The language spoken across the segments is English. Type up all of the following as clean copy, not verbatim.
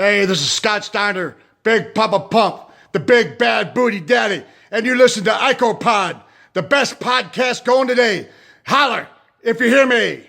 Hey, this is Scott Steiner, Big Papa Pump, the Big Bad Booty Daddy, and you listen to ICOPOD, the best podcast going today. Holler if you hear me.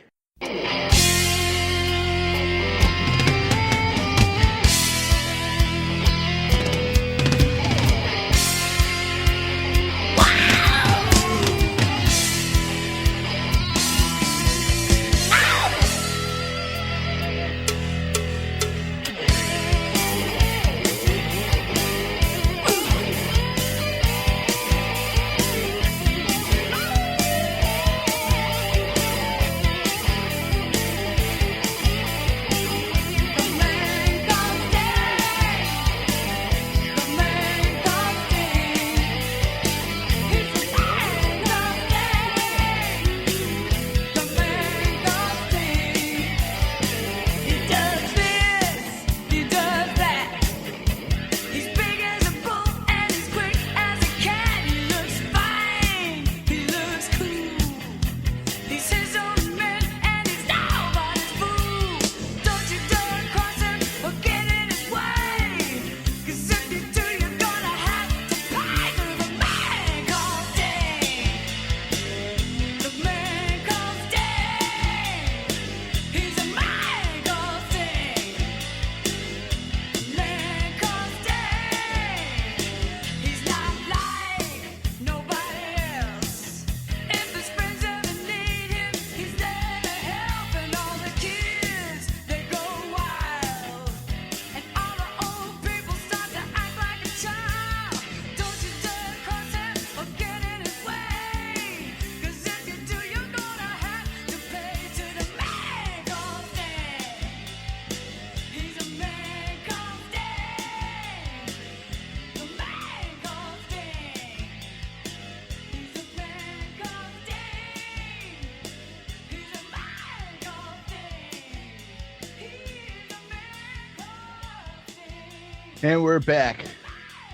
And we're back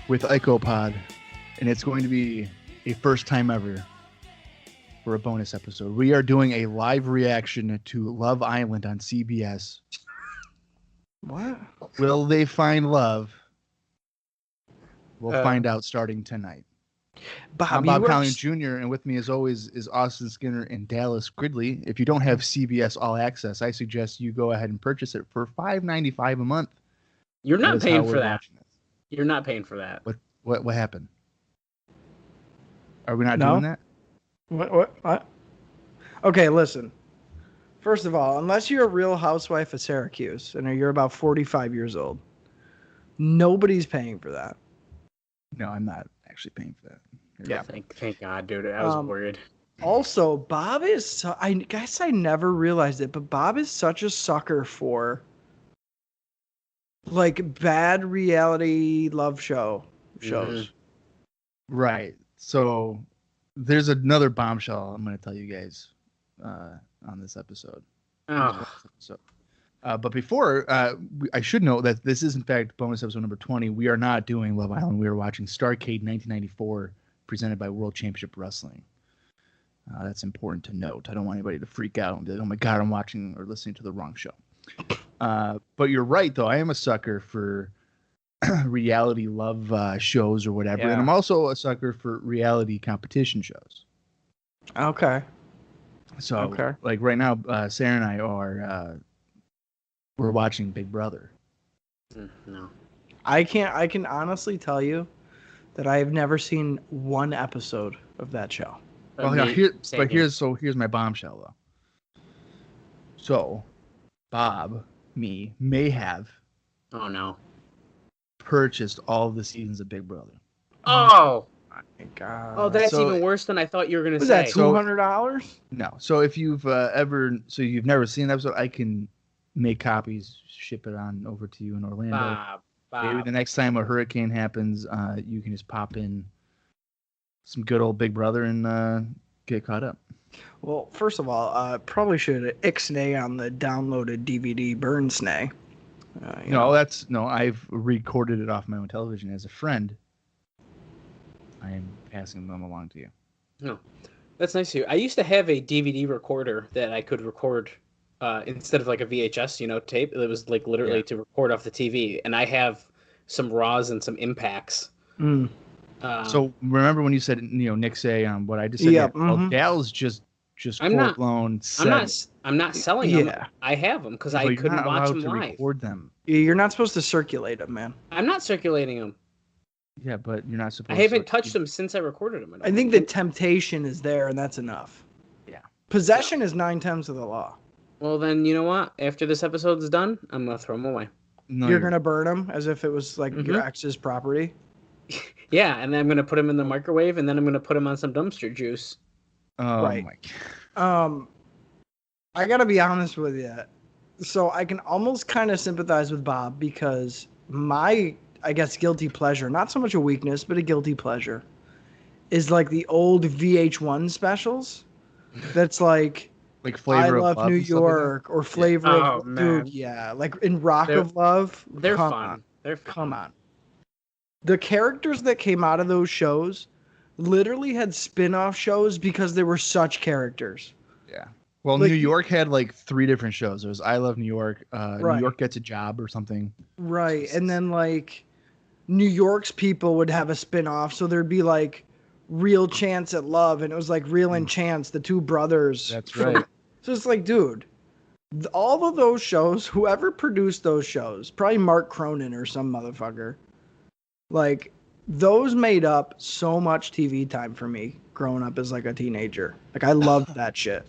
with ICOPOD, and it's going to be a first time ever for a bonus episode. We are doing a live reaction to Love Island on CBS. What? Will they find love? We'll find out starting tonight. I'm Bob Collins Jr., and with me as always is Austin Skinner and Dallas Gridley. If you don't have CBS All Access, I suggest you go ahead and purchase it for $5.95 a month. You're not paying for that. You're not paying for that. What happened? Are we not doing that? What? Okay, listen. First of all, unless you're a real housewife of Syracuse and you're about 45 years old, nobody's paying for that. No, I'm not actually paying for that. Yeah. Thank God, dude. I was worried. Also, Bob is... I guess I never realized it, but Bob is such a sucker for... like bad reality love shows. Right. So there's another bombshell I'm going to tell you guys on this episode. But before, I should note that this is in fact bonus episode number 20. We are not doing Love Island. We are watching Starrcade 1994 presented by World Championship Wrestling. That's important to note. I don't want anybody to freak out and be like, oh my God, I'm watching or listening to the wrong show. But you're right, though. I am a sucker for reality love shows or whatever. Yeah. And I'm also a sucker for reality competition shows. Okay. So, like right now, Sarah and I are we're watching Big Brother. No. I can honestly tell you that I have never seen one episode of that show. Well, here's my bombshell, though. So, Bob... may have purchased all the seasons of Big Brother. Oh my God. Oh, that's even worse than I thought you were gonna say. Was that $200? No. So if you've you've never seen an episode, I can make copies, ship it on over to you in Orlando. Bob. Maybe the next time a hurricane happens, you can just pop in some good old Big Brother and get caught up. Well, first of all, probably should ixnay on the downloaded DVD burn snay. I've recorded it off my own television as a friend. I am passing them along to you. No, that's nice of you. I used to have a DVD recorder that I could record instead of like a VHS, tape. It was like literally to record off the TV, and I have some Raws and some Impacts. Mm. So remember when you said Nick say what I just said? Yeah. Well, Dal's just I'm full not- blown. I'm not selling them. I have them because I couldn't watch them live. Record them. You're not supposed to circulate them, man. I'm not circulating them. Yeah, but you're not supposed. I haven't touched them since I recorded them. I think the temptation is there, and that's enough. Yeah. Possession is 9/10 of the law. Well, then you know what? After this episode's done, I'm gonna throw them away. No, you're gonna burn them as if it was like your ex's property. Yeah, and then I'm gonna put them in the microwave, and then I'm gonna put them on some dumpster juice. Oh Right. my God. I gotta be honest with you. So I can almost kind of sympathize with Bob because my, I guess, guilty pleasure, not so much a weakness, but a guilty pleasure, is like the old VH1 specials. That's like Flavor I of Love New York or Flavor of man. Dude, yeah, like in Rock of Love. They're come fun. on. They're fun. Come on. The characters that came out of those shows literally had spin-off shows because they were such characters. Yeah. Well, Like- New York had like 3 different shows. There was I Love New York, Right. New York Gets a Job or something. Right. And then like New York's people would have a spin-off, so there'd be like Real Chance at Love, and it was like Real and Chance, the two brothers. That's right. So it's like, dude, all of those shows, whoever produced those shows, probably Mark Cronin or some motherfucker, like those made up so much TV time for me growing up as like a teenager. Like I loved that shit.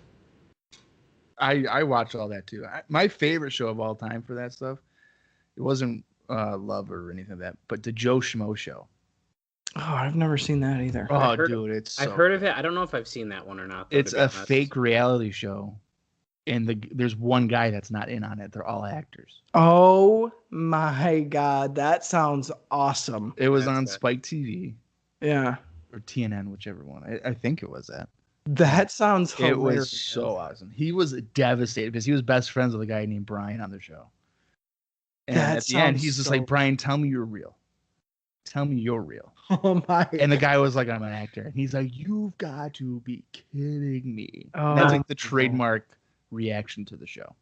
I watched all that too. My favorite show of all time for that stuff, it wasn't Love or anything like that, but the Joe Schmo Show. Oh, I've never seen that either. Oh, heard- dude, I've heard of it. I don't know if I've seen that one or not. though, it's to be a honest. fake reality show, and there's one guy that's not in on it. They're all actors. Oh my God, that sounds awesome. It was That's on good. Spike TV Yeah, or TNN, whichever one. I think it was that. that sounds hilarious. It was so awesome. He was devastated because he was best friends with a guy named Brian on the show. And That at the end, sounds he's just so- like, Brian, tell me you're real. Tell me you're real. Oh my! And the guy was like, I'm an actor. And he's like, you've got to be kidding me. Oh, That's like the trademark reaction to the show.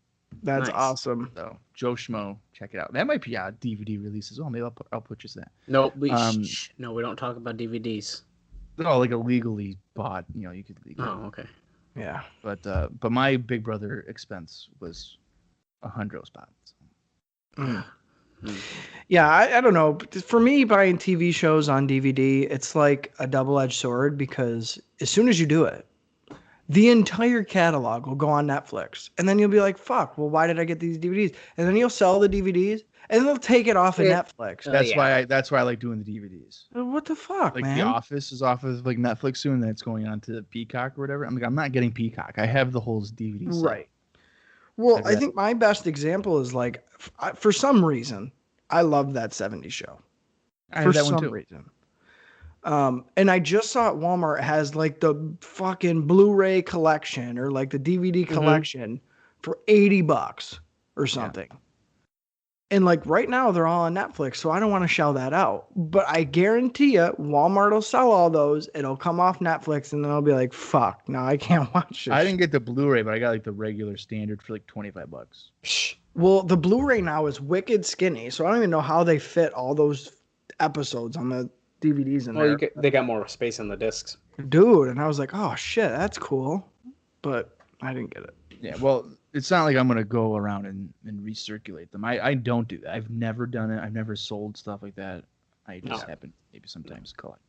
that's Nice. awesome. So Joe Schmo, check it out. That might be a DVD release as well. Maybe I'll put just that. No, we Um, we don't talk about DVDs. Oh, like a legally bought. You could legally. Oh, okay. Yeah. But my Big Brother expense was $100 spot. So. Yeah, I don't know. But for me, buying TV shows on DVD, it's like a double-edged sword because as soon as you do it, the entire catalog will go on Netflix. And then you'll be like, fuck, well, why did I get these DVDs? And then you'll sell the DVDs and they'll take it off of Yeah. Netflix. That's why I like doing the DVDs. What the fuck, Like man? The Office is off of like Netflix soon, then it's going on to Peacock or whatever. I'm like, I'm not getting Peacock. I have the whole DVD set. Right. Well, I Exactly. think my best example is like, for some reason, I love that 70s show. I For have that one some too. reason. And I just saw at Walmart has like the fucking Blu-ray collection or like the DVD collection for $80 or something. And like right now they're all on Netflix, so I don't want to shell that out. But I guarantee you, Walmart will sell all those. It'll come off Netflix, and then I'll be like, "Fuck, no, I can't watch this." I didn't get the Blu-ray, but I got like the regular standard for like $25. Well, the Blu-ray now is wicked skinny, so I don't even know how they fit all those episodes on the DVDs in Well, there. they got more space on the discs. Dude, and I was like, "Oh shit, that's cool," but I didn't get it. Yeah, well, it's not like I'm gonna go around and recirculate them. I don't do that. I've never done it. I've never sold stuff like that. I just happen maybe sometimes collect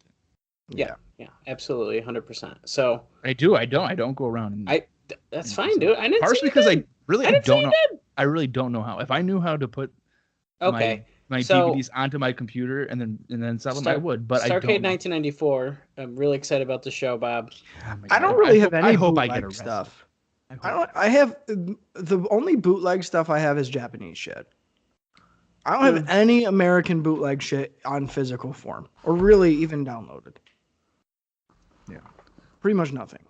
it. Yeah, absolutely, 100%. So I do. I don't go around and that's fine, dude. I didn't partially say you because did. I really I didn't say don't you know. did. I really don't know how. If I knew how to put Okay. my So- DVDs onto my computer and then sell them, I would. But I Starrcade don't. know. 1994. I'm really excited about the show, Bob. Oh my I God. don't really have hope- any I hope I bootleg get arrested. stuff. hope I don't. I have the only bootleg stuff I have is Japanese shit. I don't have any American bootleg shit on physical form, or really even downloaded. Yeah. Pretty much nothing.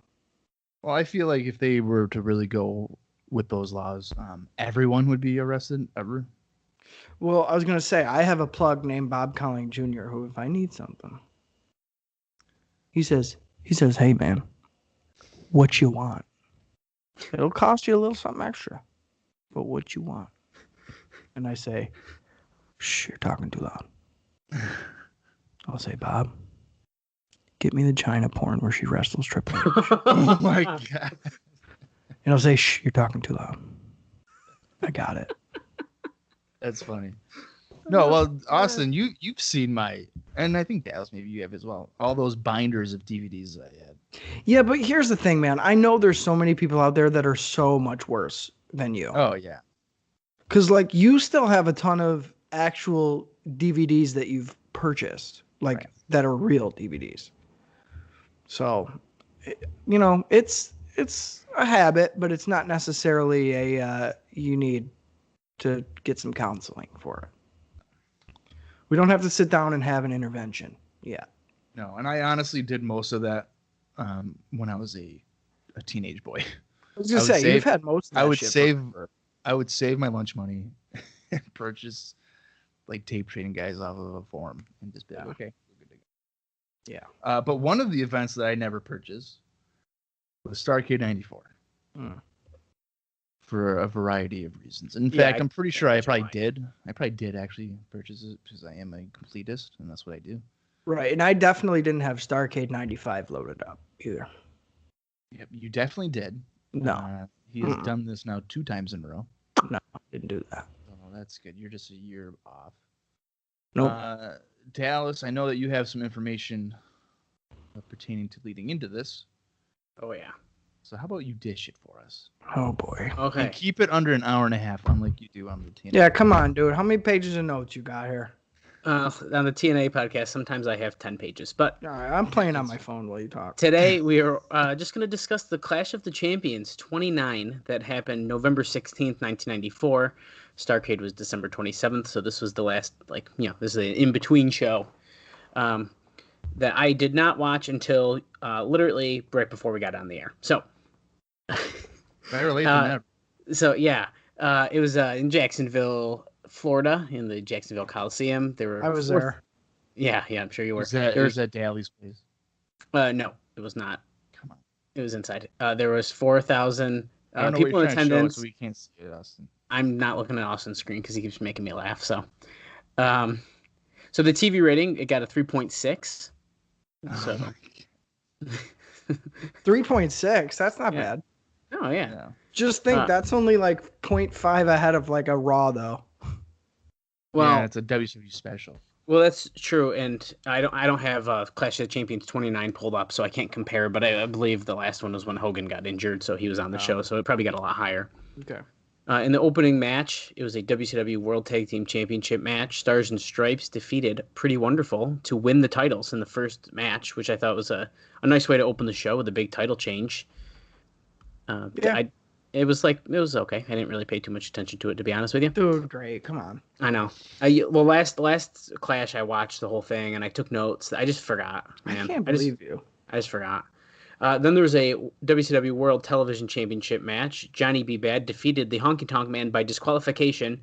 Well, I feel like if they were to really go with those laws, everyone would be arrested ever. Well, I was gonna say I have a plug named Bob Colling Jr. who, if I need something, he says, "Hey man, what you want? It'll cost you a little something extra. but what you want? And I say, shh, you're talking too loud. I'll say, Bob, get me the China porn where she wrestles Triple H. Oh my God. And I'll say, shh, you're talking too loud. I got it. That's funny. No, well, Austin, you've seen and I think Dallas, maybe you have as well, all those binders of DVDs that I had. Yeah, but here's the thing, man. I know there's so many people out there that are so much worse than you. Oh, yeah. Because, like, you still have a ton of actual DVDs that you've purchased, like, Right. that are real DVDs. So, it's a habit, but it's not necessarily you need to get some counseling for it. We don't have to sit down and have an intervention yet. No, and I honestly did most of that when I was a teenage boy. I was going to say, you've had most of that shit forever. I would save my lunch money and purchase like tape trading guys off of a forum and just be like, okay, we're good to go. Yeah. But one of the events that I never purchased was Starrcade 94. For a variety of reasons. In fact, I'm pretty sure I probably did. I probably did actually purchase it because I am a completist and that's what I do. Right, and I definitely didn't have Starrcade 95 loaded up either. Yep, you definitely did. No. He has done this now 2 times in a row. No, didn't do that. Oh, that's good. You're just a year off. Nope. Dallas, I know that you have some information pertaining to leading into this. Oh, yeah. So how about you dish it for us? Oh, boy. Okay. And keep it under an hour and a half, unlike you do on the TNA. Yeah, come on, dude. How many pages of notes you got here? On the TNA podcast, sometimes I have 10 pages. But All right, I'm playing on my phone while you talk. today we are just going to discuss the Clash of the Champions 29 that happened November 16th, 1994. Starrcade was December 27th, so this was the last, this is an in-between show that I did not watch until literally right before we got on the air. So, Better late than never. So, yeah, it was in Jacksonville, Florida, in the Jacksonville Coliseum. I was there. Yeah, I'm sure you were. Was that Daly's place? No, it was not. Come on. It was inside. There was 4,000 people in attendance. So we can't see it, Austin. I'm not looking at Austin's screen because he keeps making me laugh. So, so the TV rating, it got a 3.6. So 3.6. That's not bad. Oh yeah. Just think that's only like 0.5 ahead of like a Raw though. Well, yeah, it's a WCW special. Well, that's true, and I don't have Clash of the Champions 29 pulled up, so I can't compare. But I believe the last one was when Hogan got injured, so he was on the show, so it probably got a lot higher. Okay. In the opening match, it was a WCW World Tag Team Championship match. Stars and Stripes defeated Pretty Wonderful to win the titles in the first match, which I thought was a nice way to open the show with a big title change. It was okay. I didn't really pay too much attention to it, to be honest with you. Dude, great. Come on. I know. Last Clash, I watched the whole thing and I took notes. I just forgot, man. I can't believe you. I just forgot. Then there was a WCW World Television Championship match. Johnny B. Bad defeated the Honky Tonk Man by disqualification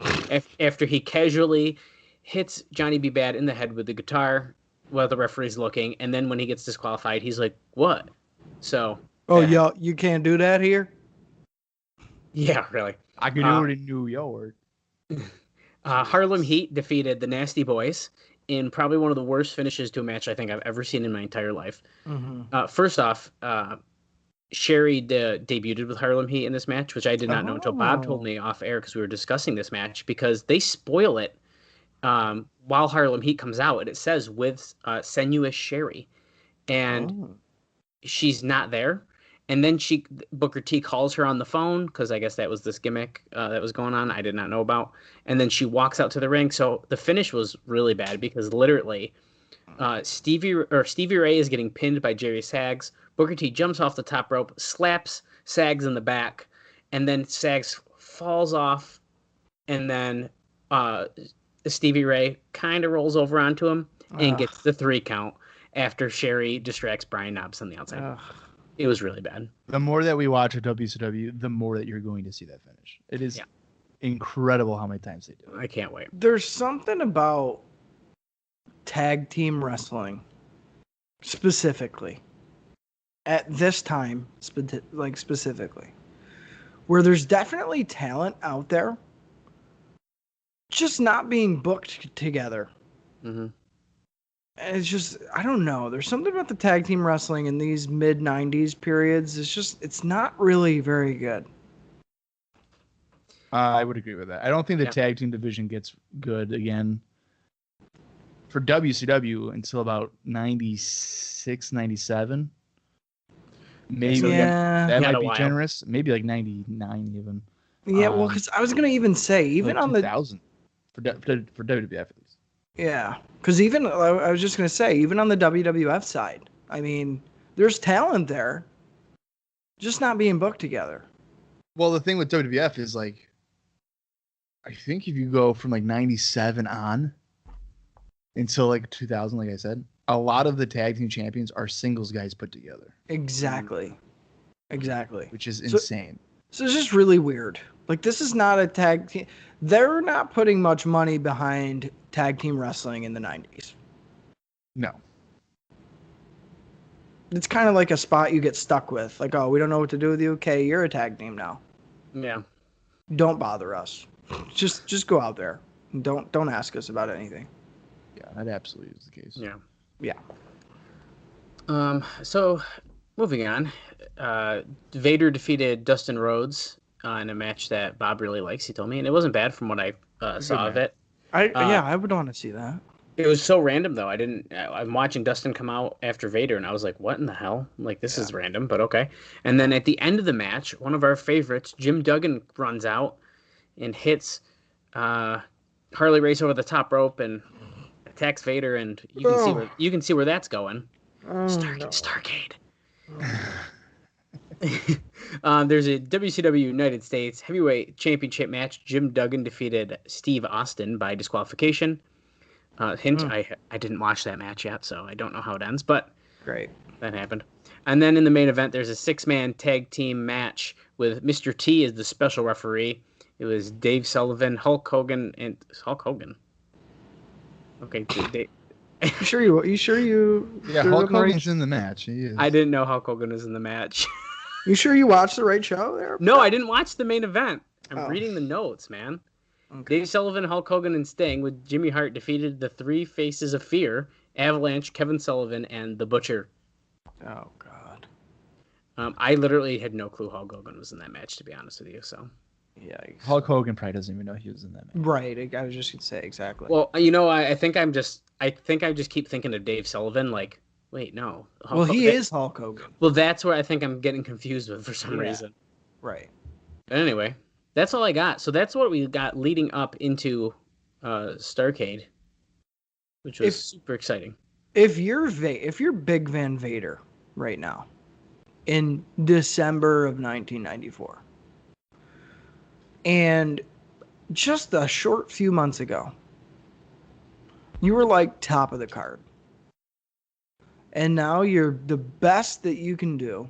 after he casually hits Johnny B. Bad in the head with the guitar while the referee's looking. And then when he gets disqualified, he's like, "What?" So. Yeah, you can't do that here? Yeah, really. I can do it in New York. Harlem Heat defeated the Nasty Boys in probably one of the worst finishes to a match I think I've ever seen in my entire life. Mm-hmm. First off, Sherry debuted with Harlem Heat in this match, which I did not know until Bob told me off air because we were discussing this match, because they spoil it while Harlem Heat comes out, and it says with Sensuous Sherry, and she's not there. And then Booker T calls her on the phone because I guess that was this gimmick that was going on. I did not know about. And then she walks out to the ring. So the finish was really bad because literally Stevie Ray is getting pinned by Jerry Sags. Booker T jumps off the top rope, slaps Sags in the back, and then Sags falls off. And then Stevie Ray kind of rolls over onto him and gets the 3 count after Sherry distracts Brian Knobbs on the outside. It was really bad. The more that we watch at WCW, the more that you're going to see that finish. It is incredible how many times they do it. I can't wait. There's something about tag team wrestling, specifically, at this time, specifically, where there's definitely talent out there, just not being booked together. Mm-hmm. And it's just, I don't know. There's something about the tag team wrestling in these mid 90s periods. It's not really very good. I would agree with that. I don't think the tag team division gets good again for WCW until about 96, 97. Maybe that might be generous. Maybe like 99 even. Yeah, well, because I was going to even say, even like on 2000 for WWF at least. Yeah, because even, I was just going to say, even on the WWF side, I mean, there's talent there, just not being booked together. Well, the thing with WWF is like, I think if you go from like 97 on until like 2000, like I said, a lot of the tag team champions are singles guys put together. Exactly. Which is insane. So it's just really weird. Like, this is not a tag team. They're not putting much money behind tag team wrestling in the 90s. No. It's kind of like a spot you get stuck with. Like, oh, we don't know what to do with you. Okay, you're a tag team now. Yeah. Don't bother us. Just go out there. Don't ask us about anything. Yeah, that absolutely is the case. Yeah. So moving on, Vader defeated Dustin Rhodes in a match that Bob really likes. He told me, and it wasn't bad from what I saw of it. I would want to see that. It was so random though. I'm watching Dustin come out after Vader, and I was like, "What in the hell? Like, this is random," but okay. And then at the end of the match, one of our favorites, Jim Duggan, runs out and hits Harley Race over the top rope and attacks Vader, and you can see where that's going. Starrcade. There's a WCW United States Heavyweight Championship match. Jim Duggan defeated Steve Austin by disqualification. Hint: I didn't watch that match yet, so I don't know how it ends, but great, that happened. And then in the main event, there's a 6-man tag team match with Mr. T as the special referee. It was Dave Sullivan, Hulk Hogan, and Hulk Hogan. Okay, You sure you? Yeah, Hulk Hogan's in the match. He is. I didn't know Hulk Hogan was in the match. You sure you watched the right show there? No, I didn't watch the main event. I'm reading the notes, man. Okay. Dave Sullivan, Hulk Hogan, and Sting with Jimmy Hart defeated the 3 Faces of Fear, Avalanche, Kevin Sullivan, and The Butcher. Oh, God. I literally had no clue Hulk Hogan was in that match, to be honest with you, so... Yikes. Hulk Hogan probably doesn't even know he was in that match. Right, I was just going to say, exactly. Well, you know, I think I just keep thinking of Dave Sullivan, like, wait, no. He is Hulk Hogan. Well, that's where I think I'm getting confused with for some reason. Right. But anyway, that's all I got. So that's what we got leading up into Starrcade, which was super exciting. If you're Big Van Vader right now, in December of 1994, and just a short few months ago, you were like top of the card. And now you're the best that you can do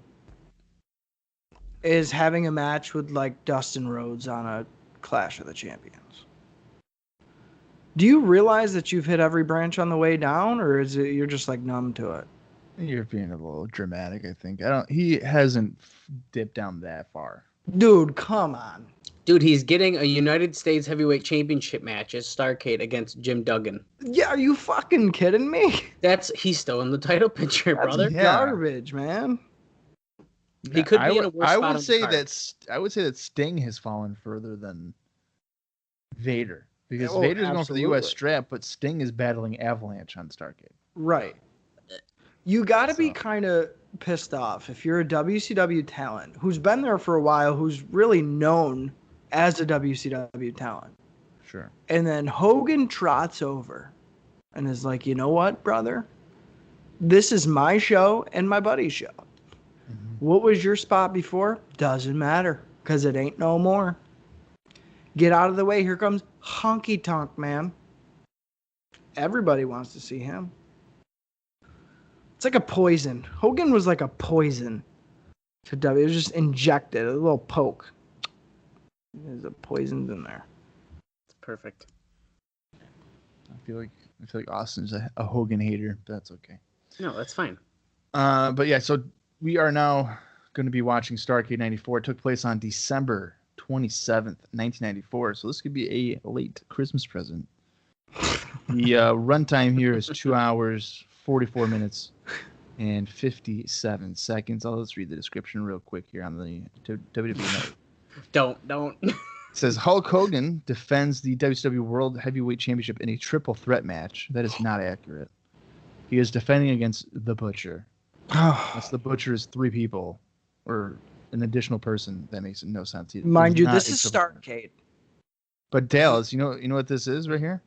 is having a match with like Dustin Rhodes on a Clash of the Champions. Do you realize that you've hit every branch on the way down, or is it you're just like numb to it? You're being a little dramatic, I think. He hasn't dipped down that far. Dude, come on. Dude, he's getting a United States Heavyweight Championship match at Starrcade against Jim Duggan. Yeah, are you fucking kidding me? He's still in the title picture, brother. Garbage, man. He could be in a worse spot. I would say that Sting has fallen further than Vader, because Vader's going for the U.S. strap, but Sting is battling Avalanche on Starrcade. Right. You got to be kind of pissed off if you're a WCW talent who's been there for a while, who's really known as a WCW talent. Sure. And then Hogan trots over and is like, you know what, brother? This is my show and my buddy's show. Mm-hmm. What was your spot before? Doesn't matter, because it ain't no more. Get out of the way. Here comes Honky Tonk Man. Everybody wants to see him. It's like a poison. Hogan was like a poison to W. It was just injected, a little poke. There's a poison in there. It's perfect. I feel like Austin's a Hogan hater, but that's okay. No, that's fine. But yeah, so we are now going to be watching Starrcade 94. It took place on December 27th, 1994. So this could be a late Christmas present. The runtime here is 2 hours, 44 minutes, and 57 seconds. Let's read the description real quick here on the WWE Network. Don't. It says Hulk Hogan defends the WCW World Heavyweight Championship in a triple threat match. That is not accurate. He is defending against the Butcher. Unless the Butcher is 3 people or an additional person, that makes no sense. Mind you, this is Starrcade. But Dallas, you know what this is right here?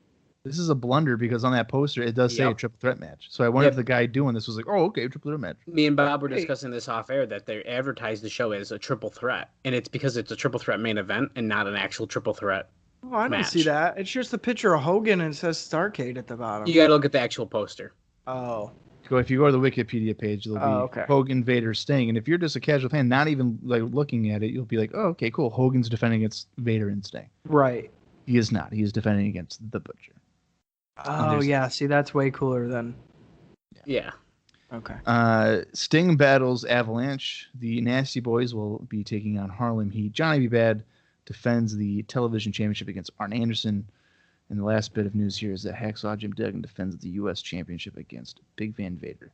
This is a blunder because on that poster it does say a triple threat match. So I wonder if the guy doing this was like, "Oh, okay, triple threat match." Me and Bob were discussing this off air that they advertised the show as a triple threat, and it's because it's a triple threat main event and not an actual triple threat. Oh, I didn't see that. It's just a picture of Hogan and it says Starrcade at the bottom. You got to look at the actual poster. Oh. If you go to the Wikipedia page, there'll be Hogan, Vader, Sting, and if you're just a casual fan, not even like looking at it, you'll be like, "Oh, okay, cool. Hogan's defending against Vader and Sting." Right. He is not. He is defending against the Butcher. Oh, yeah. See, that's way cooler than... Yeah. Okay. Sting battles Avalanche. The Nasty Boys will be taking on Harlem Heat. Johnny B. Bad defends the television championship against Arn Anderson. And the last bit of news here is that Hacksaw Jim Duggan defends the U.S. championship against Big Van Vader.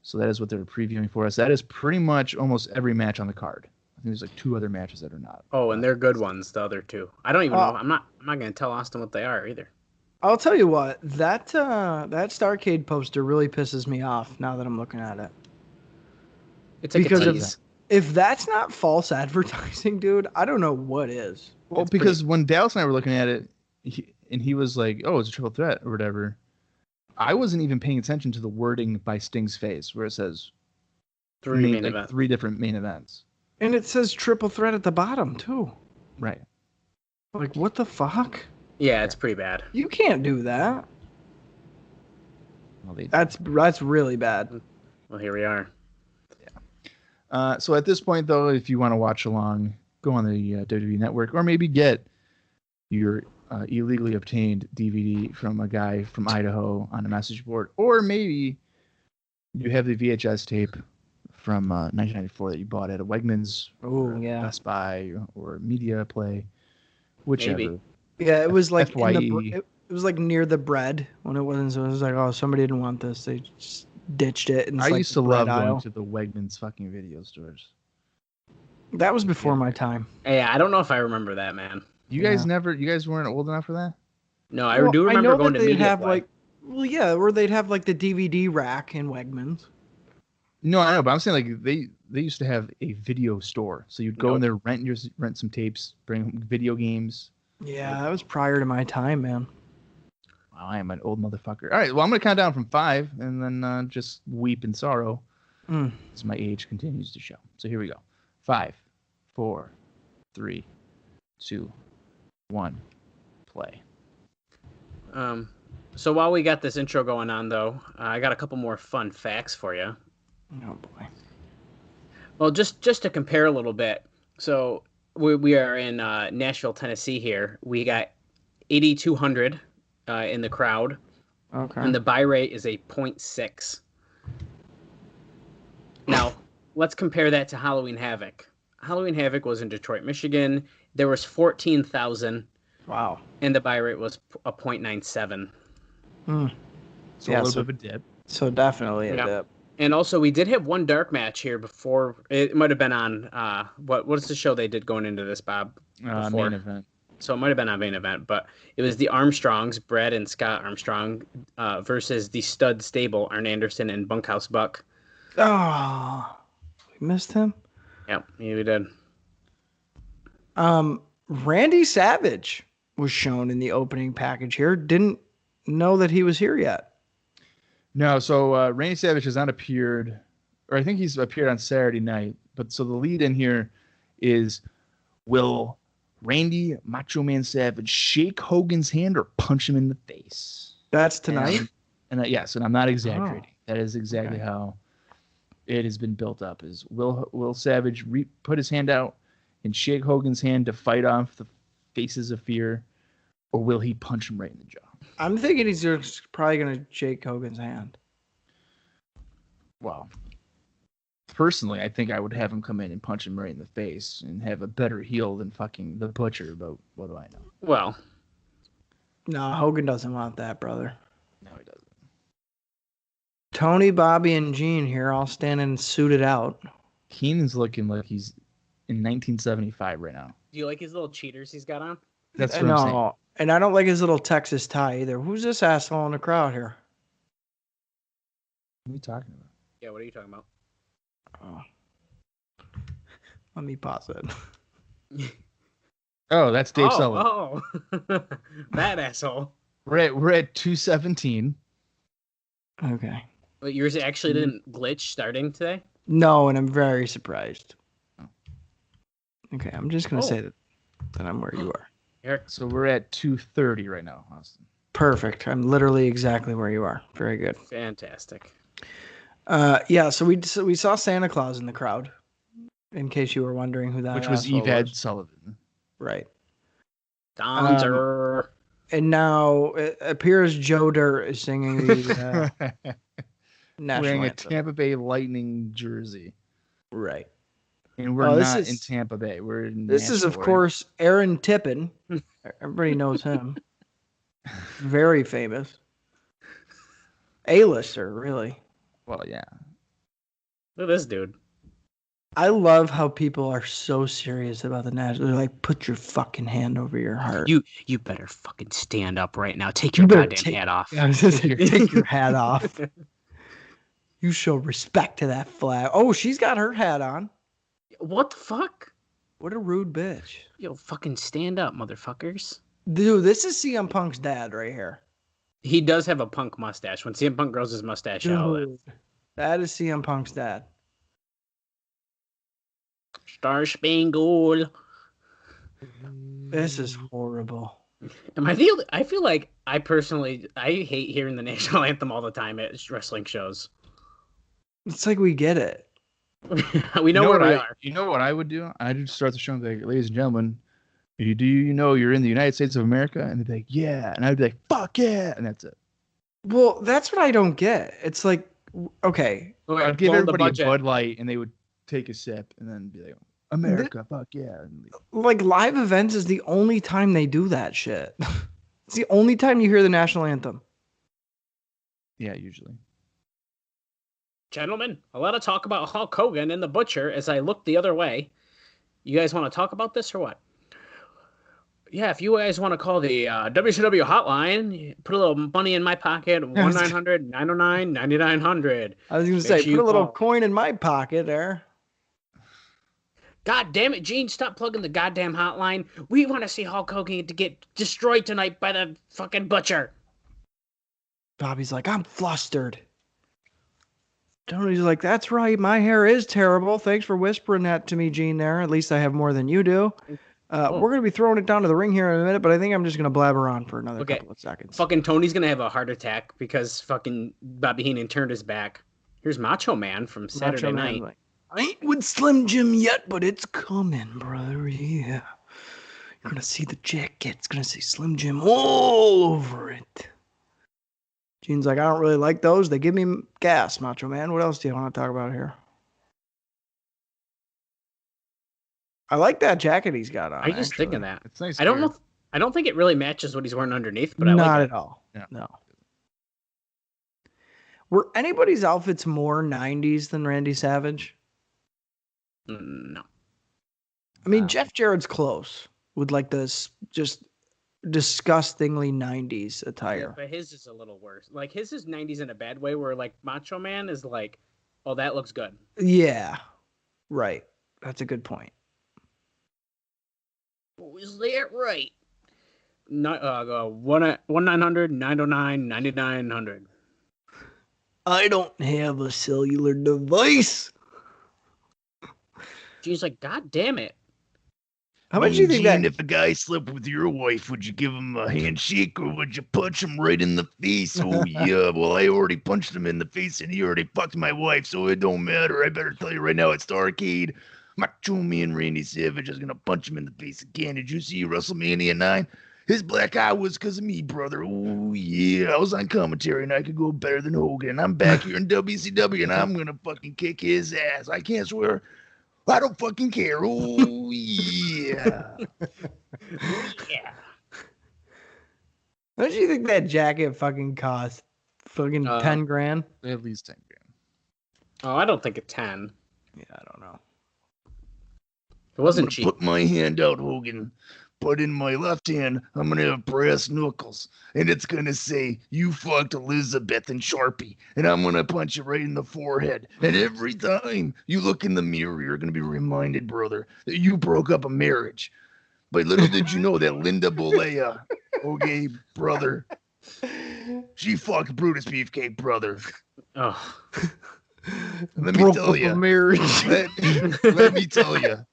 So that is what they're previewing for us. That is pretty much almost every match on the card. I think there's like 2 other matches that are not. Oh, and they're good ones, the other 2. I don't even know. I'm not going to tell Austin what they are either. I'll tell you what, that Starrcade poster really pisses me off now that I'm looking at it. It's like because if that's not false advertising, dude, I don't know what is. Well, because when Dallas and I were looking at it, he was like, "Oh, it's a triple threat or whatever," I wasn't even paying attention to the wording by Sting's face where it says 3 different main events. And it says triple threat at the bottom too. Right. Like, what the fuck? Yeah, it's pretty bad. You can't do that. Well, that's really bad. Well, here we are. Yeah. So at this point, though, if you want to watch along, go on the WWE Network, or maybe get your illegally obtained DVD from a guy from Idaho on a message board, or maybe you have the VHS tape from 1994 that you bought at a Wegmans, Best Buy, or Media Play, whichever. Maybe. Yeah, it was like it was like near the bread when it wasn't. So it was like, oh, somebody didn't want this. They just ditched it. And I used to love going to the Wegmans fucking video stores. That was before my time. Yeah, I don't know if I remember that, man. You guys weren't old enough for that? No, I do remember going to Media Play. Where they'd have like the DVD rack in Wegmans. No, I know, but I'm saying like they used to have a video store, so you'd go in there, rent some tapes, bring video games. Yeah, that was prior to my time, man. Wow, I am an old motherfucker. All right, well, I'm gonna count down from 5, and then just weep in sorrow as my age continues to show. So here we go: 5, 4, 3, 2, 1, play. So while we got this intro going on, though, I got a couple more fun facts for you. Oh boy. Well, just to compare a little bit. So we are in Nashville, Tennessee here. We got 8,200 in the crowd. Okay. And the buy rate is a 0.6. Now, let's compare that to Halloween Havoc. Halloween Havoc was in Detroit, Michigan. There was 14,000. Wow. And the buy rate was a 0.97. So a little bit of a dip. So definitely a dip. And also, we did have one dark match here before. It might have been on what's the show they did going into this, Bob? Main event. So it might have been on main event, but it was the Armstrongs, Brad and Scott Armstrong, versus the Stud Stable, Arn Anderson and Bunkhouse Buck. Oh, we missed him. Yep, yeah, we did. Randy Savage was shown in the opening package here. Didn't know that he was here yet. No, so Randy Savage has not appeared, or I think he's appeared on Saturday night. But so the lead in here is, will Randy Macho Man Savage shake Hogan's hand or punch him in the face? That's tonight? And yes, and I'm not exaggerating. That is exactly how it has been built up. Is will Savage put his hand out and shake Hogan's hand to fight off the faces of fear, or will he punch him right in the jaw? I'm thinking he's just probably going to shake Hogan's hand. Well, personally, I think I would have him come in and punch him right in the face and have a better heel than fucking the Butcher. But what do I know? Well, No, Hogan doesn't want that, brother. No, he doesn't. Tony, Bobby, and Gene here all standing suited out. Keenan's looking like he's in 1975 right now. do you like his little cheaters he's got on? That's what I'm saying. No, and I don't like his little Texas tie either. Who's this asshole in the crowd here? What are you talking about? Yeah, what are you talking about? Oh. Let me pause it. Oh, that's Dave Sullivan. Oh, that asshole. We're at 217. Okay. But yours actually didn't glitch starting today? No, and I'm very surprised. Okay, I'm just gonna say that I'm where you are. Eric. So we're at 230 right now, Austin. Perfect. I'm literally exactly where you are. Very good. Fantastic. Yeah. So we saw Santa Claus in the crowd. In case you were wondering who that Which was asshole Evad Sullivan. Right. Donzer. And now it appears Joe Dirt is singing the national Wearing a anthem. Tampa Bay Lightning jersey. Right. And we're not in Tampa Bay. We're in This is, of Nashville, course, Aaron Tippin. Everybody knows him. Very famous. A-lister, really. Well, yeah. Look at this dude. I love how people are so serious about the national. They're like, put your fucking hand over your heart. You better fucking stand up right now. Take your better goddamn hat off. I was gonna say, take your hat off. You show respect to that flag. Oh, she's got her hat on. What the fuck? What a rude bitch. Yo, fucking stand up, motherfuckers. Dude, this is CM Punk's dad right here. He does have a Punk mustache. When CM Punk grows his mustache out, Dude, that is CM Punk's dad. Star Spangled. This is horrible. I feel like I hate hearing the national anthem all the time at wrestling shows. It's like we get it. We know where we are. You know what I would do? I'd just start the show and be like, ladies and gentlemen, do you know you're in the United States of America? And they'd be like, yeah. And I'd be like, fuck yeah. And that's it. Well, that's what I don't get. It's like, okay. I'd give everybody a Bud Light and they would take a sip and then be like, America, fuck yeah. Like live events is the only time they do that shit. It's the only time you hear the national anthem. Yeah, usually. Gentlemen, a lot of talk about Hulk Hogan and the Butcher as I look the other way. You guys want to talk about this or what? Yeah, if you guys want to call the WCW hotline, put a little money in my pocket, 1-900-909-9900. I was going to say, put a little coin in my pocket there. God damn it, Gene, stop plugging the goddamn hotline. We want to see Hulk Hogan to get destroyed tonight by the fucking Butcher. Bobby's like, I'm flustered. Tony's like, that's right. My hair is terrible. Thanks for whispering that to me, Gene, there. At least I have more than you do. We're going to be throwing it down to the ring here in a minute, but I think I'm just going to blabber on for another couple of seconds. Fucking Tony's going to have a heart attack because fucking Bobby Heenan turned his back. Here's Macho Man from Saturday Night. Like, I ain't with Slim Jim yet, but it's coming, brother. Yeah. You're going to see the jacket. It's going to say Slim Jim all over it. Gene's like, I don't really like those. They give me gas, Macho Man. What else do you want to talk about here? I like that jacket he's got on. I just thinking that. It's nice. I don't know. I don't think it really matches what he's wearing underneath, but I like it. Not at all. Yeah. No. Were anybody's outfits more 90s than Randy Savage? No. I mean, Jeff Jarrett's close with like this just disgustingly 90s attire. Yeah, but his is a little worse. Like his is 90s in a bad way where like Macho Man is like, oh, that looks good. Yeah. Right. That's a good point. Is that right? 1-900-909-9900. I don't have a cellular device. Gene's like, God damn it. How much do you think that? If a guy slept with your wife, would you give him a handshake or would you punch him right in the face? Oh, yeah. Well, I already punched him in the face and he already fucked my wife, so it don't matter. I better tell you right now, at Starrcade, Macho Man Randy Savage is going to punch him in the face again. Did you see WrestleMania 9? His black eye was because of me, brother. Oh, yeah. I was on commentary and I could go better than Hogan. I'm back here in WCW and I'm going to fucking kick his ass. I can't swear. I don't fucking care. Oh, yeah. Yeah. How much do you think that jacket fucking cost? Fucking 10 grand? At least 10 grand. Oh, I don't think a 10. Yeah, I don't know. It wasn't I'm cheap. gonna put my hand out, Hogan. But in my left hand, I'm going to have brass knuckles. And it's going to say, you fucked Elizabeth and Sharpie. And I'm going to punch you right in the forehead. And every time you look in the mirror, you're going to be reminded, brother, that you broke up a marriage. But little did you know that Linda Bolea, okay, brother, she fucked Brutus Beefcake, brother. Oh. Let me Broke tell up a you. marriage. Let me tell you.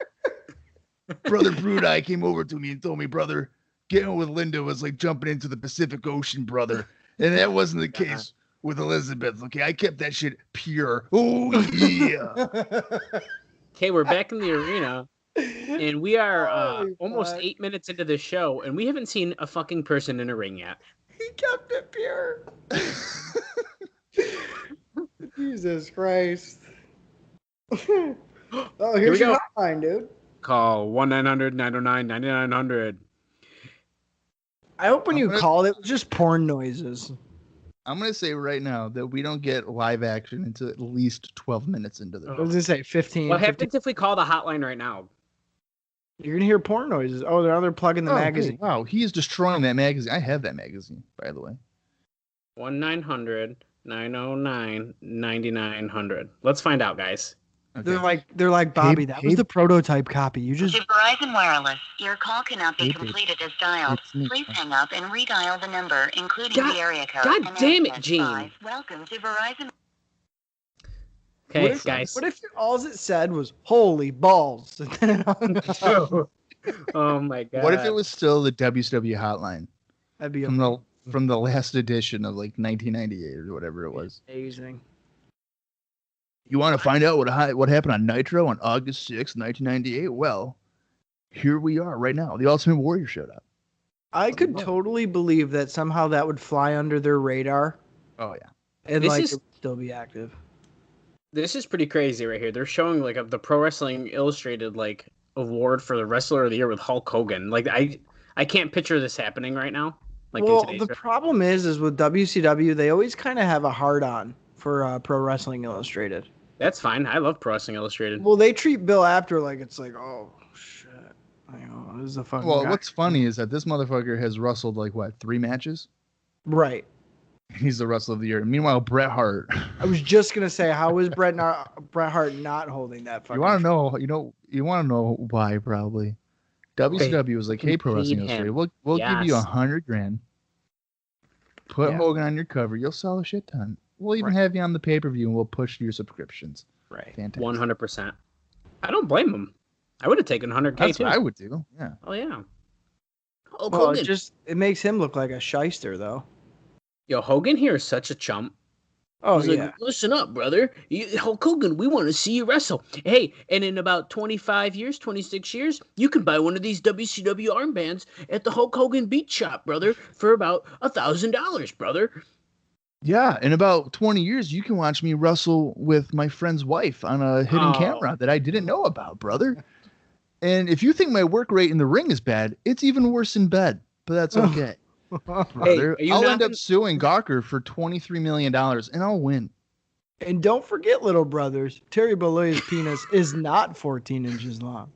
Brother Brudeye came over to me and told me, brother, getting with Linda was like jumping into the Pacific Ocean, brother. And that wasn't the case with Elizabeth. Okay, I kept that shit pure. Oh, yeah. Okay, we're back in the arena. And we are almost 8 minutes into the show, and we haven't seen a fucking person in a ring yet. He kept it pure. Jesus Christ. Oh, here's your hotline, dude. Call 1-900-909-9900. I hope when you called it was just porn noises. I'm going to say right now that we don't get live action until at least 12 minutes into the What does it say? 15? Well, I have to definitely call the hotline right now. You're going to hear porn noises. Oh, they're plugging the magazine. Hey, wow, he is destroying that magazine. I have that magazine, by the way. 1-900-909-9900. Let's find out, guys. Okay. They're like Bobby. That was the prototype copy. You just To Verizon Wireless, your call cannot be Hey, completed as dialed. it's me. Please hang up and redial the number, including God- the area code. God and damn it, access Gene. 5. Welcome to Verizon. Okay, guys. What if all it said was "Holy balls"? Oh my god. What if it was still the WCW hotline That'd be from the last edition of like 1998 or whatever it was? amazing. You want to find out what happened on Nitro on August 6th, 1998? Well, here we are right now. The Ultimate Warrior showed up. I could totally believe that somehow that would fly under their radar Oh yeah. and This like is- it would still be active. This is pretty crazy right here. They're showing like the Pro Wrestling Illustrated like award for the Wrestler of the Year with Hulk Hogan. Like I can't picture this happening right now. Like Well, in today's the problem is with WCW, they always kind of have a hard on for Pro Wrestling Illustrated. That's fine. I love Pro Wrestling Illustrated. Well, they treat Bill Apter like it's like, oh shit, this is a fucking Well, guy. what's funny is that this motherfucker has wrestled like 3 matches? Right. He's the Wrestler of the Year. Meanwhile, Bret Hart. I was just gonna say, how is Bret Hart not holding that fucking? You want to know? You want to know why? Probably. WCW was like, "Hey, Pro Wrestling Feed him. Illustrated, we'll give you Yes. $100,000. Put Yeah. Hogan on your cover. You'll sell a shit ton. We'll even have you on the pay-per-view, and we'll push your subscriptions." Right. Fantastic. 100%. I don't blame him. I would have taken 100K That's too. what I would do. Yeah. Oh yeah. Hulk Well, Hogan. it makes him look like a shyster, though. Yo, Hogan here is such a chump. Oh He's yeah. like, listen up, brother. Hulk Hogan, we want to see you wrestle. Hey, and in about 25 years, 26 years, you can buy one of these WCW armbands at the Hulk Hogan Beat Shop, brother, for about $1,000, brother. Yeah. In about 20 years, you can watch me wrestle with my friend's wife on a hidden Oh. camera that I didn't know about, brother. And if you think my work rate in the ring is bad, it's even worse in bed. But that's okay. Brother, are you I'll not end up in- suing Gawker for $23 million and I'll win. And don't forget, little brothers, Terry Bollea's penis is not 14 inches long,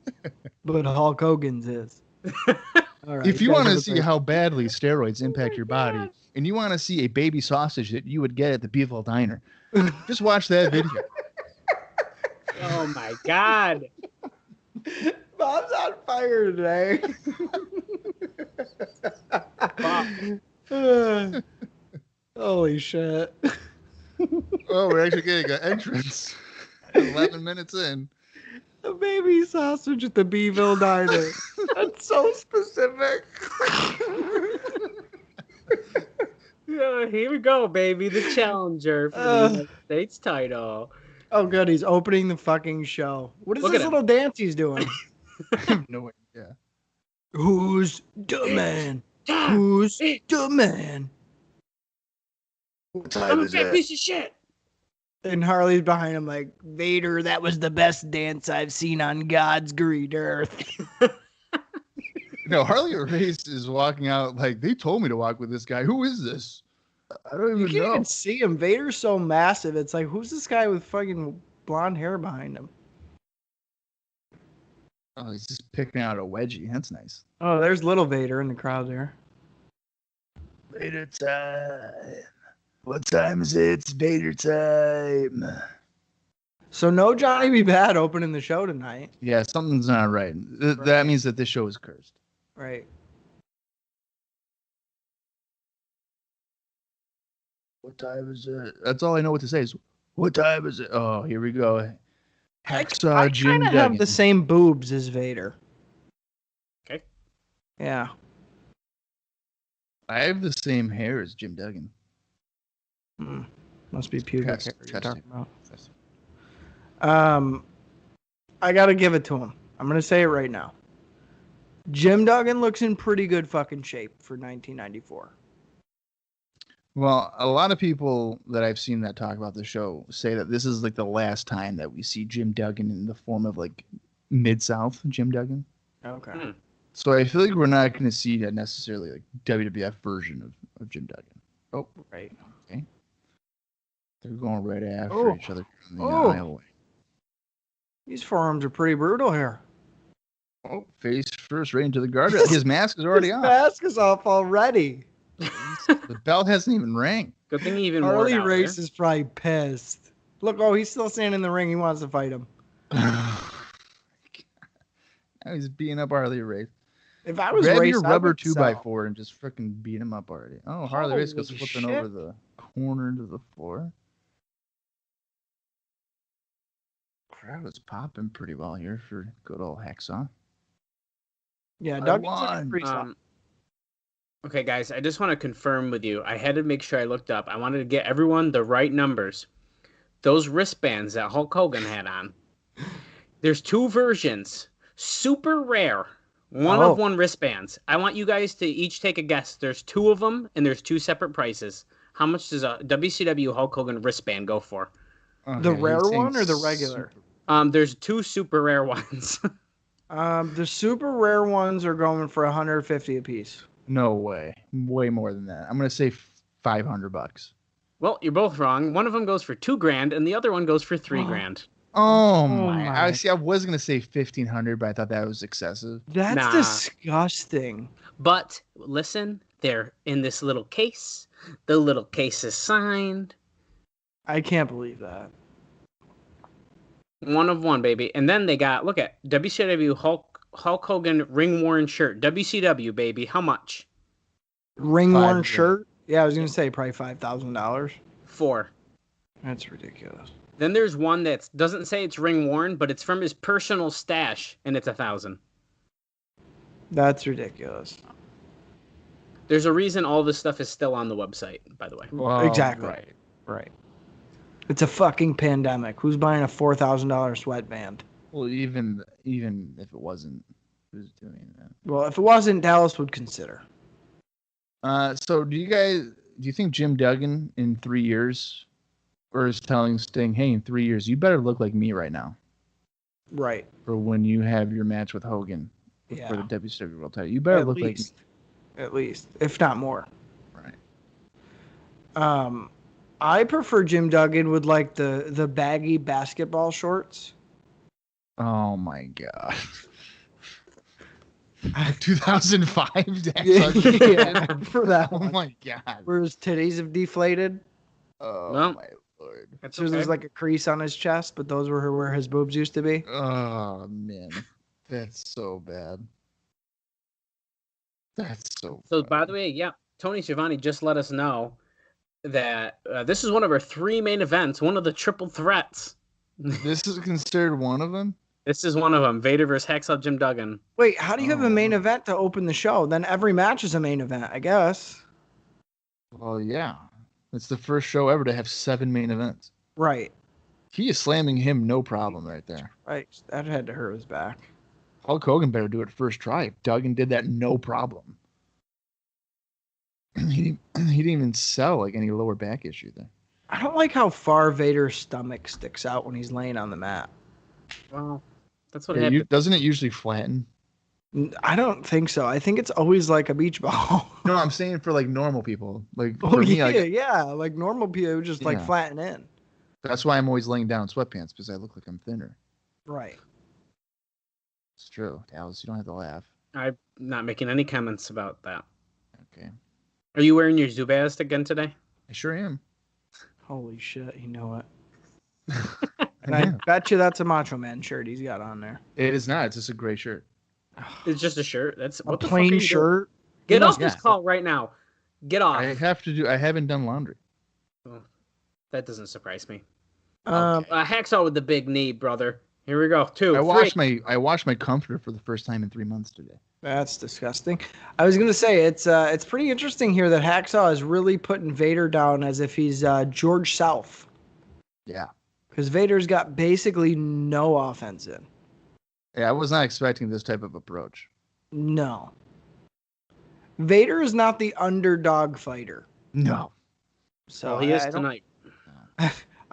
but Hulk Hogan's is. All right, If you guys want have to a see great- how badly steroids impact your body, and you want to see a baby sausage that you would get at the Beeville Diner, just watch that video. Oh my God. Bob's on fire today. Holy shit. Oh, we're actually getting an entrance 11 minutes in. A baby sausage at the Beeville Diner. That's so specific. Yeah, here we go, baby. The challenger for the United States title. Oh, good. He's opening the fucking show. What is Look this at him. little dance he's doing? I have no idea. Who's the man? Who's the man? What time I'm a is fat it? piece of shit. And Harley's behind him like, Vader, that was the best dance I've seen on God's green earth. No, Harley Race is walking out like they told me to walk with this guy. Who is this? I don't You even can't know. even see him. Vader's so massive. It's like, who's this guy with fucking blonde hair behind him? Oh, he's just picking out a wedgie. That's nice. Oh, there's little Vader in the crowd there. Vader time. What time is it? It's Vader time. So no Johnny B. Bad opening the show tonight. Yeah, something's not right. Right. That means that this show is cursed. Right. What time is it? That's all I know what to say is, what time is it? Oh, here we go. I Hacksaw Jim kind of Duggan. have the same boobs as Vader. Okay. Yeah. I have the same hair as Jim Duggan. Must be pubic hair you're Chest. talking about. I gotta give it to him. I'm gonna say it right now. Jim Duggan looks in pretty good fucking shape for 1994. Well, a lot of people that I've seen that talk about the show say that this is like the last time that we see Jim Duggan in the form of like Mid-South Jim Duggan. Okay. So I feel like we're not going to see a necessarily like WWF version of Jim Duggan. Oh, Right. okay. They're going right after Oh. each other in the Oh. aisleway. These forearms are pretty brutal here. Oh, face first right into the guardrail. His mask is already His off. mask is off already. The bell hasn't even rang. Good thing he even wore Harley it out Race there. is probably pissed. Look, oh, he's still standing in the ring. He wants to fight him. Now he's beating up Harley Race. If I was Grab Race, your I rubber would 2x4 and just freaking beat him up already. Oh, Harley Race goes Holy flipping shit. over the corner to the floor. Crowd is popping pretty well here for good old Hacksaw. Yeah, I Doug won. pretty soft. Okay, guys, I just want to confirm with you. I had to make sure I looked up. I wanted to get everyone the right numbers. Those wristbands that Hulk Hogan had on. There's two versions. Super rare. One Oh. of one wristbands. I want you guys to each take a guess. There's two of them, and there's two separate prices. How much does a WCW Hulk Hogan wristband go for? The Okay, rare he's saying one or the regular? There's two super rare ones. The super rare ones are going for 150 a piece. No way. Way more than that. I'm going to say $500. Well, you're both wrong. One of them goes for $2,000, and the other one goes for $3,000. Oh my. my. I was going to say 1500, but I thought that was excessive. That's Nah. disgusting. But listen, they're in this little case. The little case is signed. I can't believe that. One of one, baby. And then they got, look at WCW Hulk Hogan ring worn shirt. WCW, baby. How much? Ring worn $5,000. shirt? Yeah, I was going to say probably $5,000. 4. That's ridiculous. Then there's one that doesn't say it's ring worn, but it's from his personal stash, and it's 1,000. That's ridiculous. There's a reason all this stuff is still on the website, by the way. Well, Exactly. Right. It's a fucking pandemic. Who's buying a $4,000 sweatband? Well, even if it wasn't, who's doing that? Well, if it wasn't, Dallas would consider. So do you think Jim Duggan in 3 years, or is telling Sting, hey, in 3 years, you better look like me right now Right. for when you have your match with Hogan Yeah. for the WCW World Title? You better At look least. At least, if not more. like me. Right. I prefer Jim Duggan with like the baggy basketball shorts. Oh my god. 2005. Yeah, for that Oh one. my god. Where his titties have deflated. Oh Well, my lord. That's So there's like a crease on his chest, but those were where his boobs used to be. Oh man, that's so bad. That's so. So, bad. by the way, yeah, Tony Schiavone just let us know that this is one of our 3 main events, one of the triple threats. This is considered one of them. This is one of them, Vader versus Hacksaw Jim Duggan. Wait, how do you have a main Oh. event to open the show? Then every match is a main event, I guess. Well, yeah, it's the first show ever to have 7 main events. Right. He is slamming him, no problem, right there. Right. That had to hurt his back. Hulk Hogan better do it first try. Duggan did that, no problem. he didn't even sell like any lower back issue there. I don't like how far Vader's stomach sticks out when he's laying on the mat. Well, that's what Yeah, happened. doesn't it usually flatten? I don't think so. I think it's always like a beach ball. No, I'm saying for like normal people. Like Oh for me, yeah, like, yeah. Like normal people would just like Yeah. flatten in. that's why I'm always laying down in sweatpants because I look like I'm thinner. Right. It's true, Dallas. You don't have to laugh. I'm not making any comments about that. Okay, Are you wearing your Zubaz again today? I sure am. Holy shit, you know it. I And I am. bet you that's a Macho Man shirt he's got on there. It is not. It's just a gray shirt. It's just a shirt. That's A what the fuck are plain you doing? shirt. Get You off must- this call right now. Get off. I have to do. I haven't done laundry. That doesn't surprise me. Um, Hacksaw with the big knee, brother. Here we go. Two. I three. washed my comforter for the first time in 3 months today. That's disgusting. I was gonna say it's pretty interesting here that Hacksaw is really putting Vader down as if he's George South, Yeah. because Vader's got basically no offense in. Yeah, I was not expecting this type of approach. No. Vader is not the underdog fighter. No. So Well, he is I don't- tonight.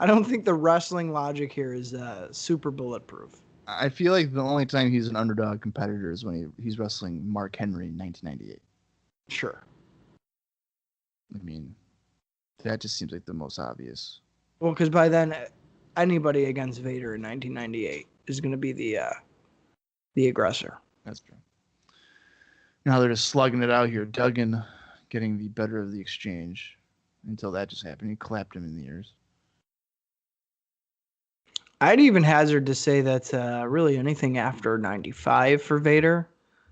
I don't think the wrestling logic here is super bulletproof. I feel like the only time he's an underdog competitor is when he's wrestling Mark Henry in 1998. Sure. I mean, that just seems like the most obvious. Well, because by then, anybody against Vader in 1998 is going to be the aggressor. That's true. Now they're just slugging it out here. Duggan getting the better of the exchange until that just happened. He clapped him in the ears. I'd even hazard to say that really anything after 95 for Vader,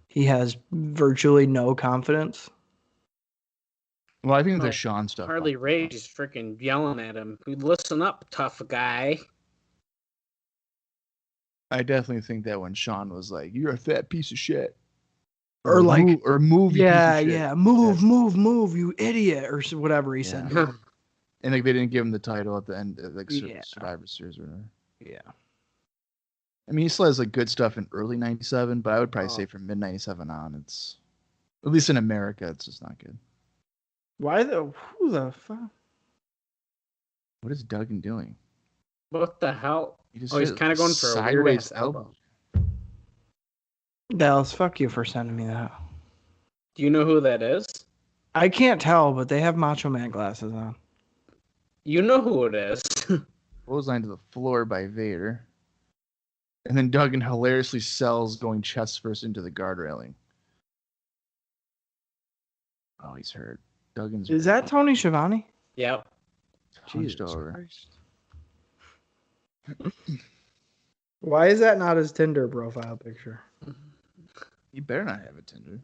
he has virtually no confidence. Well, I think Oh, the Sean stuff. Harley Rage is freaking yelling at him. Listen up, tough guy. I definitely think that when Sean was like, "You're a fat piece of shit," Or like, move, you piece yeah, of shit." yeah, move, you idiot, or whatever he said. Yeah. And like they didn't give him the title at the end, like Yeah. Survivor Series or whatever. Yeah. I mean, he still has like good stuff in early '97, but I would probably Oh. say from mid '97 on, it's at least in America, it's just not good. Who the fuck? What is Duggan doing? What the hell? He Oh, he's hit kind of going for a sideways weird-ass elbow. Dallas, fuck you for sending me that. Do you know who that is? I can't tell, but they have Macho Man glasses on. You know who it is. Clothesline to the floor by Vader. And then Duggan hilariously sells going chest first into the guard railing. Oh, he's hurt. Duggan's Is that Tony Schiavone? Yeah. hunched over. Christ. Why is that not his Tinder profile picture? He better not have a Tinder.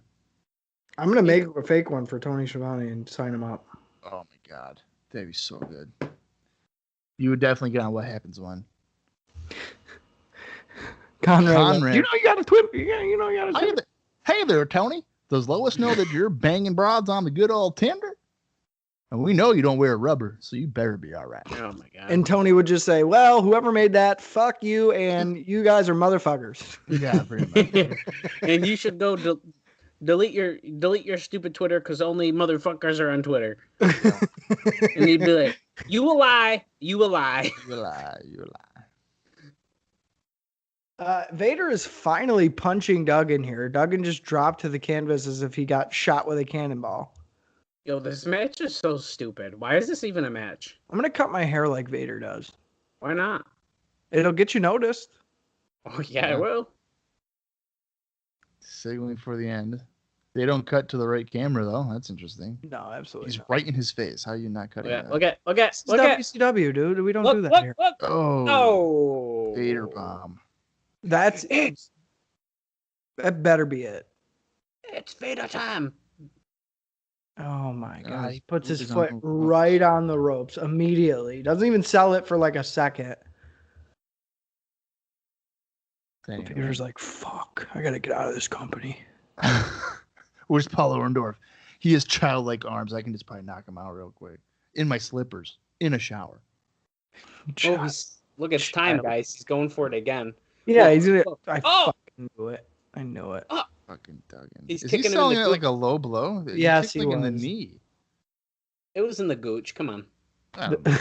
I'm gonna make a fake one for Tony Schiavone and sign him up. Oh my god. That'd be so good. You would definitely get on What Happens When. Conrad. You know you got a Twitter. You know you got a Hey Tinder. there, hey there, Tony. Does Lois know that you're banging broads on the good old Tinder? And we know you don't wear rubber, so you better be all right. Oh my god. And Tony would just say, "Well, whoever made that, fuck you, and you guys are motherfuckers." Yeah, pretty much. And you should go delete your stupid Twitter because only motherfuckers are on Twitter. And he'd be like, "You a lie, you a lie." You lie, you lie. Vader is finally punching Duggan here. Duggan just dropped to the canvas as if he got shot with a cannonball. Yo, this match is so stupid. Why is this even a match? I'm gonna cut my hair like Vader does. Why not? It'll get you noticed. Oh yeah, Yeah. I will. Signaling for the end. They don't cut to the right camera though. That's interesting. No, absolutely He's not. right in his face. How are you not cutting that? Look at This is WCW, dude. We don't do that here. Look. Oh, Oh, Vader bomb. That's It's that better be it. Vader time. Oh my God, god. he He puts his put his foot arm- right on the ropes immediately. Doesn't even sell it for like a second. Anyway. Vader's like, fuck, I gotta get out of this company. Where's Paulo Orndorff? He has childlike arms. I can just probably knock him out real quick. In my slippers. In a shower. Oh, look, it's time, guys. He's going for it again. Yeah, Look, he's gonna. look. I Oh! fucking knew it. I knew it. Fucking Duggan. He's Is he kicking him in selling the it boot. like a low blow? Yes, he he kicked, like, in the was. knee. It was in the gooch. Come on. I don't know.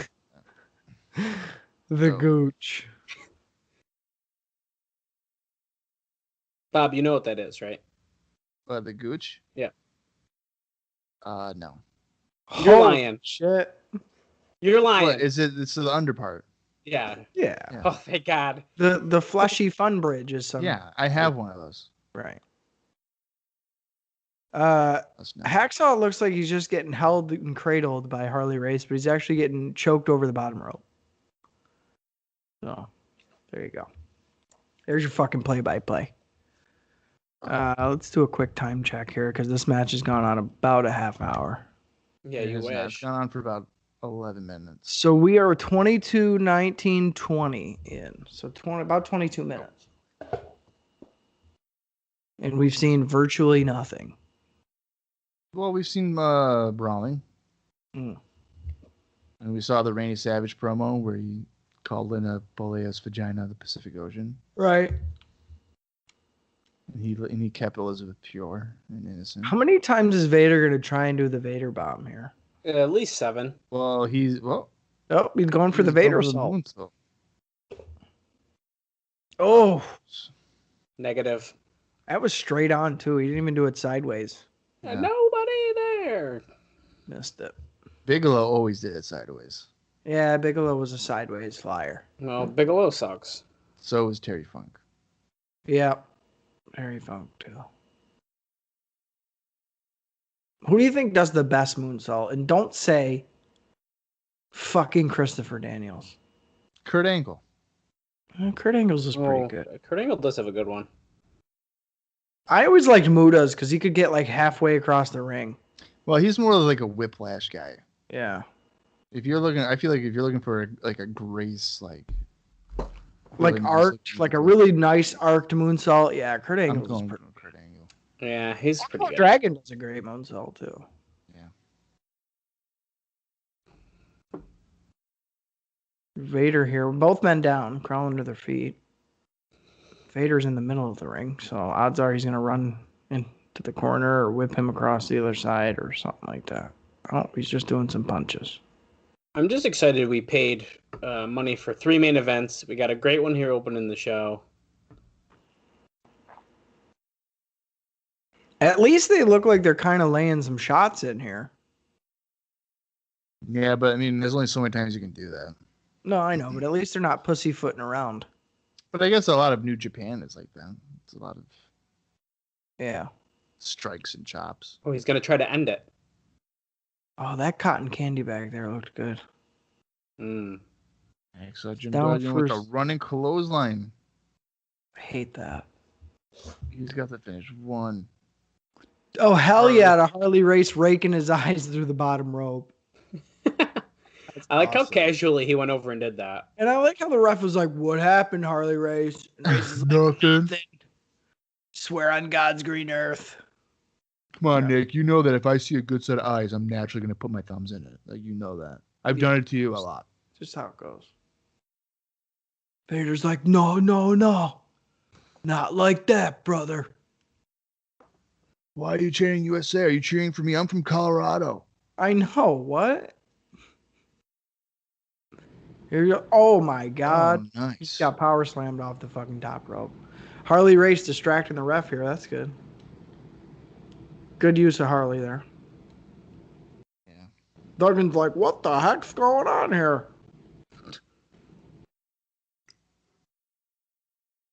The So- gooch. Bob, you know what that is, right? The gooch? Yeah. No. You're Holy lying. shit. You're lying. What is it? It's the under part. Yeah. Yeah. Yeah. Oh, thank God. The fleshy fun bridge is some. Yeah, I have one of those. Right. That's not- Hacksaw looks like he's just getting held and cradled by Harley Race, but he's actually getting choked over the bottom rope. So, there you go. There's your fucking play-by-play. Let's do a quick time check here because this match has gone on about a half hour. Yeah, It you has not. It's wish. gone on for about 11 minutes. So we are 22, 19, 20 in. So about 22 minutes. And we've seen virtually nothing. Well, we've seen brawling. Mm. And we saw the Randy Savage promo where he called in a Bolea's vagina the Pacific Ocean. Right. And he kept Elizabeth pure and innocent. How many times is Vader going to try and do the Vader bomb here? At least 7. Well, he's Oh, he's going for the he's Vader going for the assault. moonsault. Oh, Negative. that was straight on, too. He didn't even do it sideways. Yeah. Nobody there. Missed it. Bigelow always did it sideways. Yeah, Bigelow was a sideways flyer. Well, Bigelow sucks. So was Terry Funk. Yeah. Very funk, too. Who do you think does the best moonsault? And don't say fucking Christopher Daniels. Kurt Angle. Kurt Angle's is pretty Oh, good. Kurt Angle does have a good one. I always liked Muda's because he could get like halfway across the ring. Well, he's more like a whiplash guy. Yeah. If you're looking, I feel like if you're looking for like a grace, like Like really nice arced, looking like a moonsault, really nice arced moonsault. Yeah, Kurt I'm Angle's is going pretty. for Kurt Angle. Yeah, he's pretty good. Dragon does a great moonsault too. Yeah. Vader here, both men down, crawling to their feet. Vader's in the middle of the ring, so odds are he's gonna run into the corner or whip him across the other side or something like that. Oh, he's just doing some punches. I'm just excited we paid money for 3 main events. We got a great one here opening the show. At least they look like they're kind of laying some shots in here. Yeah, but I mean, there's only so many times you can do that. No, I know, but at least they're not pussyfooting around. But I guess a lot of New Japan is like that. It's a lot of Yeah. strikes and chops. Oh, he's going to try to end it. Oh, that cotton candy bag there looked good. Mm. Excellent. Jim Down Duggan with a first. running clothesline. I hate that. He's got the finish. 1. Oh, hell yeah, to Harley Race raking his eyes through the bottom rope. I like how awesome. casually he went over and did that. And I like how the ref was like, "What happened, Harley Race?" And Race is like, Nothing. "Nothing. Swear on God's green earth." Come on, Yeah. Nick. You know that if I see a good set of eyes, I'm naturally going to put my thumbs in it. Like, you know that. I've done it to you a lot. Just how it goes. Vader's like, "No, no, no. Not like that, brother." Why are you cheering USA? Are you cheering for me? I'm from Colorado. I know, what? Here you go. Oh my God. Oh, He nice. got power slammed off the fucking top rope. Harley Race distracting the ref here. That's good. Good use of Harley there. Yeah. Duggan's like, "What the heck's going on here?"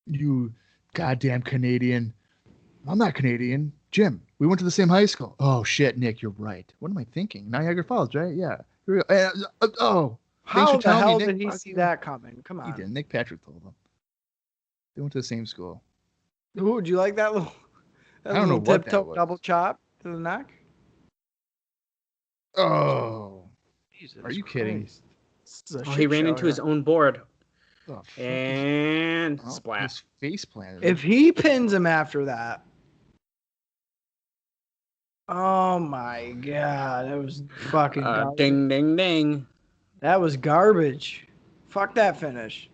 You goddamn Canadian. I'm not Canadian. Jim, we went to the same high school. Oh, shit, Nick, you're right. What am I thinking? Niagara Falls, right? Yeah. Here we go. Oh. Thanks How for the telling hell me, did Nick. he Fuck see you. that coming? Come He on. didn't. Nick Patrick told him. They went to the same school. Ooh, would you like that little, I don't know what that tiptoe was. double chop to the neck? Oh. Jesus Are you kidding? Christ. This is a Oh, he shit ran show into his here. own board. Oh, fuck. And Oh, splat. his face planted. If he pins him after that. Oh my God. That was fucking garbage. Ding, ding, ding. That was garbage. Fuck that finish.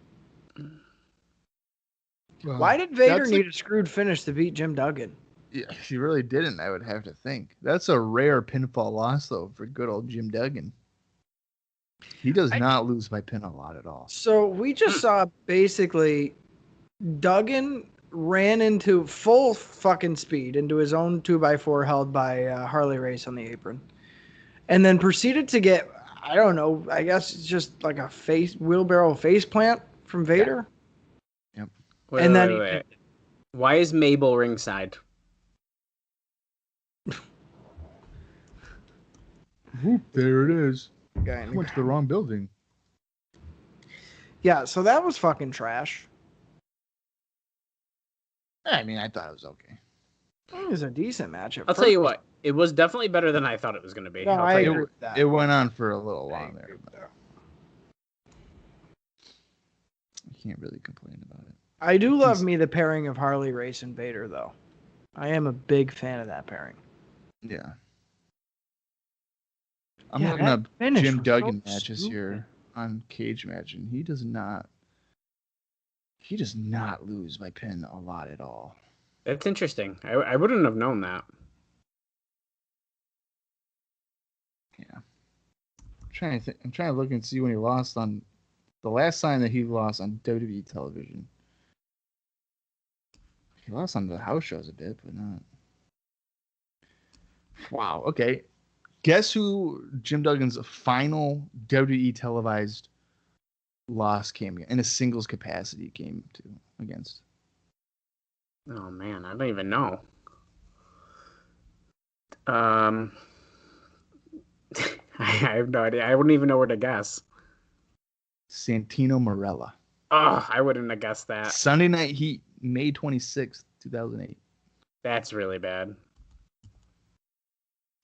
Well, Why did Vader that's need a screwed finish to beat Jim Duggan? Yeah, she really didn't, I would have to think. That's a rare pinfall loss, though, for good old Jim Duggan. He does not lose by pin a lot at all. So we just saw basically Duggan ran into full fucking speed into his own 2x4 held by Harley Race on the apron. And then proceeded to get, I don't know, I guess it's just like a wheelbarrow face plant from Vader. Yeah. Yep. Wait. Why is Mabel ringside? Whoop, there it is. Guy in I the went to the wrong building. Yeah, so that was fucking trash. I mean, I thought it was okay. It was a decent match. I'll tell you what, it was definitely better than I thought it was going to be. No, I tell you agree with that. It went on for a little while there. But I can't really complain about it. I do love me the pairing of Harley Race and Vader, though. I am a big fan of that pairing. Yeah. I'm looking up Jim Duggan matches here on Cage Match, and he does not lose by pin a lot at all. That's interesting. I wouldn't have known that. Yeah. I'm trying to look and see when he lost on the last time that he lost on WWE television. He lost on the house shows a bit, but not. Wow. Okay. Guess who Jim Duggan's final WWE televised loss came in a singles capacity came to against? Oh man, I don't even know. I have no idea. I wouldn't even know where to guess. Santino Marella. Oh, I wouldn't have guessed that. Sunday Night Heat, May 26th, 2008. That's really bad.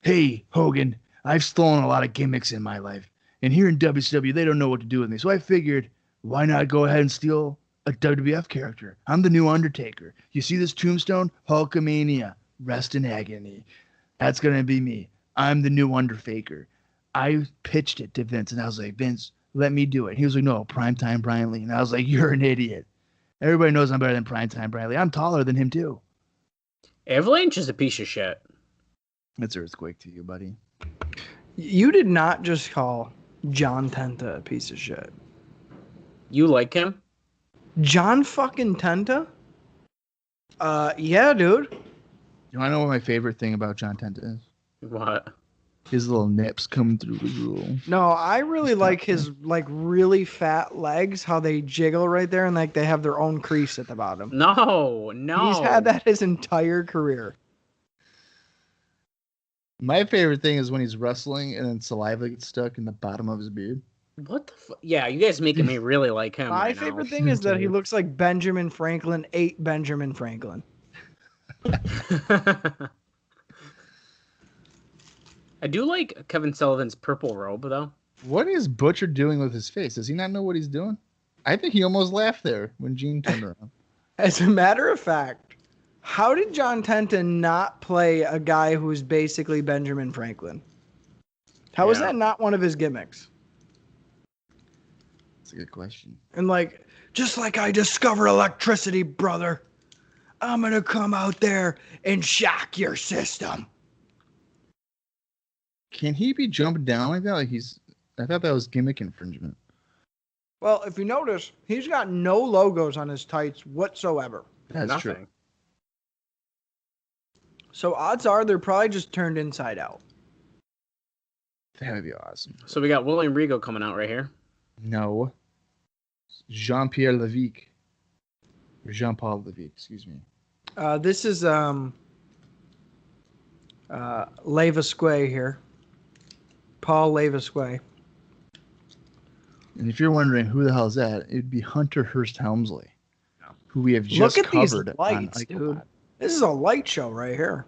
Hey, Hogan, I've stolen a lot of gimmicks in my life. And here in WCW, they don't know what to do with me. So I figured, why not go ahead and steal a WWF character? I'm the new Undertaker. You see this tombstone? Hulkamania. Rest in agony. That's going to be me. I'm the new Undertaker. I pitched it to Vince, and I was like, Vince, let me do it. He was like, no, Primetime Brian Lee. And I was like, you're an idiot. Everybody knows I'm better than Primetime Brian Lee. I'm taller than him, too. Avalanche is a piece of shit. It's Earthquake to you, buddy. You did not just call John Tenta a piece of shit. You like him? John fucking Tenta? Yeah, dude. You want to know what my favorite thing about John Tenta is? What? His little nips coming through the rule. No, I really like his like really fat legs, how they jiggle right there, and like they have their own crease at the bottom. No. He's had that his entire career. My favorite thing is when he's wrestling and then saliva gets stuck in the bottom of his beard. What the fuck? Yeah, you guys making me really like him. My right favorite now. thing is that he looks like Benjamin Franklin ate Benjamin Franklin. I do like Kevin Sullivan's purple robe, though. What is Butcher doing with his face? Does he not know what he's doing? I think he almost laughed there when Gene turned around. As a matter of fact, how did John Tenta not play a guy who's basically Benjamin Franklin? How is that not one of his gimmicks? That's a good question. And like, just like I discovered electricity, brother, I'm going to come out there and shock your system. Can he be jumping down like that? I thought that was gimmick infringement. Well, if you notice, he's got no logos on his tights whatsoever. That's Nothing. true. So odds are they're probably just turned inside out. That would be awesome. So we got William Regal coming out right here. No. Jean-Pierre Levesque. Or Jean-Paul Levesque, excuse me. This is Levesque here. Paul Levesque. And if you're wondering who the hell is that, it'd be Hunter Hearst Helmsley, who we have just Look at these covered lights, on dude. ICOPOD. This is a light show right here.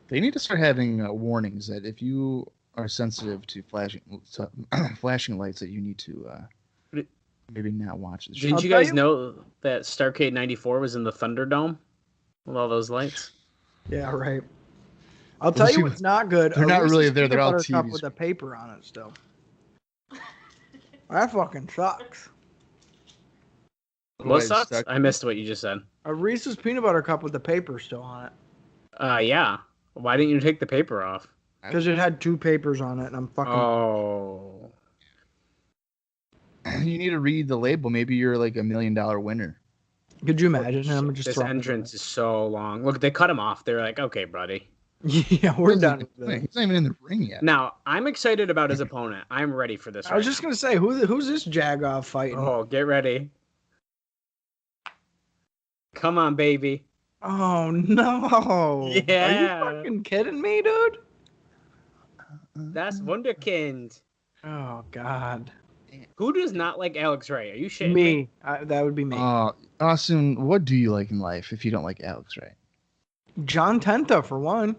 They need to start having warnings that if you are sensitive to flashing lights, that you need to maybe not watch the show. Didn't you guys know that Starrcade 94 was in the Thunderdome with all those lights? Yeah, right. I'll tell you what's not good. They're not really there. They're all peanut butter cup TVs. with a paper on it still. That fucking sucks. What sucks? I missed what you just said. A Reese's peanut butter cup with the paper still on it. Yeah. Why didn't you take the paper off? Because it had 2 papers on it, and I'm fucking. Oh. You need to read the label. Maybe you're like $1 million winner. Could you imagine him just This throwing entrance is so long. Look, they cut him off. They're like, okay, buddy. Yeah, we're done with this. He's not even in the ring yet. Now, I'm excited about his opponent. I'm ready for this. I was just gonna say, who's this Jagoff fighting? Oh, get ready. Come on, baby. Oh no! Yeah. Are you fucking kidding me, dude? That's Wunderkind. Oh god. Who does not like Alex Wright? Are you shitting Me. That would be me. Austin, what do you like in life if you don't like Alex Wright? John Tenta for one.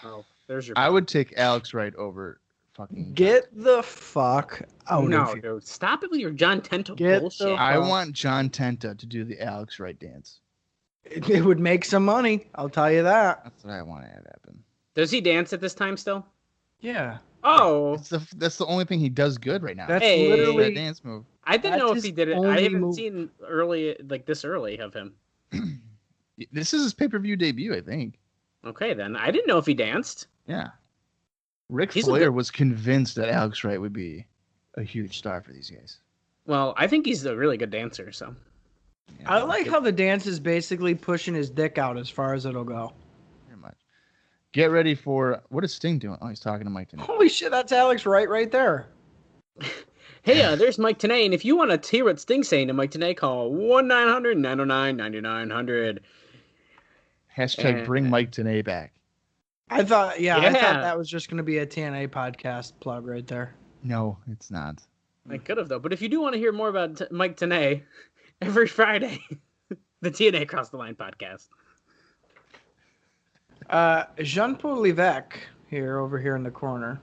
Oh, there's your. I would take Alex Wright over fucking. Get the fuck out No, of here. dude. Stop it with your John Tento Get bullshit. the- I want John Tenta to do the Alex Wright dance. It would make some money. I'll tell you that. That's what I want to have happen. Does he dance at this time still? Yeah. Oh, That's the only thing he does good right now. That's Hey. that literally. dance move. I didn't That's know if his he did it. I only haven't move. seen early, like this early of him. This is his pay-per-view debut, I think. Okay, then. I didn't know if he danced. Yeah. Ric He's a Flair bit- was convinced that Alex Wright would be a huge star for these guys. Well, I think he's a really good dancer, so. Yeah, I like how the dance is basically pushing his dick out as far as it'll go. very much. Get ready for what is Sting doing? Oh, he's talking to Mike tonight. Holy shit, that's Alex Wright right there. Hey, there's Mike Tenay, and if you want to hear what Sting's saying to Mike Tenay, call 1-900-909-9900. Hashtag bring Mike Tenay back. I thought Yeah. that was just going to be a TNA podcast plug right there. No, it's not. I could have, though. But if you do want to hear more about Mike Tenay, every Friday, the TNA Cross the Line podcast. Jean-Paul Levesque over here in the corner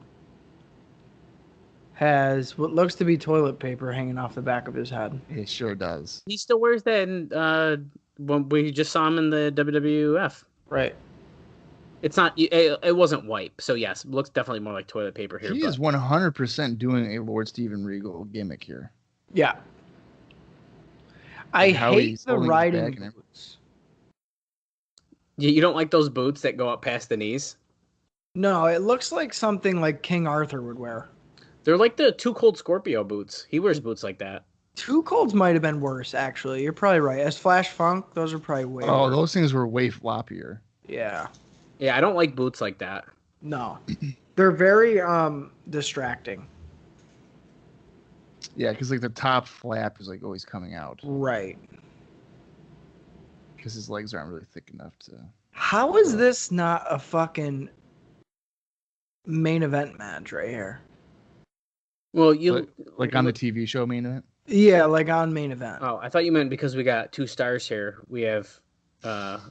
has what looks to be toilet paper hanging off the back of his head. It sure does. He still wears that when we just saw him in the WWF. Right. It's not. It wasn't wipe, so yes, it looks definitely more like toilet paper here. He but is 100% doing a Lord Steven Regal gimmick here. Yeah. I And how hate he's the holding his riding back and boots. You don't like those boots that go up past the knees? No, it looks like something like King Arthur would wear. They're like the Too Cold Scorpio boots. He wears boots like that. Two Colds might have been worse, actually. You're probably right. As Flash Funk, those are probably way Oh, worse. those things were way floppier. Yeah. Yeah, I don't like boots like that. No. They're very distracting. Yeah, because like the top flap is like always coming out Right. because his legs aren't really thick enough to. How is this not a fucking main event match right here? Well, you Like on the TV show main event. Yeah, like on main event. Oh, I thought you meant because we got 2 stars here. We have Alex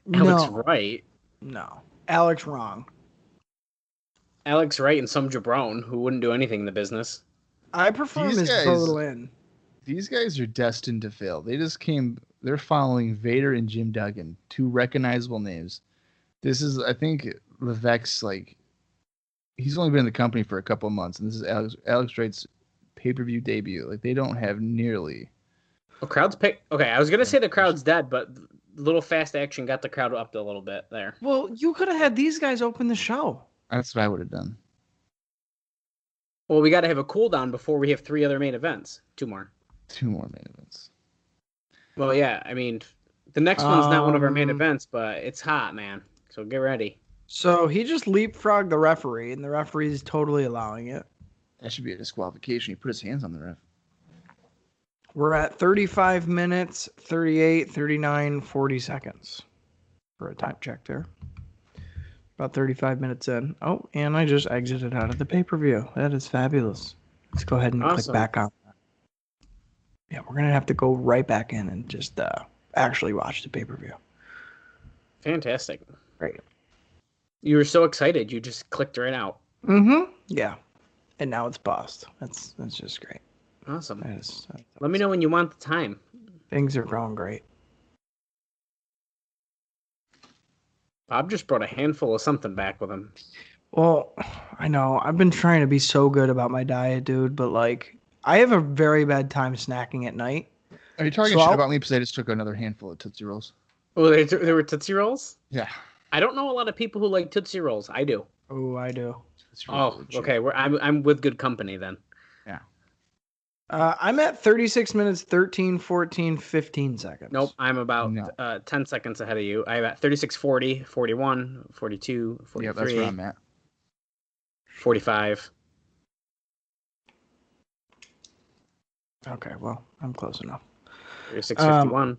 No. Wright. No. Alex wrong. Alex Wright and some jabron who wouldn't do anything in the business. I prefer him These as guys- Berlin. These guys are destined to fail. They just came. They're following Vader and Jim Duggan, 2 recognizable names. This is, I think, Levesque's like. He's only been in the company for a couple of months, and this is Alex Wright's pay-per-view debut. Like they don't have nearly. Oh, crowd's pick. Okay, I was gonna say the crowd's dead, but little fast action got the crowd up a little bit there. Well, you could have had these guys open the show. That's what I would have done. Well, we got to have a cooldown before we have 3 other main events. 2 more. 2 more main events. Well, yeah, I mean, the next one's not one of our main Um, events, but it's hot, man. So get ready. So he just leapfrogged the referee, and the referee's totally allowing it. That should be a disqualification. He put his hands on the ref. We're at 35 minutes, 38, 39, 40 seconds for a time check there. About 35 minutes in. Oh, and I just exited out of the pay-per-view. That is fabulous. Let's go ahead and click Awesome. back on that. Yeah, we're going to have to go right back in and just actually watch the pay-per-view. Fantastic. Great. You were so excited, you just clicked right out. Mm-hmm. Yeah. And now it's paused. That's just great. Awesome. That is, Let me know when you want the time. things are going great. Bob just brought a handful of something back with him. Well, I know. I've been trying to be so good about my diet, dude, but like I have a very bad time snacking at night. Are you talking So shit I'll- about me because I just took another handful of Tootsie Rolls? Oh, there were Tootsie Rolls? Yeah. I don't know a lot of people who like Tootsie Rolls. I do. Oh, I do. Tootsie Rolls Oh, are legit. okay. I'm with good company then. I'm at 36 minutes, 13, 14, 15 seconds. Nope, I'm about No. 10 seconds ahead of you. I'm at 36:40, 41, 42, 43, Yeah, that's where I'm at. 45. Okay, well, I'm close enough. 36:51.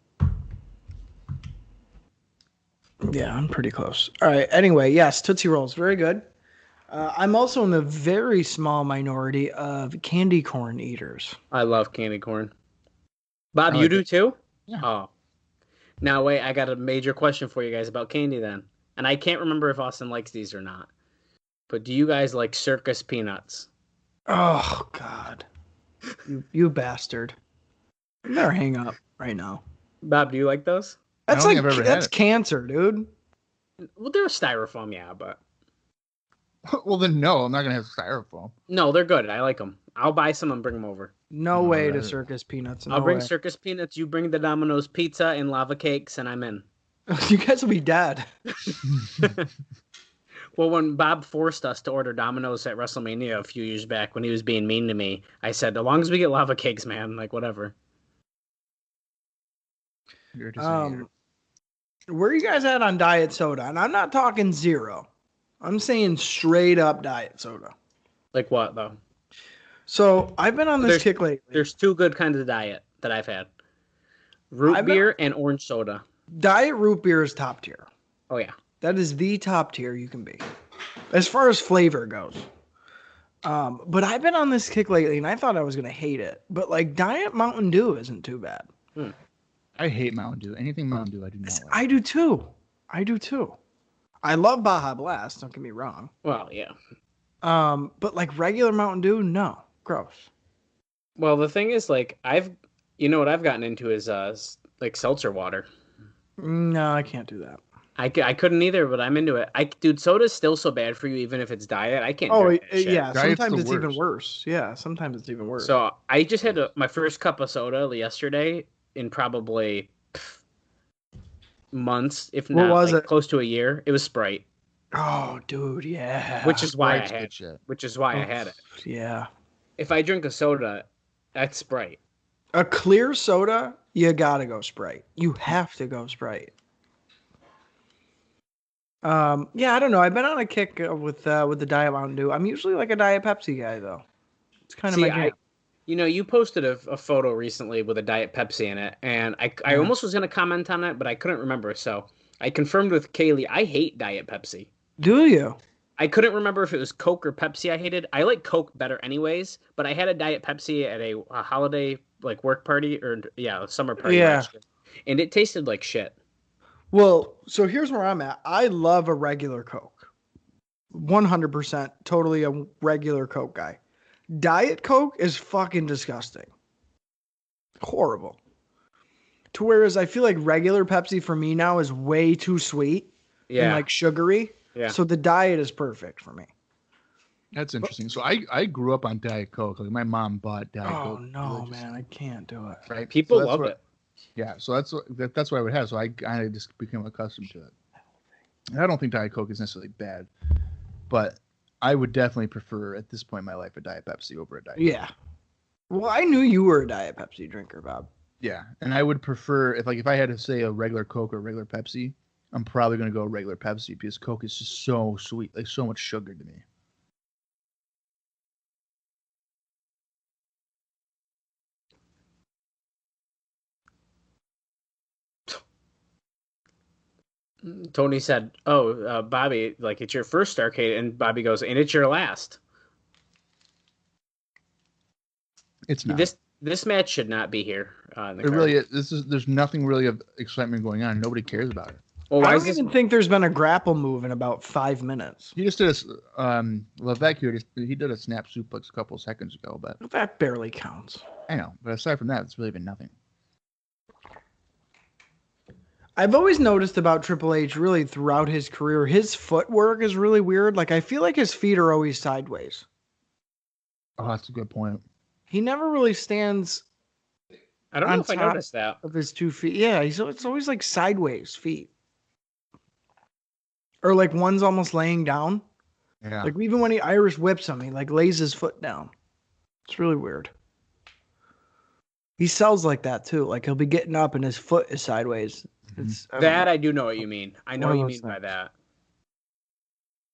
Yeah, I'm pretty close. All right. Anyway, yes, Tootsie Rolls, very good. I'm also in the very small minority of candy corn eaters. I love candy corn. Bob, I you like do it. too? Yeah. Oh. Now wait, I got a major question for you guys about candy then. And I can't remember if Austin likes these or not. But do you guys like circus peanuts? Oh God, you bastard! You better hang up right now. Bob, do you like those? That's don't like think I've ever that's had it. cancer, dude. Well, they're styrofoam, yeah, but Well, then no, I'm not gonna have styrofoam. no, they're good. I like them. I'll buy some and bring them over. No No, way to that- circus peanuts. No I'll bring way. circus peanuts. You bring the Domino's pizza and lava cakes, and I'm in. You guys will be dead. Well, when Bob forced us to order Domino's at WrestleMania a few years back when he was being mean to me, I said, as long as we get lava cakes, man, like whatever. You're just an eater. Where are you guys at on diet soda? And I'm not talking zero. I'm saying straight up diet soda. Like what, though? So I've been on this There's- kick lately. There's two good kinds of diet that I've had. Root I've been- beer and orange soda. Diet root beer is top tier. Oh, yeah. That is the top tier you can be, as far as flavor goes. But I've been on this kick lately, and I thought I was gonna hate it. But like Diet Mountain Dew isn't too bad. I hate Mountain Dew. Anything Mountain Dew, I do not like. I do too. I do too. I love Baja Blast. Don't get me wrong. Well, yeah. But like regular Mountain Dew, no, gross. Well, the thing is, like, you know what I've gotten into is, like, seltzer water. No, I can't do that. I couldn't either, but I'm into it. Dude, soda's still so bad for you, even if it's diet. I can't Oh, drink that shit. yeah. Diet's Sometimes the it's even worst. worse. Yeah, sometimes it's even worse. So I just had my first cup of soda yesterday in probably months, if What not was like, it? close to a year. It was Sprite, Oh, dude, yeah. which is why Sprite's I had. good shit. Which is why I had it. Yeah. If I drink a soda, that's Sprite. A clear soda, you gotta go Sprite. You have to go Sprite. Yeah, I don't know. I've been on a kick with the Diet Mountain Dew. I'm usually like a Diet Pepsi guy though. It's kind of See, my jam. you posted a photo recently with a Diet Pepsi in it, and I almost was going to comment on it, but I couldn't remember. So I confirmed with Kaylee, I hate Diet Pepsi. Do you? I couldn't remember if it was Coke or Pepsi I hated. I like Coke better anyways, but I had a Diet Pepsi at a holiday like work party or a summer party Yeah. last year, and it tasted like shit. Well, so here's where I'm at. I love a regular Coke. 100% totally a regular Coke guy. Diet Coke is fucking disgusting. Horrible. To whereas I feel like regular Pepsi for me now is way too sweet and Yeah, like sugary. yeah. So the diet is perfect for me. That's interesting. So I grew up on Diet Coke. Like my mom bought Diet Oh Coke. no, religiously, man, I can't do it. Right. People So that's love what- it. Yeah. So that's what I would have. So I just became accustomed to it. And I don't think Diet Coke is necessarily bad, but I would definitely prefer at this point in my life a Diet Pepsi over a Diet Coke. Yeah. Well, I knew you were a Diet Pepsi drinker, Bob. Yeah, and I would prefer if I had to say a regular Coke or a regular Pepsi, I'm probably gonna go regular Pepsi because Coke is just so sweet, like so much sugar to me. Tony said, "Oh, Bobby, like it's your first Starrcade," and Bobby goes, "And it's your last." It's not. This match should not be here. In the It card. really is. There's nothing really of excitement going on. Nobody cares about it. Well, I why don't is this? even think there's been a grapple move in about 5 minutes. He just did Levesque here. He did a snap suplex a couple seconds ago, but That barely counts. I know. But aside from that, it's really been nothing. I've always noticed about Triple H really throughout his career, his footwork is really weird. Like, I feel like his feet are always sideways. Oh, that's a good point. He never really stands I don't know On if I top noticed that. of his 2 feet. Yeah, it's always like sideways feet. Or like one's almost laying down. Yeah. Like even when he Irish whips him, he like lays his foot down. It's really weird. He sells like that too. Like he'll be getting up and his foot is sideways. It's That I do know what you mean. I know One what of you those mean by things. that.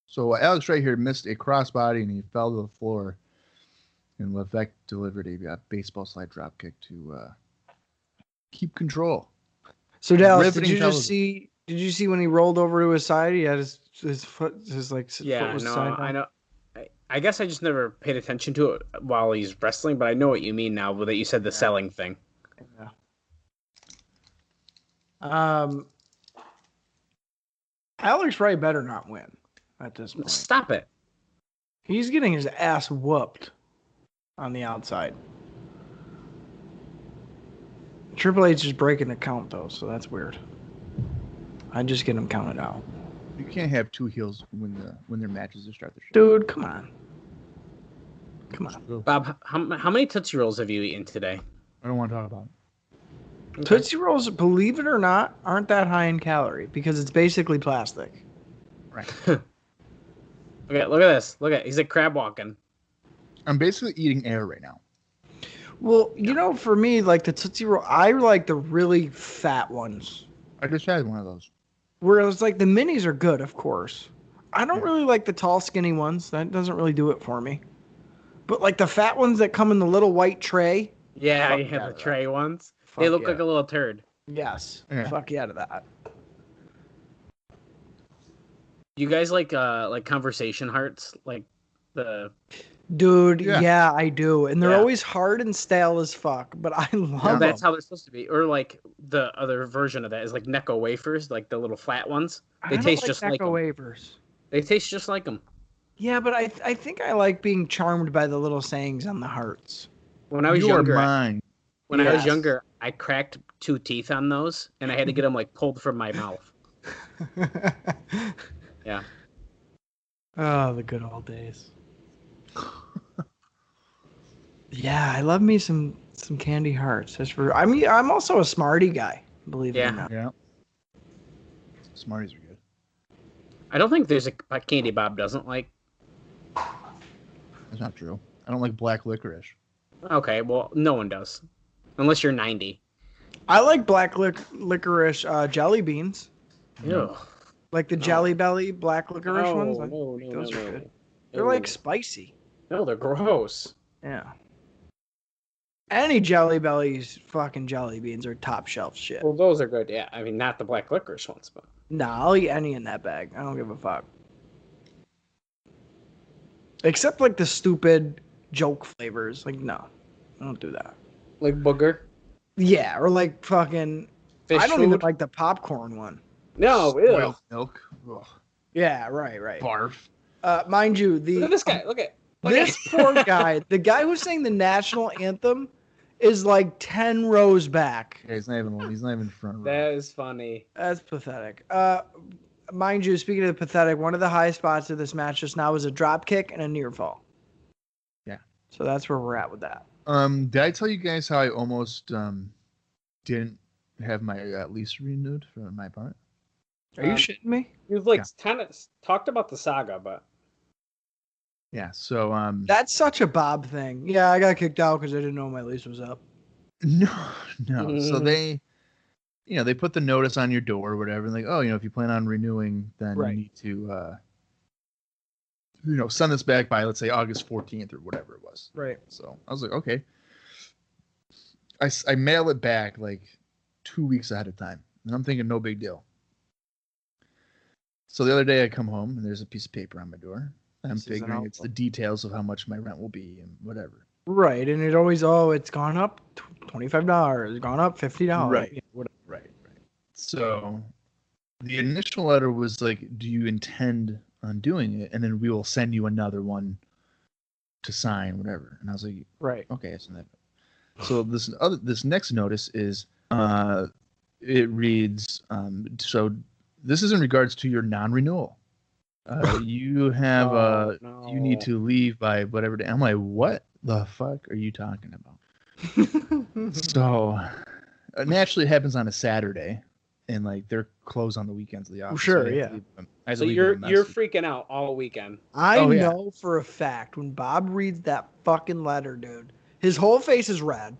So Alex right here missed a crossbody and he fell to the floor. And Levesque delivered a baseball slide drop kick to keep control. So Dallas, Riveting did you just television. see? Did you see when he rolled over to his side? He had his foot, Yeah, foot was no, side I down? know. I guess I just never paid attention to it while he's wrestling, but I know what you mean now that you said the selling thing. Yeah. Alex Wright better not win at this point. Stop it. He's getting his ass whooped on the outside. Triple H is breaking the count though, so that's weird. I just get him counted out. You can't have two heels when their matches to start the show. Dude, come on. Come on. Bob, how many Tootsie Rolls have you eaten today? I don't want to talk about it. Tootsie Rolls, believe it or not, aren't that high in calorie because it's basically plastic. Right. Okay, look at this. Look at he's like crab walking. I'm basically eating air right now. Well, you know, for me, like the Tootsie Roll, I like the really fat ones. I just had one of those. Whereas, like, the minis are good, of course. I don't really like the tall, skinny ones. That doesn't really do it for me. But, like, the fat ones that come in the little white tray. Yeah, Fuck you yeah have to the that. tray ones. Fuck They look yeah. like a little turd. Yes. Yeah. Fuck yeah to that. You guys like conversation hearts? Like the Dude, Yeah. yeah, I do. And they're Yeah. always hard and stale as fuck, but I love that's them. how they're supposed to be. Or like the other version of that is like Necco wafers, like the little flat ones. They taste just like Necco 'em. wafers. They taste just like them. Yeah, but I think I like being charmed by the little sayings on the hearts. When I was You younger, are mine. when I was Yes. younger, I cracked 2 teeth on those, and I had to get them like pulled from my mouth. Yeah. Oh, the good old days. Yeah, I love me some candy hearts. I mean, I'm also a Smartie guy, believe it Yeah. or not. Yeah. Smarties are good. I don't think there's a candy Bob doesn't like. That's not true. I don't like black licorice. Okay, well, no one does, unless you're 90. I like black licorice jelly beans, Ew. like the Jelly Belly black licorice ones. I no, think no, those no, are no. good. They're like spicy. No, they're gross. Yeah. Any Jelly Bellies fucking jelly beans are top shelf shit. Well, those are good. Yeah, I mean, not the black licorice ones, but Nah, I'll eat any in that bag. I don't give a fuck. Except like the stupid joke flavors. Like, no, I don't do that. like booger. Yeah, or like fucking. Fish I don't even food? like the popcorn one. No, ew. Spoiled milk. Ugh. Yeah, right. Barf. Mind you, Look at this guy. Look at this poor guy, the guy who's saying the national anthem, is like 10 rows back. Yeah, he's not even front row. That is funny. That's pathetic. Mind you, speaking of the pathetic, one of the highest spots of this match just now was a drop kick and a near fall. Yeah. So that's where we're at with that. Did I tell you guys how I almost didn't have my lease renewed for my apartment? Are you shitting me? You've like Yeah. kind of talked about the saga, but Yeah. So That's such a Bob thing. Yeah, I got kicked out because I didn't know my lease was up. no. So they put the notice on your door or whatever, and like, oh, if you plan on renewing, then Right. you need to send this back by, let's say, August 14th or whatever it was. Right. So I was like, okay. I mail it back like 2 weeks ahead of time, and I'm thinking no big deal. So the other day I come home and there's a piece of paper on my door. And I'm This is an figuring it's the envelope. details of how much my rent will be and whatever. Right. And it always, it's gone up $25, gone up $50. Right. Yeah, whatever. Right. So the initial letter was like, do you intend on doing it? And then we will send you another one to sign, whatever. And I was like, Right. okay, that's not that. So this next notice is it reads, so this is in regards to your non-renewal. You have you need to leave by whatever day. I'm like, what the fuck are you talking about? So naturally, it happens on a Saturday, and like they're closed on the weekends of the office. Sure, I had to yeah. leave them- I had So to leave them a you're message. freaking out all weekend. I Oh, yeah. know for a fact when Bob reads that fucking letter, dude, his whole face is red.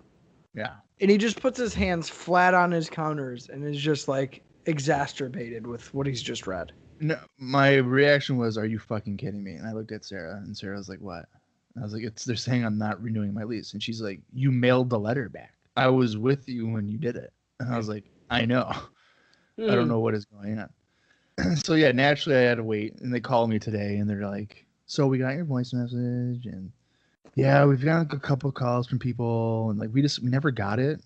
Yeah. And he just puts his hands flat on his counters and is just like exacerbated with what he's just read. No, my reaction was, "Are you fucking kidding me?" And I looked at Sarah, and Sarah was like, "What?" And I was like, "They're saying I'm not renewing my lease." And she's like, "You mailed the letter back. I was with you when you did it." And I was like, "I know. I don't know what is going on." So yeah, naturally I had to wait, and they called me today, and they're like, "So we got your voice message, and yeah, we've got a couple of calls from people, and like we never got it."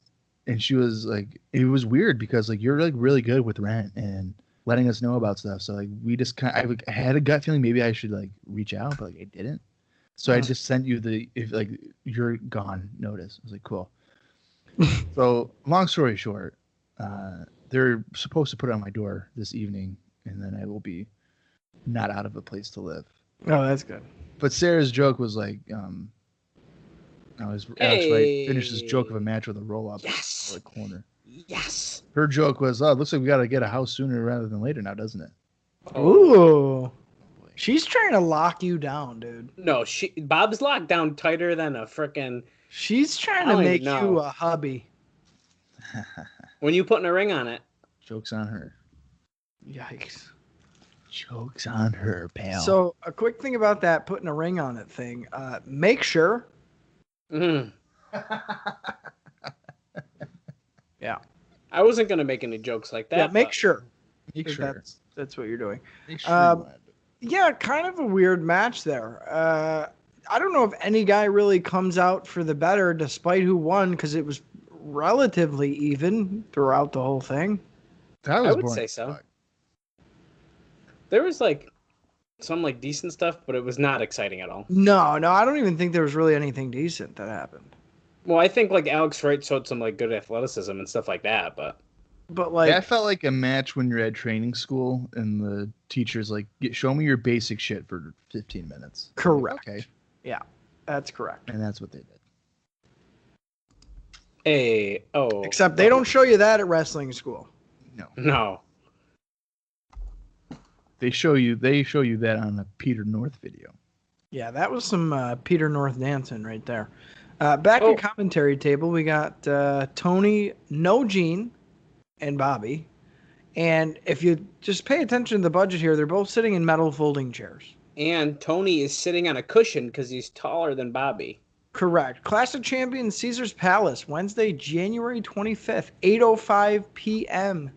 And she was like, "It was weird because like you're like really good with rent and letting us know about stuff. So like we just I had a gut feeling maybe I should like reach out, but like I didn't. So I just sent you the if like you're gone notice." I was like, "Cool." So long story short, they're supposed to put it on my door this evening, and then I will be not out of a place to live. Oh, that's good. But Sarah's joke was like, Alex Wright finished his joke of a match with a roll up Yes. the corner. Yes. Her joke was, "Oh, it looks like we got to get a house sooner rather than later now, doesn't it?" Ooh. She's trying to lock you down, dude. No, Bob's locked down tighter than a frickin'. She's trying I to don't make even you know. a hubby. When you putting a ring on it. Joke's on her. Yikes. Joke's on her, pal. So a quick thing about that putting a ring on it thing. Make sure. Mhm. Yeah. I wasn't gonna make any jokes like that. Yeah, make but- sure. make that sure. That's what you're doing. Make sure. Um, you want it. Yeah, kind of a weird match there. I don't know if any guy really comes out for the better despite who won because it was relatively even throughout the whole thing. That was would boring say as so. fuck. There was like some like decent stuff, but it was not exciting at all. No, I don't even think there was really anything decent that happened. Well, I think like Alex Wright showed some like good athleticism and stuff like that, but But like, That felt like a match when you're at training school and the teacher's like, "Show me your basic shit for 15 minutes." correct. Okay. Yeah, that's correct. And that's what they did. Except they don't show you that at wrestling school. No. They show you that on a Peter North video. Yeah, that was some Peter North dancing right there. Back at commentary table, we got Tony, No Gene, and Bobby. And if you just pay attention to the budget here, they're both sitting in metal folding chairs. And Tony is sitting on a cushion because he's taller than Bobby. Correct. Clash of Champions, Caesar's Palace, Wednesday, January 25th, 8:05 p.m.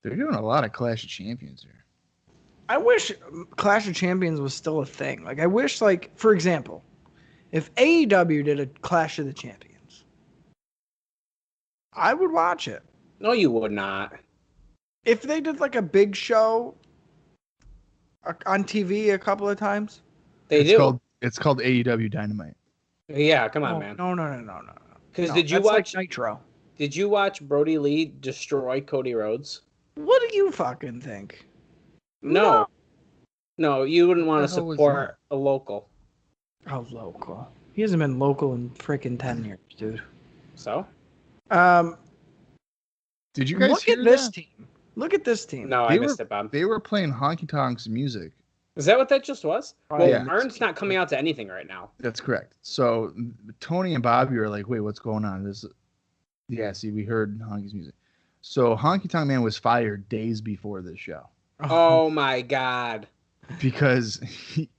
They're doing a lot of Clash of Champions here. I wish Clash of Champions was still a thing. Like, I wish, like, for example, if AEW did a Clash of the Champions, I would watch it. No, you would not. If they did, like, a big show on TV a couple of times. It's called AEW Dynamite. Yeah, come on, man. No. Because No, did you that's watch like Nitro? Did you watch Brody Lee destroy Cody Rhodes? What do you fucking think? No. No, you wouldn't want to What the hell was support a local. Oh, local. He hasn't been local in freaking 10 years, dude. So? Did you guys Look hear at this that? team. Look at this team. No, I missed it, Bob. They were playing Honky Tonk's music. Is that what that just was? Well, yeah. Arn's not coming out to anything right now. That's correct. So Tony and Bobby are like, "Wait, what's going on?" See, we heard Honky's music. So Honky Tonk Man was fired days before this show Oh my God. because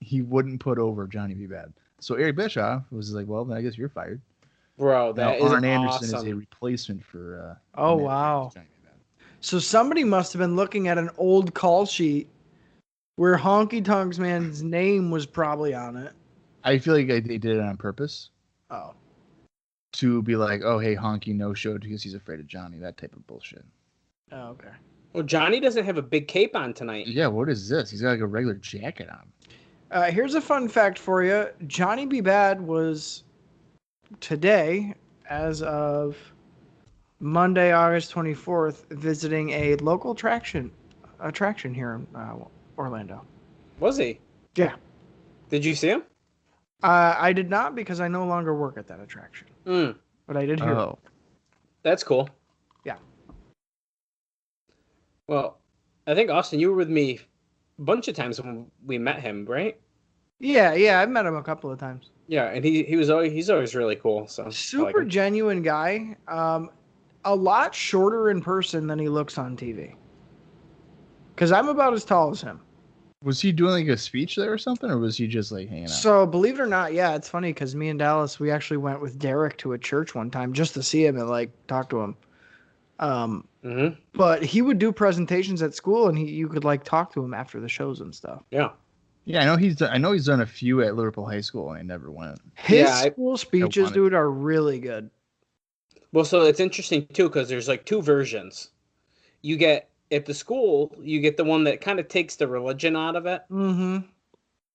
he wouldn't put over Johnny B. Bad. So Eric Bischoff was like, "Well, then I guess you're fired." Bro, Now that is Arn Anderson is a awesome. replacement for. Oh, Matt wow. Johnny B. Bad. So somebody must have been looking at an old call sheet where Honky Tonks Man's name was probably on it. I feel like they did it on purpose Oh. to be like, "Oh, hey, Honky no showed because he's afraid of Johnny." That type of bullshit. Oh, okay. Well, Johnny doesn't have a big cape on tonight. Yeah, what is this? He's got like a regular jacket on. Here's a fun fact for you. Johnny B. Bad was today, as of Monday, August 24th, visiting a local attraction here in Orlando. Was he? Yeah. Did you see him? I did not because I no longer work at that attraction. But I did hear. Oh, That's cool. Yeah. Well, I think Austin, you were with me a bunch of times when we met him, right? Yeah, I've met him a couple of times. Yeah, and he's always really cool. So I like Super him. genuine guy. A lot shorter in person than he looks on TV. Because I'm about as tall as him. was he doing like a speech there or something, or was he just like hanging out? So believe it or not, yeah, it's funny because me and Dallas, we actually went with Derek to a church one time just to see him and like talk to him. But he would do presentations at school, and you could like talk to him after the shows and stuff. Yeah. Yeah, I know he's done a few at Liverpool High School, and I never went. His school speeches, wanted- dude, are really good. Well, so it's interesting too because there's like two versions. You get at the school, you get the one that kind of takes the religion out of it, Mm-hmm.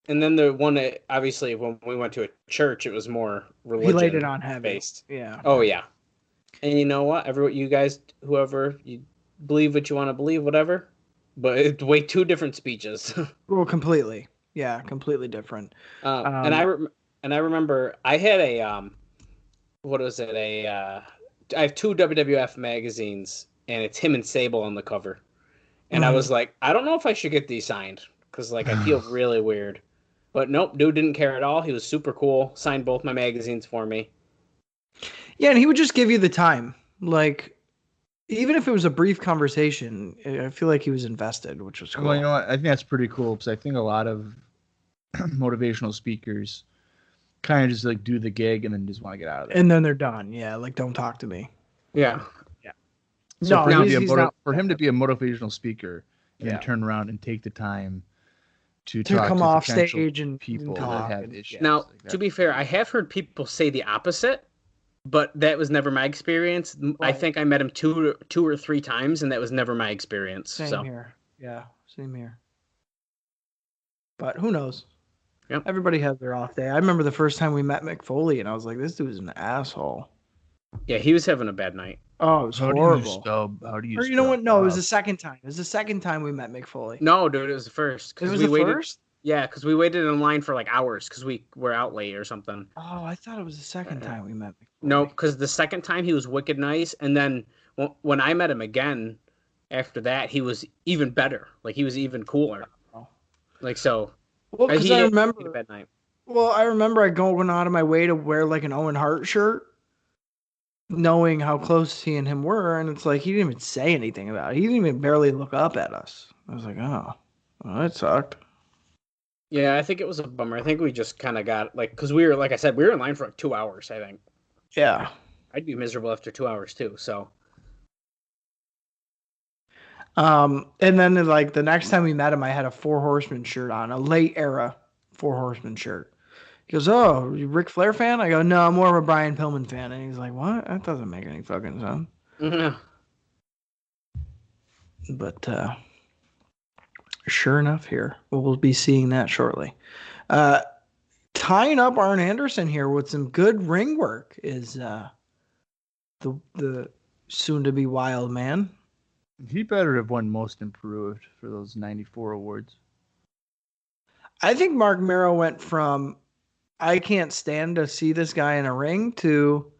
and then the one that obviously when we went to a church, it was more religion. He laid it on heavy. based. Yeah. Oh yeah. And you know what? You guys, whoever you believe what you want to believe, whatever. But it's way two different speeches. Well, completely. Yeah, completely different. And I remember I had a what was it? I have two WWF magazines, and it's him and Sable on the cover. And I was like, I don't know if I should get these signed because like I feel really weird. But nope, dude didn't care at all. He was super cool. Signed both my magazines for me. Yeah, and he would just give you the time. Like, even if it was a brief conversation, I feel like he was invested, which was cool. Well, you know what? I think that's pretty cool because I think a lot of motivational speakers kind of just like do the gig and then just want to get out of there. And then they're done. Yeah, like, don't talk to me. Yeah. So No, for, him to be he's a not- for him to be a motivational speaker and then turn around and take the time to To talk come to off potential stage and people talk that have and- issues. Now, like that. to be fair, I have heard people say the opposite, but that was never my experience. I Right. think I met him two or three times, and that was never my experience. Same here. Yeah, same here. But who knows? Yep. Everybody has their off day. I remember the first time we met Mick Foley, and I was like, this dude's an asshole. Yeah, he was having a bad night. Oh, it was How horrible. do you Or you know what? No, it was spell the second time. It was the second time we met Mick Foley. No, dude, it was the first. It was we the waited, first? Yeah, because we waited in line for like hours because we were out late or something. Oh, I thought it was the second time we met Mick Foley. No, because the second time he was wicked nice, and then when I met him again after that, he was even better. Like he was even cooler. Oh. Like so. Well, because he I had a remember. bad night. Well, I remember going out of my way to wear like an Owen Hart shirt, knowing how close he and him were, and it's like he didn't even say anything about it. He didn't even barely look up at us. I was like, oh, well, that sucked. Yeah, I think it was a bummer. I think we just kind of got like because we were like I said we were in line for like 2 hours. I think Yeah. I'd be miserable after 2 hours too. So And then like the next time we met him, I had a Four Horsemen shirt on, a late era Four Horsemen shirt. He goes, "Oh, you Ric Flair fan?" I go, "No, I'm more of a Brian Pillman fan." And he's like, "What? That doesn't make any fucking sense." yeah. But sure enough, here we'll be seeing that shortly. Tying up Arn Anderson here with some good ring work is the soon-to-be Wild Man. He better have won Most Improved for those 94 awards. I think Mark Merrow went from I can't stand to see this guy in a ring to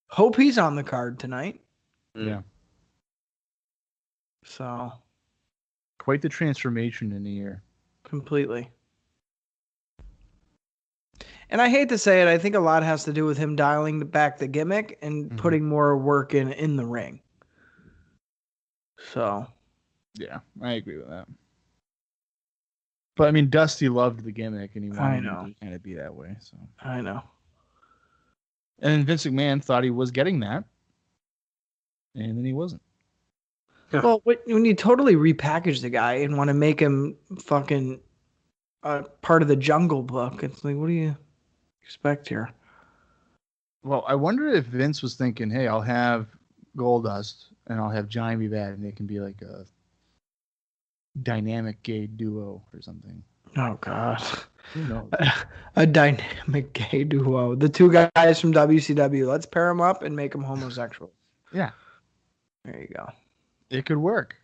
hope he's on the card tonight. Yeah. So Quite the transformation in a year. completely. And I hate to say it, I think a lot has to do with him dialing back the gimmick and putting more work in the ring. So Yeah, I agree with that. But I mean, Dusty loved the gimmick, and he wanted him to kind of be that way. So I know. and Vince McMahon thought he was getting that, and then he wasn't. Well, when you totally repackage the guy and want to make him fucking part of the Jungle Book, it's like, what do you expect here? Well, I wonder if Vince was thinking, "Hey, I'll have Goldust and I'll have Johnny be bad, and they can be like a dynamic gay duo or something." Oh God, Who knows? a dynamic gay duo. The two guys from WCW. Let's pair them up and make them homosexual. Yeah, There you go. it could work.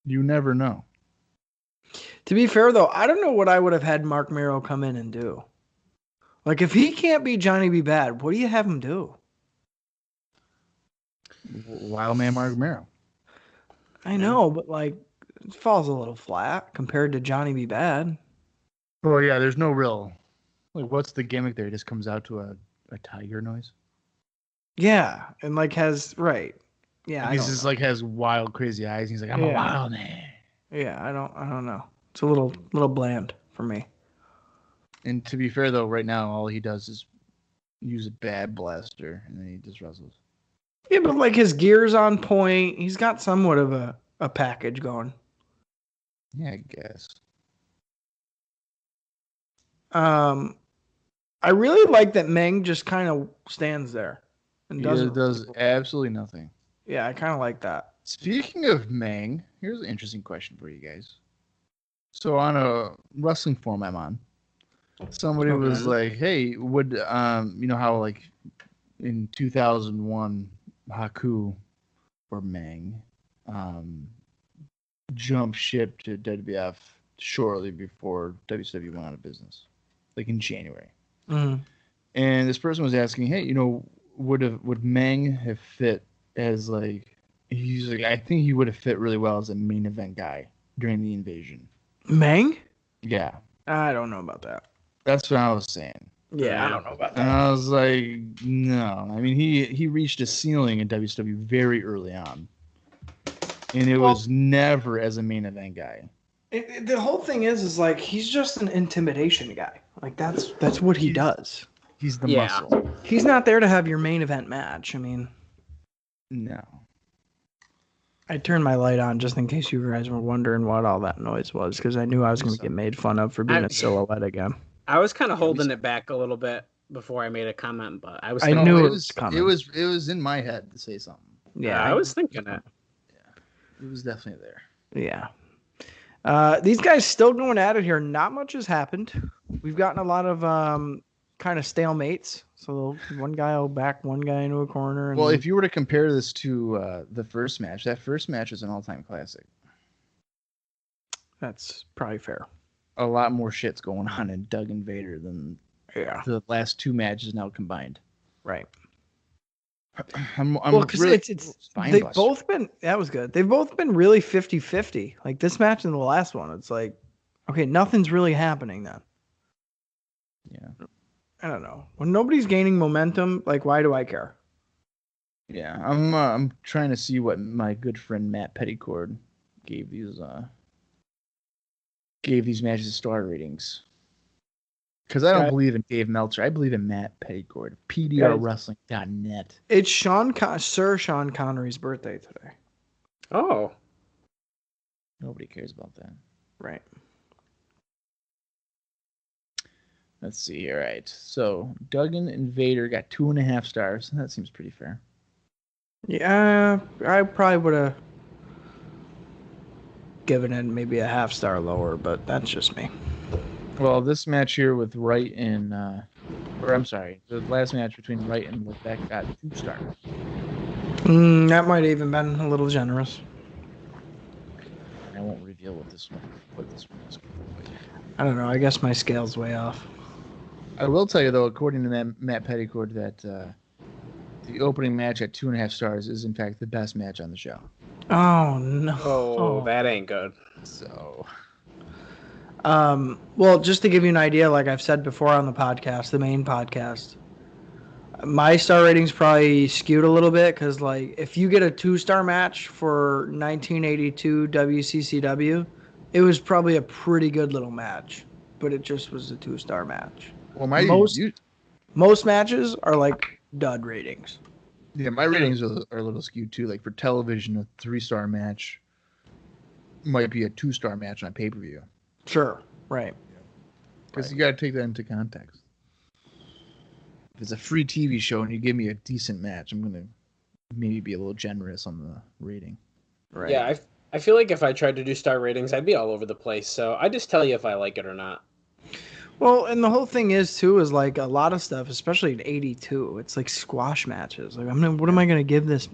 You never know. To be fair, though, I don't know what I would have had Mark Merrow come in and do. Like, if he can't beat Johnny B. Bad, what do you have him do? Wild Man Mark Romero. I know, but like, it falls a little flat compared to Johnny B. Bad. Well, yeah, there's no real. Like, what's the gimmick there? It just comes out to a tiger noise. Yeah, and like has right. Yeah, He just like has wild, crazy eyes. He's like, I'm a wild man. Yeah, I don't know. It's a little bland for me. And to be fair, though, right now all he does is use a bad blaster, and then he just wrestles. Yeah, but like his gear's on point. He's got somewhat of a package going. Yeah, I guess. I really like that Meng just kind of stands there and He doesn't does absolutely nothing. Yeah, I kind of like that. Speaking of Meng, here's an interesting question for you guys. So on a wrestling forum I'm on, somebody was like, "Hey, would you know how like in 2001 Haku or Meng jumped ship to WWF shortly before WCW went out of business, like in January." Mm-hmm. And this person was asking, "Hey, you know, would Meng have fit as like?" He's like, I think he would have fit really well as a main event guy during the invasion. Meng? Yeah. I don't know about that. That's what I was saying. Yeah, I don't know about that. And I was like, no. I mean, he reached a ceiling in WCW very early on. And it was never as a main event guy. The whole thing is like he's just an intimidation guy. Like that's what he does. He's the muscle. He's not there to have your main event match. I mean, no. I turned my light on just in case you guys were wondering what all that noise was, because I knew I was going to get made fun of for being a silhouette again. I was kind of holding it back a little bit before I made a comment, but I knew it was coming. It was in my head to say something. Yeah, I was thinking it. Yeah, it was definitely there. Yeah. These guys still going at it here. Not much has happened. We've gotten a lot of kind of stalemates. So one guy will back one guy into a corner. And well, if you were to compare this to the first match, that first match is an all-time classic. That's probably fair. A lot more shit's going on in Duggan Vader than the last two matches now combined. Right. Well, because really, they've both been, that was good. They've both been really 50-50. Like this match and the last one, it's like, okay, nothing's really happening then. Yeah. I don't know. When nobody's gaining momentum, like, why do I care? Yeah, I'm trying to see what my good friend Matt Petticord gave these matches star ratings. Because I don't believe in Dave Meltzer. I believe in Matt Petticord. PDRWrestling.net. It's Sir Sean Connery's birthday today. Oh. Nobody cares about that. Right. Let's see here. All right. So Duggan and Vader got 2.5 stars. That seems pretty fair. Yeah, I probably would have given it maybe a 0.5 star lower, but that's just me. Well, this match here with Wright and, or I'm sorry, the last match between Wright and Levesque got 2 stars. That might have even been a little generous. I won't reveal what this one is. I don't know. I guess my scale's way off. I will tell you, though, according to Matt Petticord, that the opening match at 2.5 stars is, in fact, the best match on the show. Oh, no. Oh, that ain't good. So... well, just to give you an idea, like I've said before on the podcast, the main podcast, my star rating's probably skewed a little bit because, like, if you get a 2-star match for 1982 WCCW, it was probably a pretty good little match, but it just was a 2-star match. Well, most matches are like dud ratings. Yeah, my ratings are a little skewed too. Like for television, a 3-star match might be a 2-star match on pay-per-view. Sure, right. Because you got to take that into context. If it's a free TV show and you give me a decent match, I'm going to maybe be a little generous on the rating. Right. Yeah, I feel like if I tried to do star ratings, I'd be all over the place. So I just tell you if I like it or not. Well, and the whole thing is too is like a lot of stuff, especially in '82. It's like squash matches. Like, what am I going to give this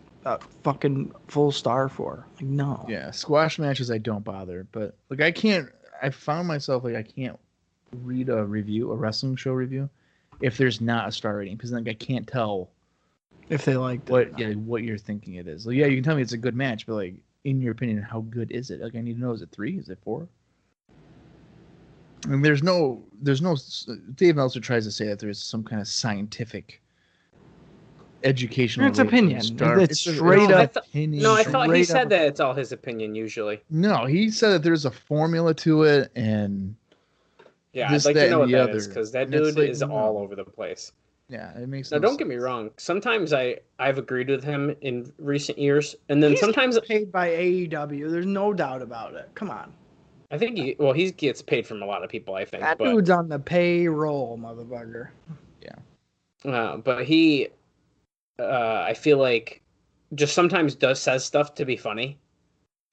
fucking full star for? Like, no. Yeah, squash matches I don't bother, but like I found myself like I can't read a wrestling show review, if there's not a star rating, because like I can't tell If they liked it. what you're thinking it is. Like, yeah, you can tell me it's a good match, but like in your opinion, how good is it? Like I need to know, is it 3? Is it 4? I mean, there's no. Dave Meltzer tries to say that there's some kind of scientific, educational. It's opinion. It's straight up opinion. No, I thought he said that it's all his opinion usually. No, he said that there's a formula to it, and yeah, this, I'd like to know what that other. is, because that dude is all over the place. Yeah, it makes. Now, don't get me wrong. Sometimes I've agreed with him in recent years, and then sometimes paid by AEW. There's no doubt about it. Come on. I think he gets paid from a lot of people. I think that dude's on the payroll, motherfucker. Yeah. But he, I feel like, just sometimes says stuff to be funny.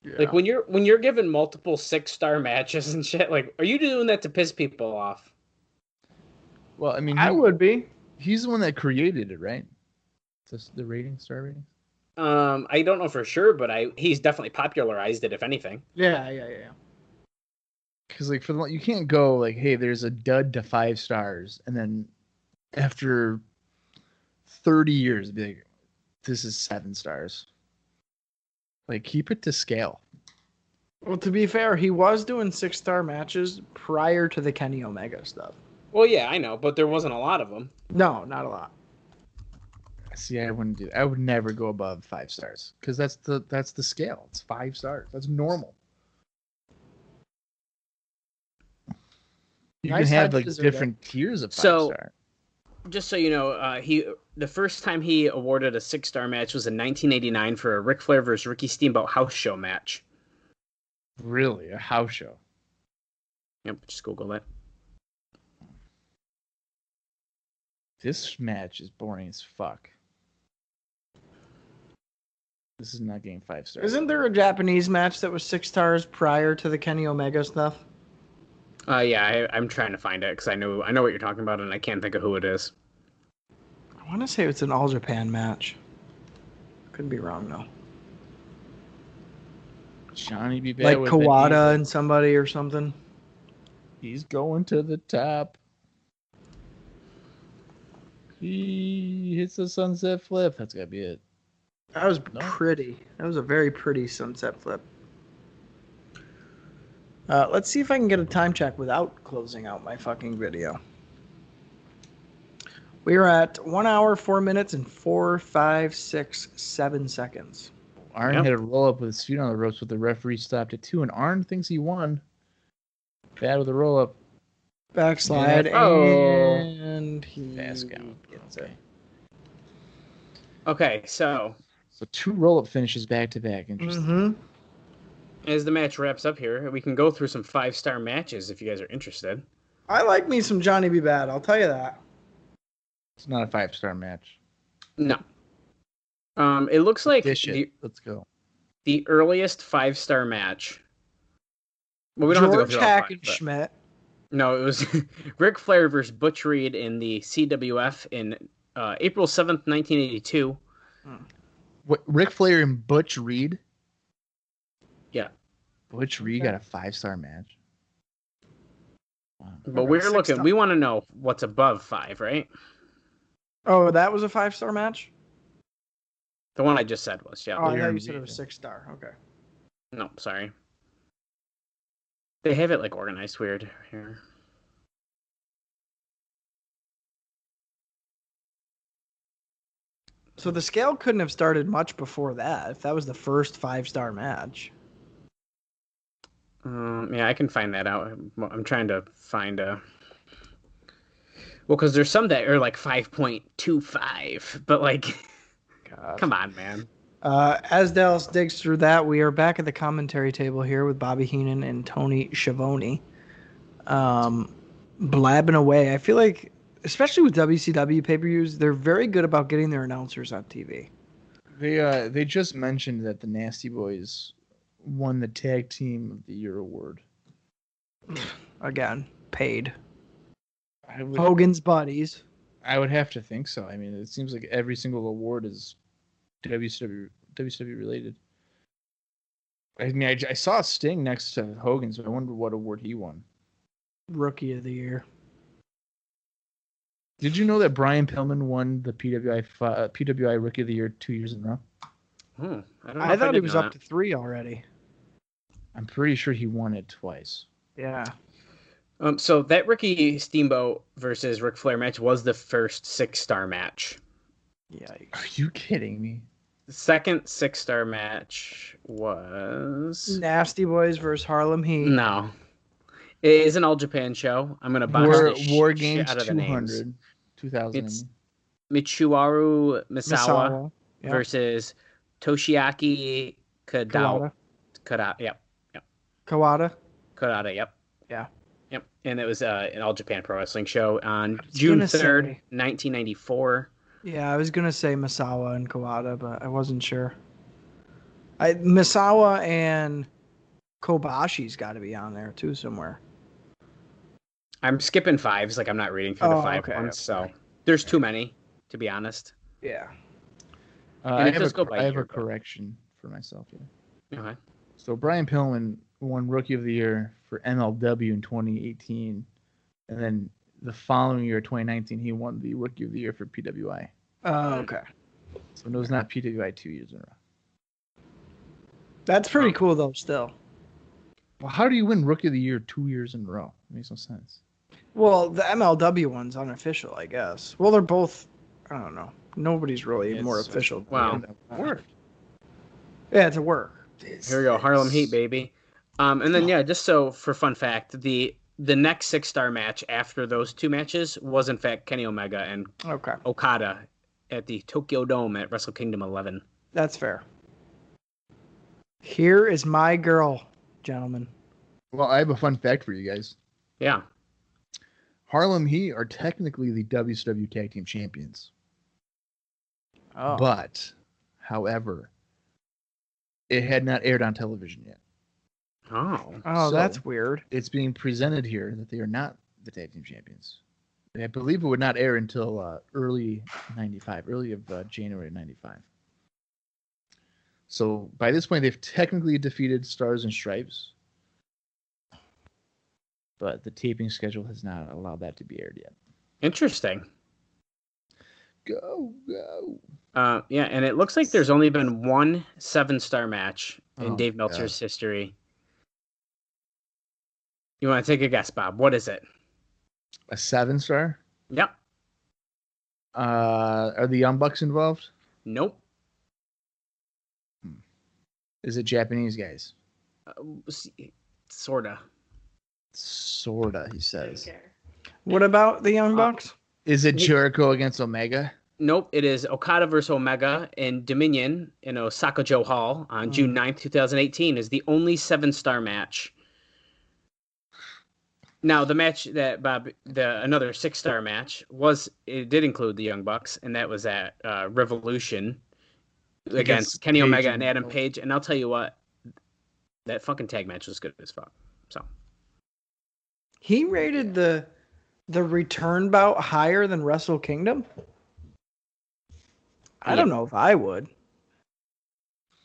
Yeah. Like when you're given multiple 6-star matches and shit. Like, are you doing that to piss people off? Well, I mean, I would be. He's the one that created it, right? The rating, star rating. I don't know for sure, but he's definitely popularized it, if anything. Yeah. Because like you can't go like, hey, there's a dud to 5 stars, and then after 30 years, be like, this is 7 stars. Like, keep it to scale. Well, to be fair, he was doing 6-star matches prior to the Kenny Omega stuff. Well, yeah, I know, but there wasn't a lot of them. No, not a lot. See, I wouldn't do that. I would never go above 5 stars because that's the scale. It's 5 stars. That's normal. You can have like different tiers of 5 star. Just so you know, the first time he awarded a 6-star match was in 1989 for a Ric Flair versus Ricky Steamboat house show match. Really, a house show? Yep, just Google it. This match is boring as fuck. This is not getting 5 stars. Isn't there a Japanese match that was 6 stars prior to the Kenny Omega stuff? Yeah, I'm trying to find it because I know what you're talking about, and I can't think of who it is. I want to say it's an All Japan match. Could be wrong though. Johnny B. Bad like Kawada and somebody or something. He's going to the top. He hits the sunset flip. That's gotta be it. That was pretty. That was a very pretty sunset flip. Let's see if I can get a time check without closing out my fucking video. We are at 1 hour, 4 minutes, and 4, 5, 6, 7 seconds. Arn had a roll up with his feet on the ropes, but the referee stopped at 2, and Arn thinks he won. Bad with a roll up. Backslide, and he gets it. Okay, so 2 roll up finishes back to back. Interesting. Mm-hmm. As the match wraps up here, we can go through some 5-star matches if you guys are interested. I like me some Johnny B. Bad, I'll tell you that. It's not a 5-star match. No. It looks like let's go. The earliest 5-star match. Well, we don't George have to go through all 5, and Schmidt. No, it was Ric Flair versus Butch Reed in the CWF in April 7th, 1982. What, Ric Flair and Butch Reed? Yeah. Butch Reed got a 5-star match. Wow. But we're looking. We want to know what's above 5, right? Oh, that was a 5-star match? The one I just said was, yeah. Oh, I thought you said it was 6-star. Okay. No, sorry. They have it like organized weird here. So the scale couldn't have started much before that, if that was the first 5-star match. Yeah, I can find that out. I'm trying to find a... Well, because there's some that are like 5.25, but like... God. Come on, man. As Dallas digs through that, we are back at the commentary table here with Bobby Heenan and Tony Schiavone. Blabbing away. I feel like, especially with WCW pay-per-views, they're very good about getting their announcers on TV. They just mentioned that the Nasty Boys won the Tag Team of the Year award. Again, paid. Hogan's buddies. I would have to think so. I mean, it seems like every single award is WCW related. I mean, I saw Sting next to Hogan, so I wonder what award he won. Rookie of the Year. Did you know that Brian Pillman won the PWI Rookie of the Year 2 years in a row? I don't know. I if thought he did was know up that. to 3 already. I'm pretty sure he won it twice. Yeah. So that Ricky Steamboat versus Ric Flair match was the first 6-star match. Yikes. Are you kidding me? The second 6-star match was Nasty Boys versus Harlem Heat. no. It is an All Japan show. I'm gonna box the War shit Games out of the names. 200, 2000. It's Michiwaru Misawa Misawa. Yep. versus Toshiaki Kadao. Kadao. Yep. Kawada. Kadada. Yep. Yeah. Yep. And it was an All Japan Pro Wrestling show on was June gonna 3rd, say- 1994. Yeah, I was gonna say Misawa and Kawada, but I wasn't sure. Misawa and Kobashi's got to be on there too somewhere. I'm skipping 5s, like I'm not reading through the 5 okay, ones, so there's too many, to be honest. Yeah. And I it have, does go by I have year, a though. correction for myself here. Okay. So Brian Pillman won Rookie of the Year for MLW in 2018, and then the following year, 2019, he won the Rookie of the Year for PWI. Okay. So it was not PWI 2 years in a row. That's pretty cool though. Still. Well, how do you win Rookie of the Year 2 years in a row? It makes no sense. Well, the MLW one's unofficial, I guess. Well, they're both. I don't know. Nobody's really more official. than Wow. the other. Work. Yeah, it's a work. Here we go, Harlem Heat, baby. And then just so for fun fact, the next 6-star match after those 2 matches was in fact Kenny Omega and Okay, Okada at the Tokyo Dome at Wrestle Kingdom 11. that's fair. Here is my girl, gentlemen. Well, I have a fun fact for you guys. Yeah. Harlem Heat are technically the WCW Tag Team Champions. Oh, But, however, it had not aired on television yet. Oh. so- that's weird. It's being presented here that they are not the Tag Team Champions. I believe it would not air until early of January 95. So by this point, they've technically defeated Stars and Stripes, but the taping schedule has not allowed that to be aired yet. Interesting. Go. Yeah, and it looks like there's only been one 7-star match in Oh, Dave Meltzer's history. You want to take a guess, Bob? What is it? A 7-star? Yep. Are the Young Bucks involved? Nope. Is it Japanese guys? Sorta. Sorta, he says. What about the Young Bucks? Is it Jericho against Omega? Nope, it is Okada versus Omega in Dominion in Osaka Joe Hall on June 9th, 2018 is the only 7-star match. Now, the match that Bob, another 6-star match it did include the Young Bucks, and that was at Revolution against Kenny Page Omega and and Adam Page. And I'll tell you what, that fucking tag match was good as fuck. So He rated the return bout higher than Wrestle Kingdom. I don't know if I would.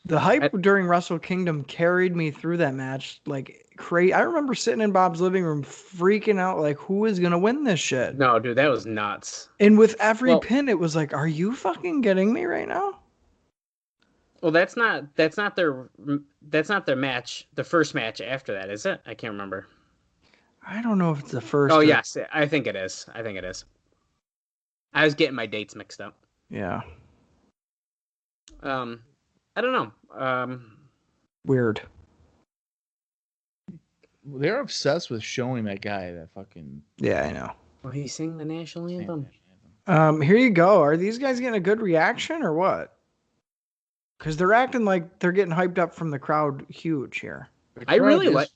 The hype during Wrestle Kingdom carried me through that match like crazy. I remember sitting in Bob's living room freaking out like, who is going to win this shit? no, dude, that was nuts. And with every Well- pin, it was like, are you fucking getting me right now? Well, that's not their match. The first match after that, is it? I can't remember. I don't know if it's the first. Oh or- yes, I think it is. I was getting my dates mixed up. Yeah. I don't know. Weird. They're obsessed with showing that guy that fucking. Yeah, I know. Well, he sang the national anthem. Here you go. Are these guys getting a good reaction or what? Because they're acting like they're getting hyped up from the crowd huge here. The I crowd really is- like-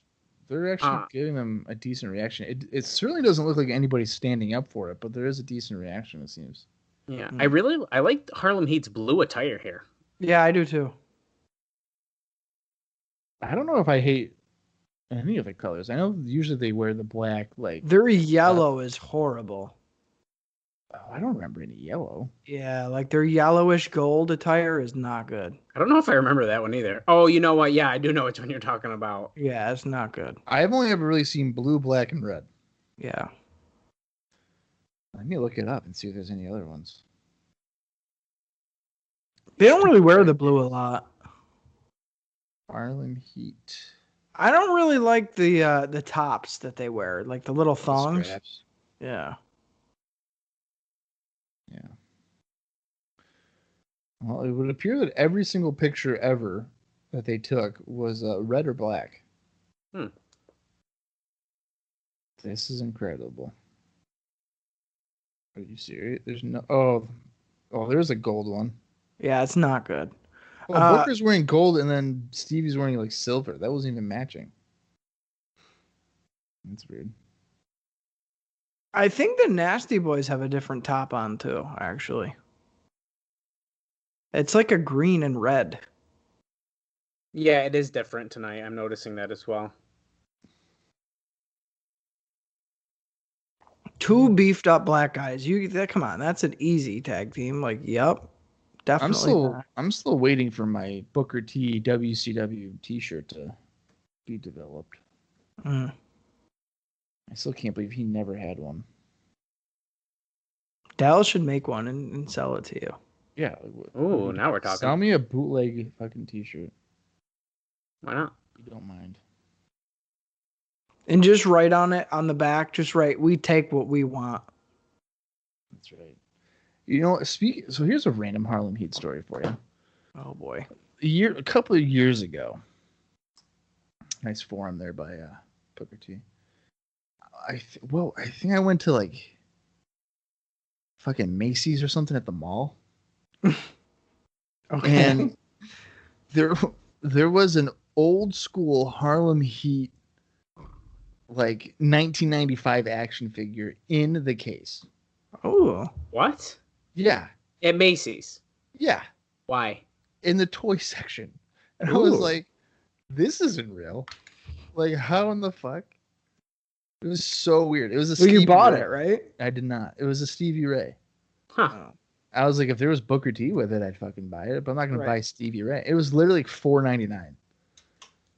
They're actually giving them a decent reaction. It certainly doesn't look like anybody's standing up for it, but there is a decent reaction, it seems. Yeah, I like Harlem Heat's blue attire here. Yeah, I do too. I don't know if I hate any of the colors. I know usually they wear the black, like. Their yellow is horrible. Oh, I don't remember any yellow. Yeah, like their yellowish gold attire is not good. I don't know if I remember that one either. Oh, you know what? Yeah, I do know which one you're talking about. Yeah, it's not good. I've only ever really seen blue, black, and red. Yeah. Let me look it up and see if there's any other ones. They don't really wear the blue a lot. Harlem Heat. I don't really like the tops that they wear, like the little The thongs. straps. Yeah. Yeah. Well, it would appear that every single picture ever that they took was red or black. Hmm. This is incredible. Are you serious? There's no. Oh, there's a gold one. Yeah, it's not good. Well, Booker's wearing gold, and then Stevie's wearing like silver. That wasn't even matching. That's weird. I think the Nasty Boys have a different top on too, actually. It's like a green and red. Yeah, it is different tonight. I'm noticing that as well. Two beefed up black guys. Come on, that's an easy tag team. Like, yep. Definitely. I'm still waiting for my Booker T WCW T-shirt to be developed. Mm. I still can't believe he never had one. Dallas should make one and sell it to you. Yeah. Ooh, now we're talking. Sell me a bootleg fucking T-shirt. Why not? You don't mind. And just write on it on the back. Just write, "We take what we want." That's right. You know, so here's a random Harlem Heat story for you. Oh boy. A couple of years ago. Nice forum there by Booker T. I think I went to like fucking Macy's or something at the mall. Okay. And there was an old school Harlem Heat like 1995 action figure in the case. Oh. What? Yeah. At Macy's. Yeah. Why? In the toy section. And I was like, this isn't real. Like, how in the fuck? It was so weird. It was a Well, you Stevie bought Ray. it, right? I did not. It was a Stevie Ray. Huh. I was like, if there was Booker T with it, I'd fucking buy it. But I'm not going to buy Stevie Ray. It was literally like $4.99.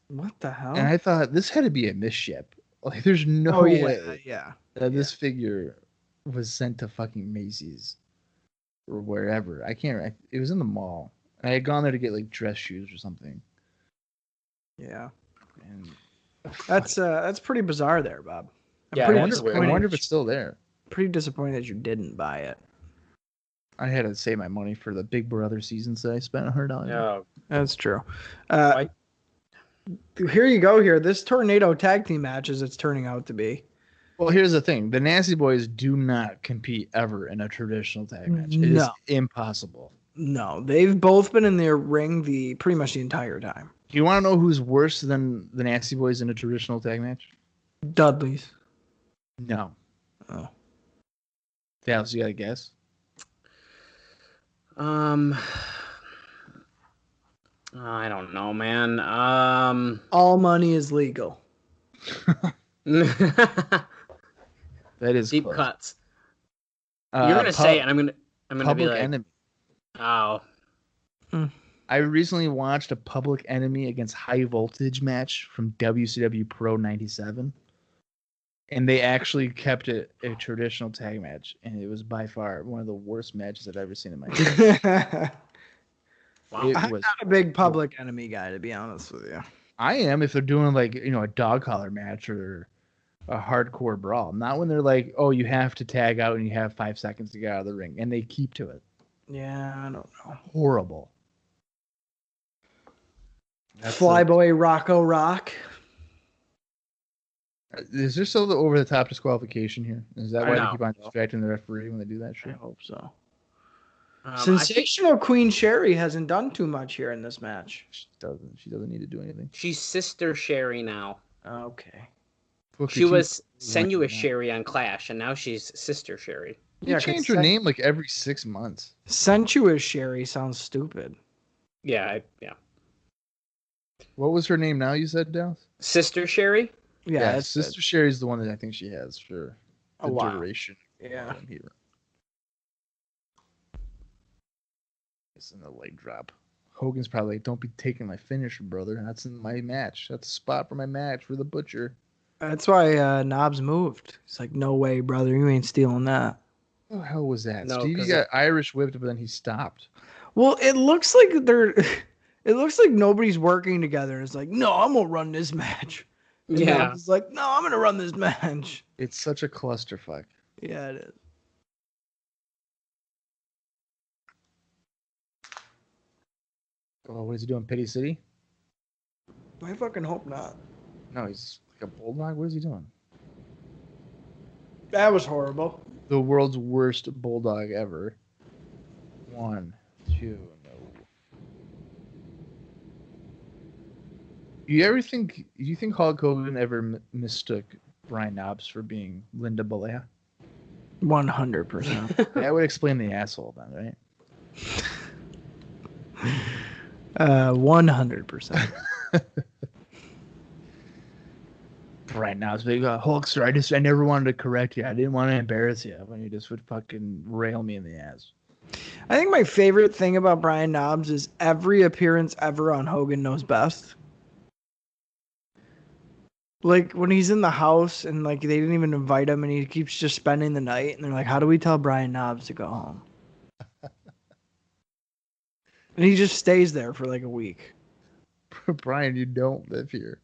What the hell? And I thought this had to be a misship. Like, there's no yeah, way yeah. that this figure was sent to fucking Macy's or wherever. It was in the mall. I had gone there to get like dress shoes or something. Yeah. And That's pretty bizarre there, Bob. Yeah, pretty I wonder if it's still there. Pretty disappointed that you didn't buy it. I had to save my money for the Big Brother seasons that I spent $100. Oh, That's true. Here you go. Here, this tornado tag team match as it's turning out to be. Well, here's the thing: the Nasty Boys do not compete ever in a traditional tag match. It is impossible. No, they've both been in their ring pretty much the entire time. Do you want to know who's worse than the Nasty Boys in a traditional tag match? Dudley's. No. Oh. Dallas, you got a guess? I don't know, man. All money is legal. That is deep close. cuts. You're gonna say it, and I'm gonna be Public like, Enemy. oh. I recently watched a Public Enemy against High Voltage match from WCW Pro 97. And they actually kept it a traditional tag match. And it was by far one of the worst matches I've ever seen in my life. Wow. I'm not a big Public Enemy guy, to be honest with you. I am if they're doing like, a dog collar match or a hardcore brawl. Not when they're like, oh, you have to tag out and you have 5 seconds to get out of the ring. And they keep to it. Yeah, I don't know. Horrible. Flyboy Rocco Rock. Is there still the over-the-top disqualification here? Is that why they No. keep on distracting the referee when they do that I shit? hope so. I Sensational Queen Sherry hasn't done too much here in this match. She doesn't need to do anything. she's Sister Sherry now. Okay. She was Sensuous Sherry on Clash, and now she's Sister Sherry. You change her name like every 6 months. Sensuous Sherry sounds stupid. Yeah. What was her name now, you said, Dallas? Sister Sherry? Yeah, that's Sister Sherry's the one that I think she has for the while. duration. Yeah. It's in the leg drop. Hogan's probably like, don't be taking my finisher, brother. That's in my match. That's a spot for my match for the Butcher. That's why Knobs moved. He's like, no way, brother. You ain't stealing that. What the hell was that? No, Stevie 'cause got Irish whipped, but then he stopped. Well, it looks like they're. It looks like nobody's working together. It's like, no, I'm gonna run this match. And Yeah. Knobs is like, no, I'm gonna run this match. It's such a clusterfuck. Yeah, it is. Oh, what is he doing? Pity City? I fucking hope not. No, he's like a bulldog. What is he doing? That was horrible. The world's worst bulldog ever. 1, 2, no. You think Hulk Hogan ever mistook Brian Knobbs for being Linda Balea? 100%. That would explain the asshole then, right? 100%. Brian Knobbs, big Hulkster. I never wanted to correct you. I didn't want to embarrass you when you just would fucking rail me in the ass. I think my favorite thing about Brian Knobbs is every appearance ever on Hogan Knows Best. Like when he's in the house and like they didn't even invite him and he keeps just spending the night and they're like, how do we tell Brian Knobbs to go home? And he just stays there for like a week. Brian, you don't live here.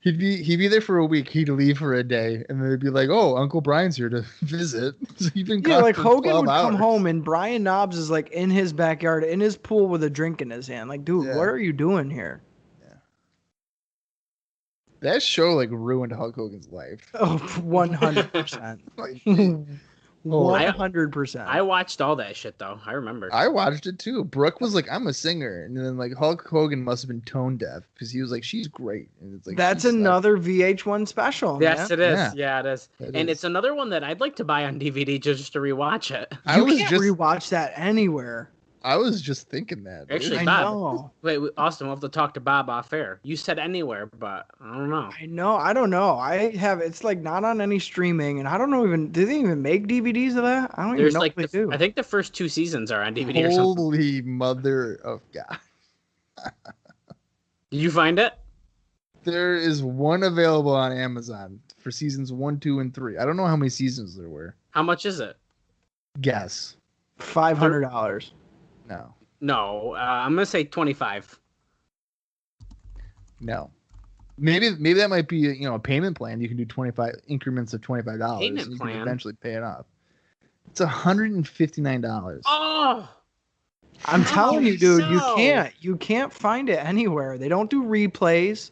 He'd be there for a week. He'd leave for a day, and then they'd be like, "Oh, Uncle Brian's here to visit." So you've been Yeah, gone like for Hogan 12 would come hours. home and Brian Knobbs is like in his backyard, in his pool with a drink in his hand. Like, dude, Yeah. what are you doing here? That show like ruined Hulk Hogan's life. Oh, 100%. Like, 100%. I watched all that shit though. I remember. I watched it too. Brooke was like, "I'm a singer," and then like Hulk Hogan must have been tone deaf because he was like, "She's great," and it's like That's "She sucks." another VH1 special. Yes, man. it is. Yeah. Yeah, it is. It And is. it's another one that I'd like to buy on DVD just to rewatch it. I You was can't just rewatch that anywhere. I was just thinking that. Actually, I Bob. know. Wait, Austin, we'll have to talk to Bob off air. You said anywhere, but I don't know. I know. I don't know. It's like not on any streaming, and I don't know even. Do they even make DVDs of that? I don't even There's know like if they do. I think the first 2 seasons are on DVD or something. Holy mother of God! Did you find it? There is one available on Amazon for seasons 1, 2, and 3. I don't know how many seasons there were. How much is it? Guess. $500. No. No, I'm gonna say 25. No. Maybe that might be a payment plan. You can do 25 increments of $25. Payment and you plan? can eventually pay it off. It's $159. Oh, I'm telling you, dude, so? you can't find it anywhere. They don't do replays.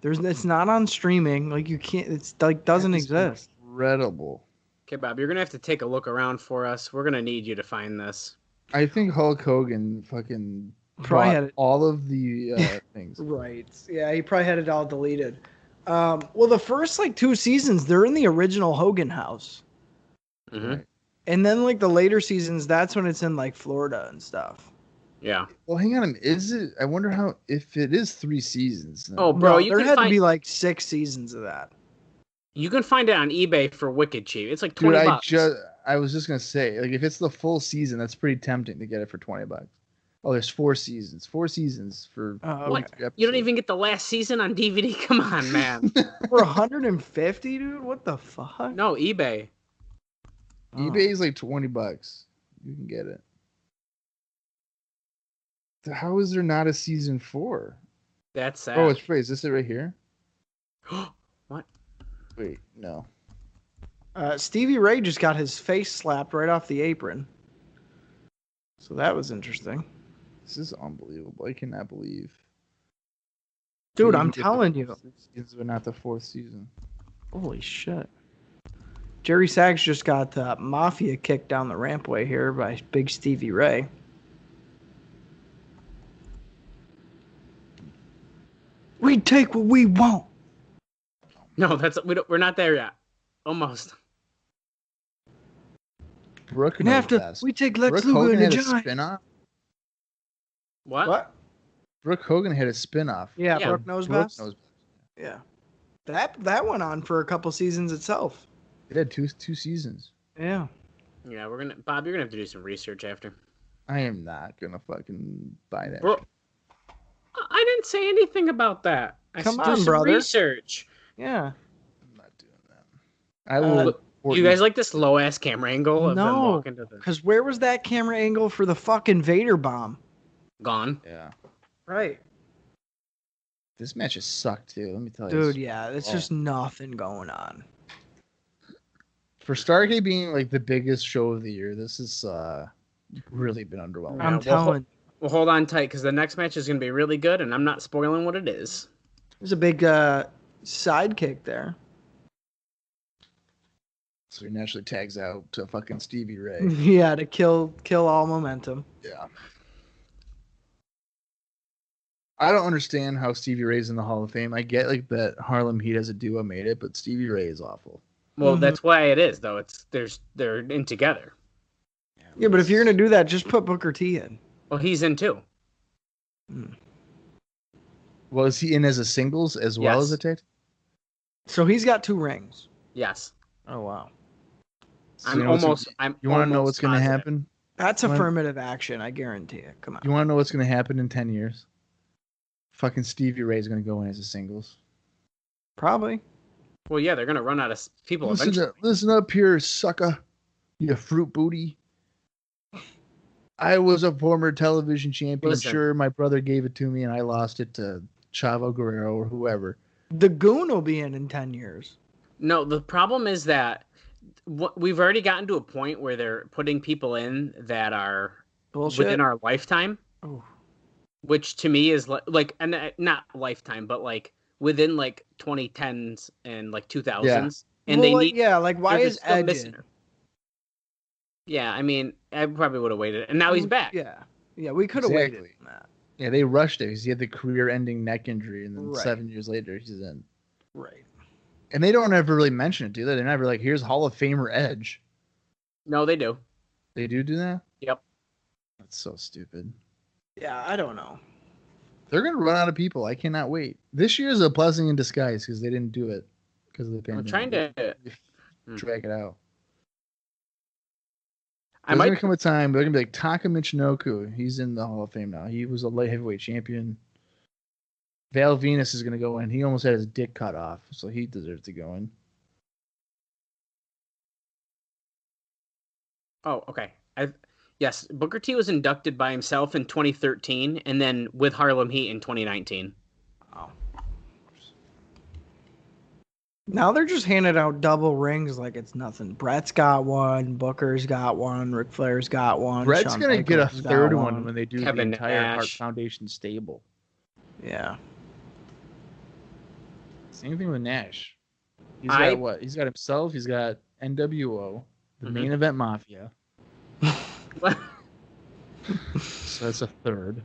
It's not on streaming. Like you can't. It's like doesn't That is exist. Incredible. Okay, Bob, you're gonna have to take a look around for us. We're gonna need you to find this. I think Hulk Hogan fucking Probably bought had it. all of the things. Right. Yeah, he probably had it all deleted. Well, the first like 2 seasons, they're in the original Hogan house. Mm-hmm. Right. And then like the later seasons, that's when it's in like Florida and stuff. Yeah. Well, hang on. Is it? I wonder if it is 3 seasons. Then. Oh, bro, No, you there can had to find be like 6 seasons of that. you can find it on eBay for wicked cheap. It's like Dude, 20 bucks. I was just gonna say, like, if it's the full season, that's pretty tempting to get it for $20. Oh, there's 4 seasons. 4 seasons for Oh, What? okay. You don't even get the last season on DVD. Come on, man. For 150, dude. What the fuck? No, eBay. Oh. eBay is like $20. You can get it. So how is there not a season 4? That's sad. Oh, wait, is this it right here? What? Wait, no. Stevie Ray just got his face slapped right off the apron. So that was interesting. This is unbelievable. I cannot believe. Dude, We I'm didn't get the telling you. 3 seasons, but not the 4th season. Holy shit. Jerry Sags just got Mafia kicked down the rampway here by Big Stevie Ray. We take what we want. No, we're not there yet. Almost. Brooke And knows after best. we take Lex Brooke Luger Hogan in the had a giant. spin-off. What? Brooke Hogan had a spin-off. Yeah, Yeah, Brooke knows Brooke best. knows best. Yeah. That went on for a couple seasons itself. It had two seasons. Yeah. Yeah, Bob, you're gonna have to do some research after. I am not gonna fucking buy that. Bro, shit. I didn't say anything about that. Come I on, do some brother. research. Yeah. I'm not doing that. I will important. You guys like this low ass camera angle of them No, walking to the because where was that camera angle for the fucking Vader bomb? gone? Yeah. Right. This match has sucked too. Let me tell you. Dude, yeah, it's just nothing going on. For Starrcade being like the biggest show of the year, this is really been underwhelming. I'm telling. Well, hold on tight because the next match is going to be really good, and I'm not spoiling what it is. There's a big sidekick there. So he naturally tags out to fucking Stevie Ray. Yeah, to kill all momentum. Yeah. I don't understand how Stevie Ray's in the Hall of Fame. I get like that Harlem Heat as a duo made it, but Stevie Ray is awful. Well, that's why it is though. They're in together. Yeah, but if you're gonna do that, just put Booker T in. Well, he's in too. Well, is he in as a singles as well as a tag? So he's got 2 rings. Yes. Oh wow. So I'm you know what's almost. gonna- I'm. You want to know what's going to positive. happen? That's What? affirmative action, I guarantee it. Come on. You want to know what's going to happen in 10 years? Fucking Stevie Ray's going to go in as a singles. Probably. Well, yeah, they're gonna run out of people Listen, eventually. listen up here, sucker. You fruit booty. I was a former television champion. Listen. Sure, my brother gave it to me and I lost it to Chavo Guerrero or whoever. The Goon will be in 10 years. No, the problem is that we've already gotten to a point where they're putting people in that are Bullshit. within our lifetime, Oh. which to me is like, and not lifetime, but like within like 2010s and like 2000s, and Well, they like, need. yeah, like why they're is just still Edge missing in? her. Yeah, I mean, I probably would have waited, and now he's back. Yeah. Yeah, we could have Exactly. waited on that. Yeah, they rushed it because he had the career-ending neck injury, and then Right. 7 years later he's in. Right. And they don't ever really mention it, do they? They're never like, "Here's Hall of Famer Edge." No, they do. They do that? Yep. That's so stupid. Yeah, I don't know. They're gonna run out of people. I cannot wait. This year is a blessing in disguise because they didn't do it because of the I'm pandemic. trying to. Drag it out. I There's might. gonna come a time they're gonna be like Taka Michinoku. He's in the Hall of Fame now. He was a light heavyweight champion. Val Venus is gonna go in. He almost had his dick cut off, so he deserves to go in. Oh, okay. Yes, Booker T was inducted by himself in 2013, and then with Harlem Heat in 2019. Oh. Now they're just handing out double rings like it's nothing. Brett's got one, Booker's got one, Ric Flair's got one. Brett's Shawn gonna get a Michaels got third one when they do Kevin the entire Hart Nash. Foundation stable. Yeah. Same thing with Nash. He's I- got what? He's got himself. He's got NWO, the main event Mafia. So that's a third.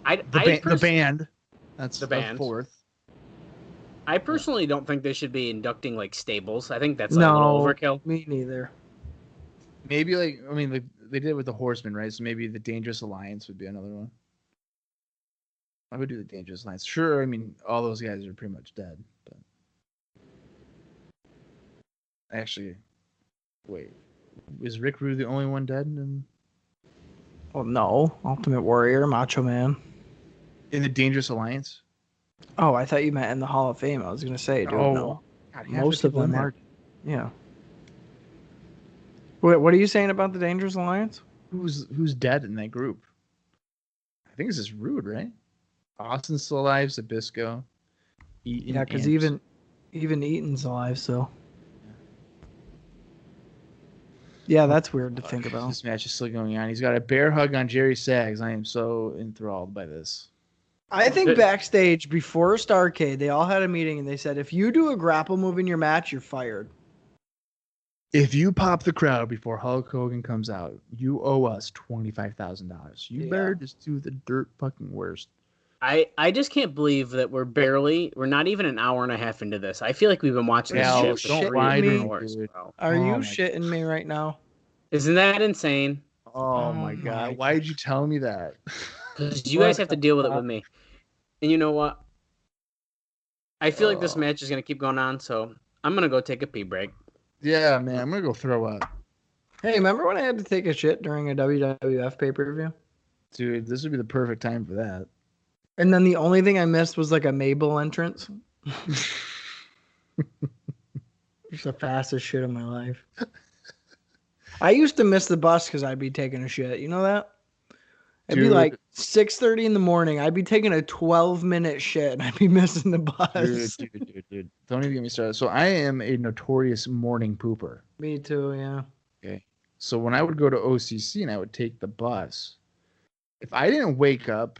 The band. That's The the band. fourth. I personally don't think they should be inducting like stables. I think that's a No, little overkill. me neither. Maybe like they did it with the Horsemen, right? So maybe the Dangerous Alliance would be another one. I would do the Dangerous Alliance. Sure, I mean all those guys are pretty much dead, but actually, wait, is Rick Rude the only one dead Well, no. Ultimate Warrior, Macho Man. in the Dangerous Alliance? Oh, I thought you meant in the Hall of Fame. I was gonna say, dude, no. God, half Most the of people in them there. are. Yeah. Wait, what are you saying about the Dangerous Alliance? Who's dead in that group? I think it's just Rude, right? Austin's still alive, Zbyszko. Eaton, Yeah, because Anderson. even Eaton's alive, so. Yeah, that's weird to think about. This match is still going on. He's got a bear hug on Jerry Sags. I am so enthralled by this. I think backstage before Starrcade, they all had a meeting and they said, if you do a grapple move in your match, you're fired. If you pop the crowd before Hulk Hogan comes out, you owe us $25,000. You Yeah. better just do the dirt fucking worst. I just can't believe that we're not even an hour and a half into this. I feel like we've been watching Al, this shit don't for lie to 3 me, hours, dude. bro. Are Oh you my shitting me right now? Isn't that insane? Oh my god! Why did you tell me that? Because you guys have to deal with it with me. And you know what? I feel like this match is going to keep going on, so I'm going to go take a pee break. Yeah, man, I'm gonna go throw up, Hey, remember when I had to take a shit during a WWF pay-per-view? dude. This would be the perfect time for that. And then the only thing I missed was like a Mabel entrance. It's the fastest shit of my life. I used to miss the bus because I'd be taking a shit. You know that? It'd be Dude. like 6:30 in the morning. I'd be taking a 12-minute shit and I'd be missing the bus. Dude. Don't even get me started. So I am a notorious morning pooper. Me too, yeah. Okay. So when I would go to OCC and I would take the bus, if I didn't wake up,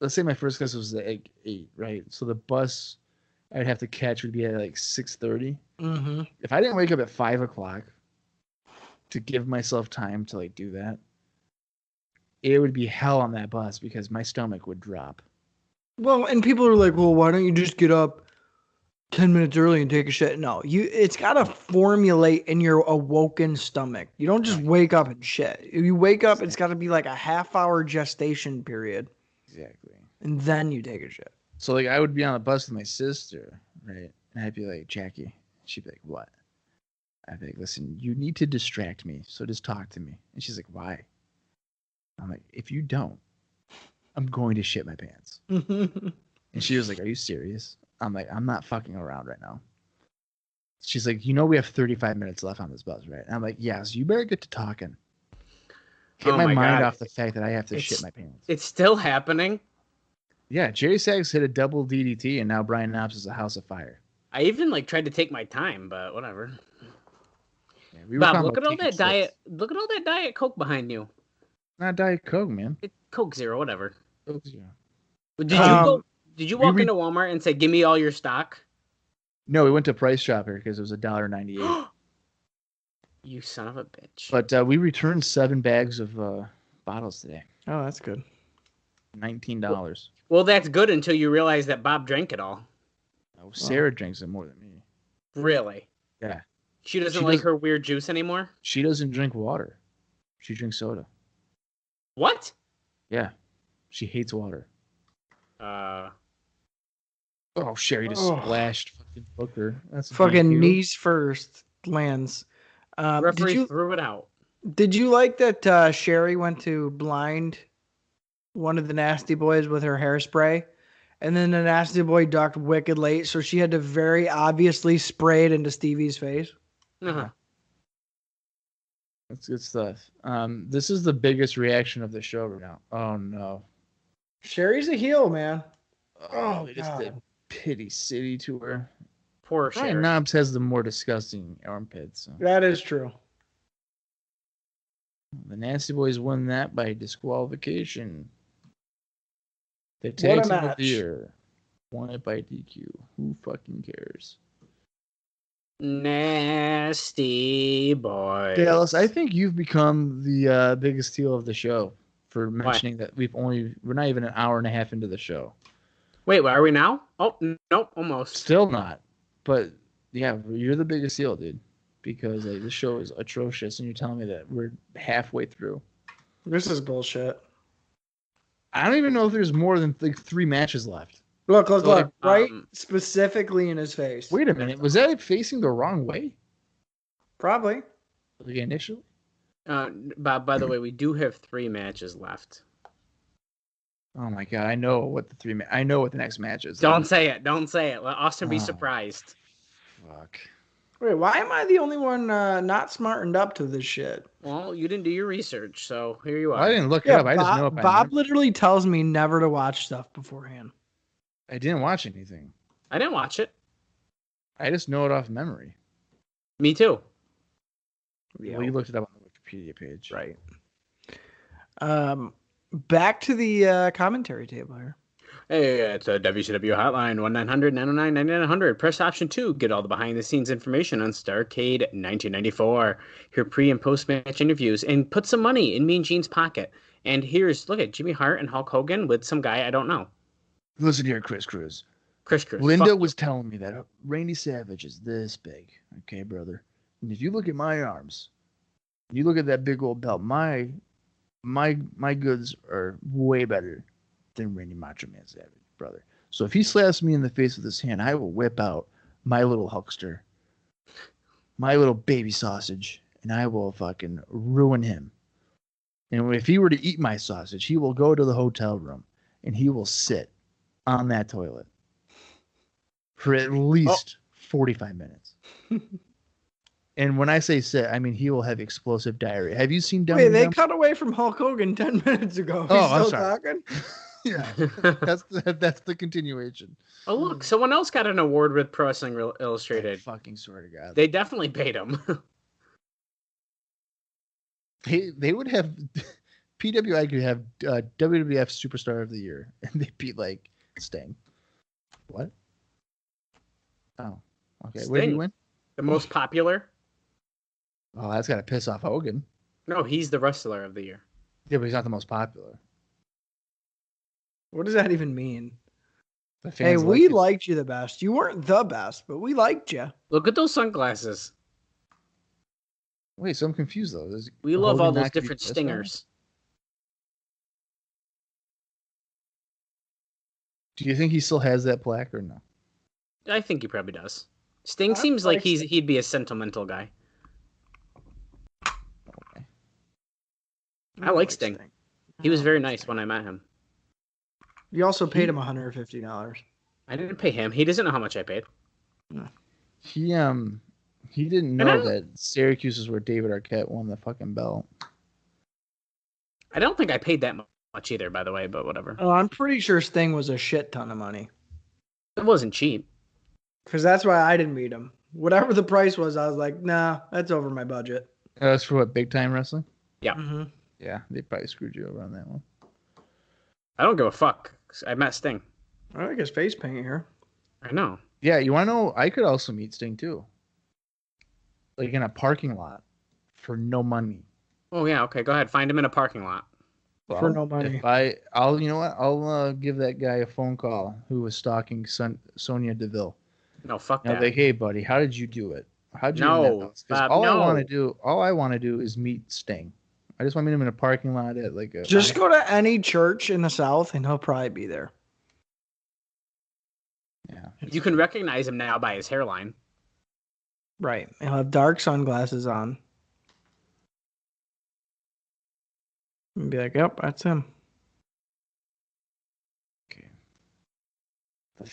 let's say my first class was at like 8, right? So the bus I'd have to catch would be at like 6:30. Mm-hmm. If I didn't wake up at 5 o'clock to give myself time to like do that, it would be hell on that bus because my stomach would drop. Well, and people are like, well, why don't you just get up 10 minutes early and take a shit? No, it's got to formulate in your awoken stomach. You don't just wake up and shit. If you wake up, it's got to be like a half-hour gestation period. Exactly. And then you take a shit. So like I would be on the bus with my sister, right? And I'd be like, Jackie. She'd be like, what? I'd be like, listen, you need to distract me. So just talk to me. And she's like, why? I'm like, if you don't, I'm going to shit my pants. And she was like, are you serious? I'm like, I'm not fucking around right now. She's like, you know we have 35 minutes left on this bus, right? And I'm like, yeah, so you better get to talking. Get my mind off the fact that I have to shit my pants. It's still happening. Yeah, Jerry Saggs hit a double DDT, and now Brian Knobbs is a house of fire. I even like tried to take my time, but whatever. Yeah, Bob, look at all that diet. Look at all that Diet Coke behind you. Not Diet Coke, man. It's Coke Zero, whatever. Coke Zero. Did you walk into Walmart and say, "Give me all your stock"? No, we went to Price Chopper because it was $1.98. You son of a bitch! But we returned 7 bags of bottles today. Oh, that's good. $19. Well, that's good until you realize that Bob drank it all. Oh, Sarah drinks it more than me. Really? Yeah. She doesn't like her weird juice anymore? She doesn't drink water. She drinks soda. What? Yeah. She hates water. Uh. Oh, Sherry just splashed fucking Booker. That's fucking knees first lands. Referee threw it out. Did you like that Sherry went to blind one of the Nasty Boys with her hairspray? And then the Nasty Boy ducked wicked late, so she had to very obviously spray it into Stevie's face. Uh-huh. That's good stuff. This is the biggest reaction of the show right now. Oh, no. Sherry's a heel, man. Oh, they just did Pity City to her. Poor Sherry. Brian Knobbs has the more disgusting armpits. So. That is true. The Nasty Boys won that by disqualification. They tag team of the year. Won it by DQ. Who fucking cares? Nasty Boy. Dallas, I think you've become the biggest heel of the show for mentioning that we're not even an hour and a half into the show. Wait, where are we now? Oh, nope, almost. Still not. But yeah, you're the biggest heel, dude. Because this show is atrocious and you're telling me that we're halfway through. This is bullshit. I don't even know if there's more than 3 matches left. Look, right specifically in his face. Wait a minute. Was that facing the wrong way? Probably. Like initially? Bob, by the way, we do have 3 matches left. Oh my god, I know what the next match is. Don't say it. Don't say it. Let Austin be surprised. Fuck. Wait, why am I the only one not smartened up to this shit? Well, you didn't do your research, so here you are. I didn't look it up. I just know it by Bob literally tells me never to watch stuff beforehand. I didn't watch anything. I didn't watch it. I just know it off memory. Me too. Well, you looked it up on the Wikipedia page. Right. Back to the commentary table here. Hey, it's a WCW hotline, 1-900-909-9900. Press option 2. Get all the behind-the-scenes information on Starrcade 1994. Hear pre- and post-match interviews, and put some money in Mean Gene's pocket. And look at Jimmy Hart and Hulk Hogan with some guy I don't know. Listen here, Chris Cruz. Chris Cruz. Linda was telling me that Randy Savage is this big. Okay, brother. And if you look at my arms, you look at that big old belt, my goods are way better than Randy Macho Man Savage, brother. So if he slaps me in the face with his hand, I will whip out my little Hulkster, my little baby sausage, and I will fucking ruin him. And if he were to eat my sausage, he will go to the hotel room and he will sit on that toilet for at least 45 minutes. And when I say sick, I mean he will have explosive diarrhea. Have you seen Dumb Wait, and they Dumber? cut away from Hulk Hogan 10 minutes ago. He's Oh, I'm still sorry. talking? Yeah, that's the continuation. Oh, look, someone else got an award with Pro Wrestling I Illustrated. fucking swear to God. They definitely paid him. They would have PWI could have WWF Superstar of the Year, and they'd be like Sting. What? Oh, okay. Where do Sting. you win? The most popular? Oh, that's gotta piss off Hogan. No, he's the wrestler of the year. Yeah, but he's not the most popular. What does that even mean? The Hey, fans we like it. liked you the best. You weren't the best, but we liked you. Look at those sunglasses. Wait, so I'm confused though. Is We love Hogan all not those gonna be different pissed off? stingers. Do you think he still has that plaque or no? I think he probably does. Sting I seems like like he'd be a sentimental guy. Okay. I like Sting. He was very nice when I met him. You also paid him $150. I didn't pay him. He doesn't know how much I paid. He didn't And I know don't- that Syracuse is where David Arquette won the fucking belt. I don't think I paid that much either, by the way, but whatever. Oh, I'm pretty sure Sting was a shit ton of money. It wasn't cheap. Because that's why I didn't meet him. Whatever the price was, I was like, nah, that's over my budget. That's for what, big time wrestling? Yeah. Mm-hmm. Yeah, they probably screwed you over on that one. I don't give a fuck. I met Sting. I like his face paint here. I know. Yeah, you want to know? I could also meet Sting too. Like in a parking lot for no money. Oh, yeah. Okay, go ahead. Find him in a parking lot. For no money. If I'll, you know what? I'll give that guy a phone call who was stalking Sonia Deville. No, fuck And I'll that. be like, hey, buddy, how did you do it? How'd you No, win that belt? 'Cause Bob, all no. I want to do is meet Sting. I just want to meet him in a parking lot at like a. Just go to any church in the South and he'll probably be there. Yeah. You can recognize him now by his hairline. Right. He'll have dark sunglasses on. And be like, yep, that's him. Okay.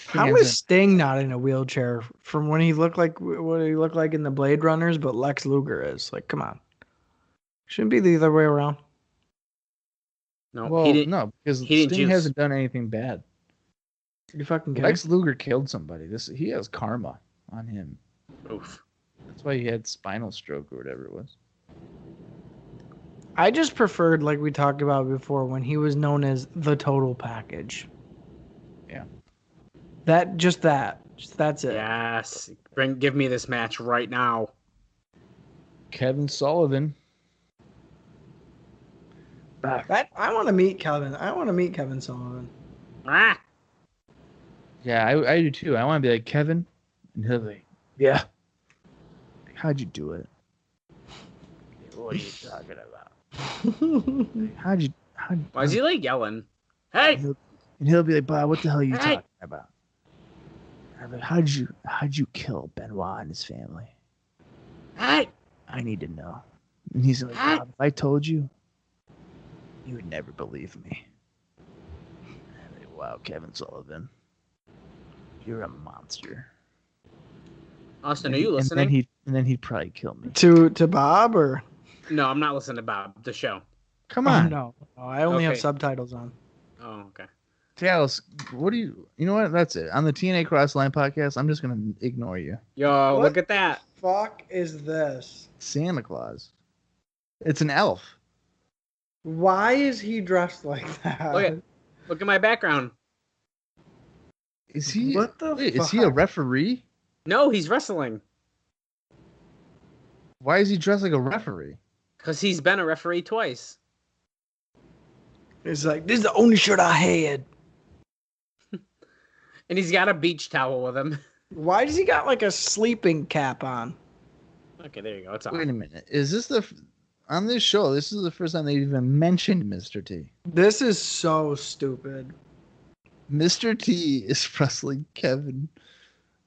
How is Sting not in a wheelchair from when he looked like what he looked like in the Blade Runners, but Lex Luger is? Like, come on. Shouldn't be the other way around. No, Well, he didn't. no, because he didn't Sting juice. hasn't done anything bad. You fucking kidding? Lex Luger killed somebody. He has karma on him. Oof. That's why he had spinal stroke or whatever it was. I just preferred, like we talked about before, when he was known as the total package. Yeah. That's it. Yes. Give me this match right now. Kevin Sullivan. I want to meet Kevin. I want to meet Kevin Sullivan. Ah! Yeah, I do too. I want to be like Kevin, and he'll be like, yeah. How'd you do it? What are you talking about? How'd Why is he like yelling? Hey! And he'll be like, Bob, what the hell are you Hey! talking about? I'm like, how'd you kill Benoit and his family? Hey! I need to know. And he's like, Hey! Bob, if I told you, you would never believe me. I'm like, wow, Kevin Sullivan, you're a monster. Austin, are you listening? And then he'd probably kill me. To Bob or? No, I'm not listening to Bob, the show. Come Oh, on. no, I only have Okay. subtitles on. Oh, okay. Dallas, what do you know what? That's it. On the TNA Crossline podcast, I'm just going to ignore you. Yo, What? look at that. Fuck is this? Santa Claus. It's an elf. Why is he dressed like that? Look at my background. Is he? What the Is he a fuck? referee? No, he's wrestling. Why is he dressed like a referee? Because he's been a referee twice. It's like, this is the only shirt I had. And he's got a beach towel with him. Why does he got like a sleeping cap on? Okay, there you go. It's Wait on. a minute. Is this on this show? This is the first time they even mentioned Mr. T. This is so stupid. Mr. T is wrestling Kevin